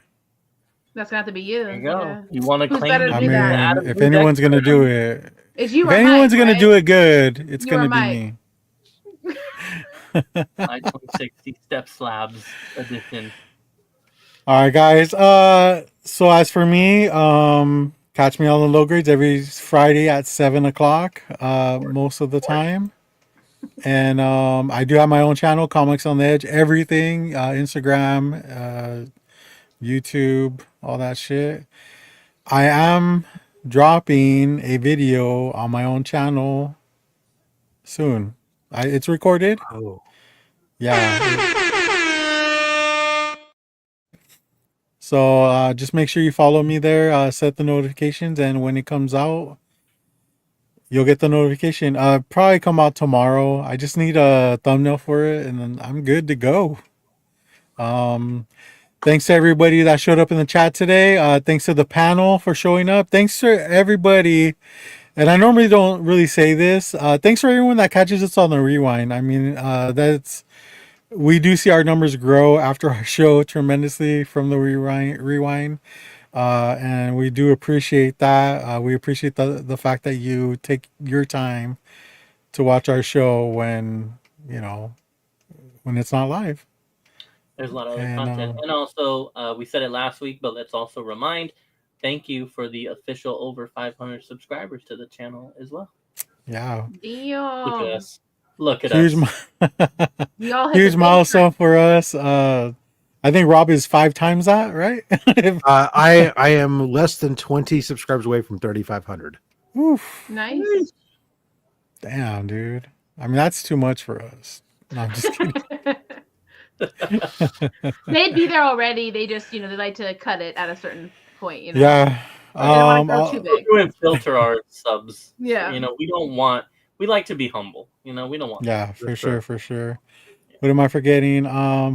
That's gonna have to be you. There you go. Yeah. You want to claim? I mean, if anyone's gonna do it, it's you. If anyone's gonna do it good, it's gonna be me. My 60 step slabs edition. All right, guys. So as for me, catch me on the low grades every Friday at 7:00. Most of the time. And I do have my own channel, Comics on the Edge, everything, Instagram, YouTube, all that shit. I am dropping a video on my own channel soon. It's recorded. Oh. Yeah. So just make sure you follow me there, set the notifications, and when it comes out, you'll get the notification. Probably come out tomorrow. I just need a thumbnail for it, and then I'm good to go. Thanks to everybody that showed up in the chat today. Thanks to the panel for showing up. Thanks to everybody. And I normally don't really say this. Thanks for everyone that catches us on the rewind. I mean, we do see our numbers grow after our show tremendously from the rewind. And we do appreciate that. We appreciate the fact that you take your time to watch our show when when it's not live. There's a lot of other content. And also, we said it last week, but let's also remind, thank you for the official over 500 subscribers to the channel as well. Yeah. Damn. Look at us. Look at Huge us. Huge milestone for us. I think Rob is 5 times that, right? I am less than 20 subscribers away from 3,500. Oof. Nice. Damn, dude. I mean, that's too much for us. No, I'm just kidding. They'd be there already. They just, they like to cut it at a certain point, Yeah. They don't want to go too big. We're doing filter our subs. Yeah. We like to be humble. We don't want. Yeah, for sure. What am I forgetting?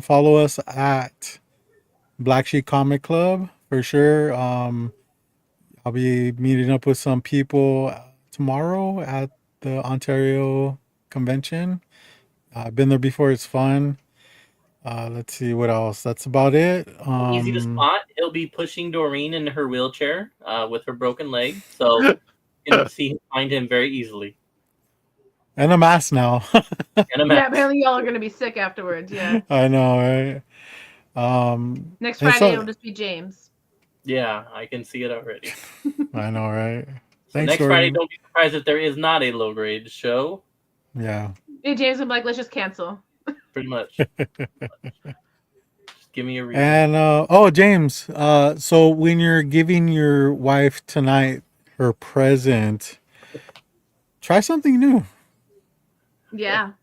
Follow us at Black Sheep Comic Club for sure. I'll be meeting up with some people tomorrow at the Ontario convention. I've been there before. It's fun. Let's see what else. That's about it. Easy to spot. He'll be pushing Doreen in her wheelchair with her broken leg, so you can find him very easily. And a mask now. Yeah, apparently y'all are gonna be sick afterwards. Yeah. I know, right? Next Friday it'll just be James. Yeah, I can see it already. I know, right? So next Friday, don't be surprised if there is not a low grade show. Yeah. Hey, James, I'm like, let's just cancel. Pretty much. Just give me a reason. And James, so when you're giving your wife tonight her present, try something new. Yeah.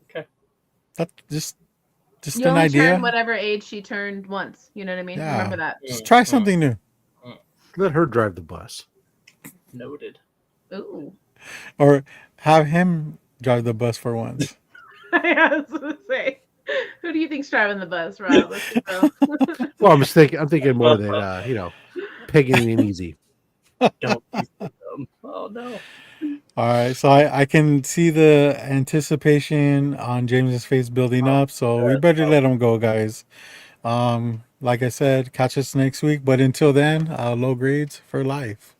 Okay. That's just you an only idea. Turn whatever age she turned once. You know what I mean? Yeah. Remember that. Just try something new. Let her drive the bus. Noted. Ooh. Or have him drive the bus for once. I was gonna say, who do you think's driving the bus, Rob? Let's just go. Well, I'm thinking more that pigging and easy. Don't be so dumb. Oh no. All right, so I can see the anticipation on James's face building up, so we better let him go, guys. Like I said, catch us next week, but until then, low grades for life.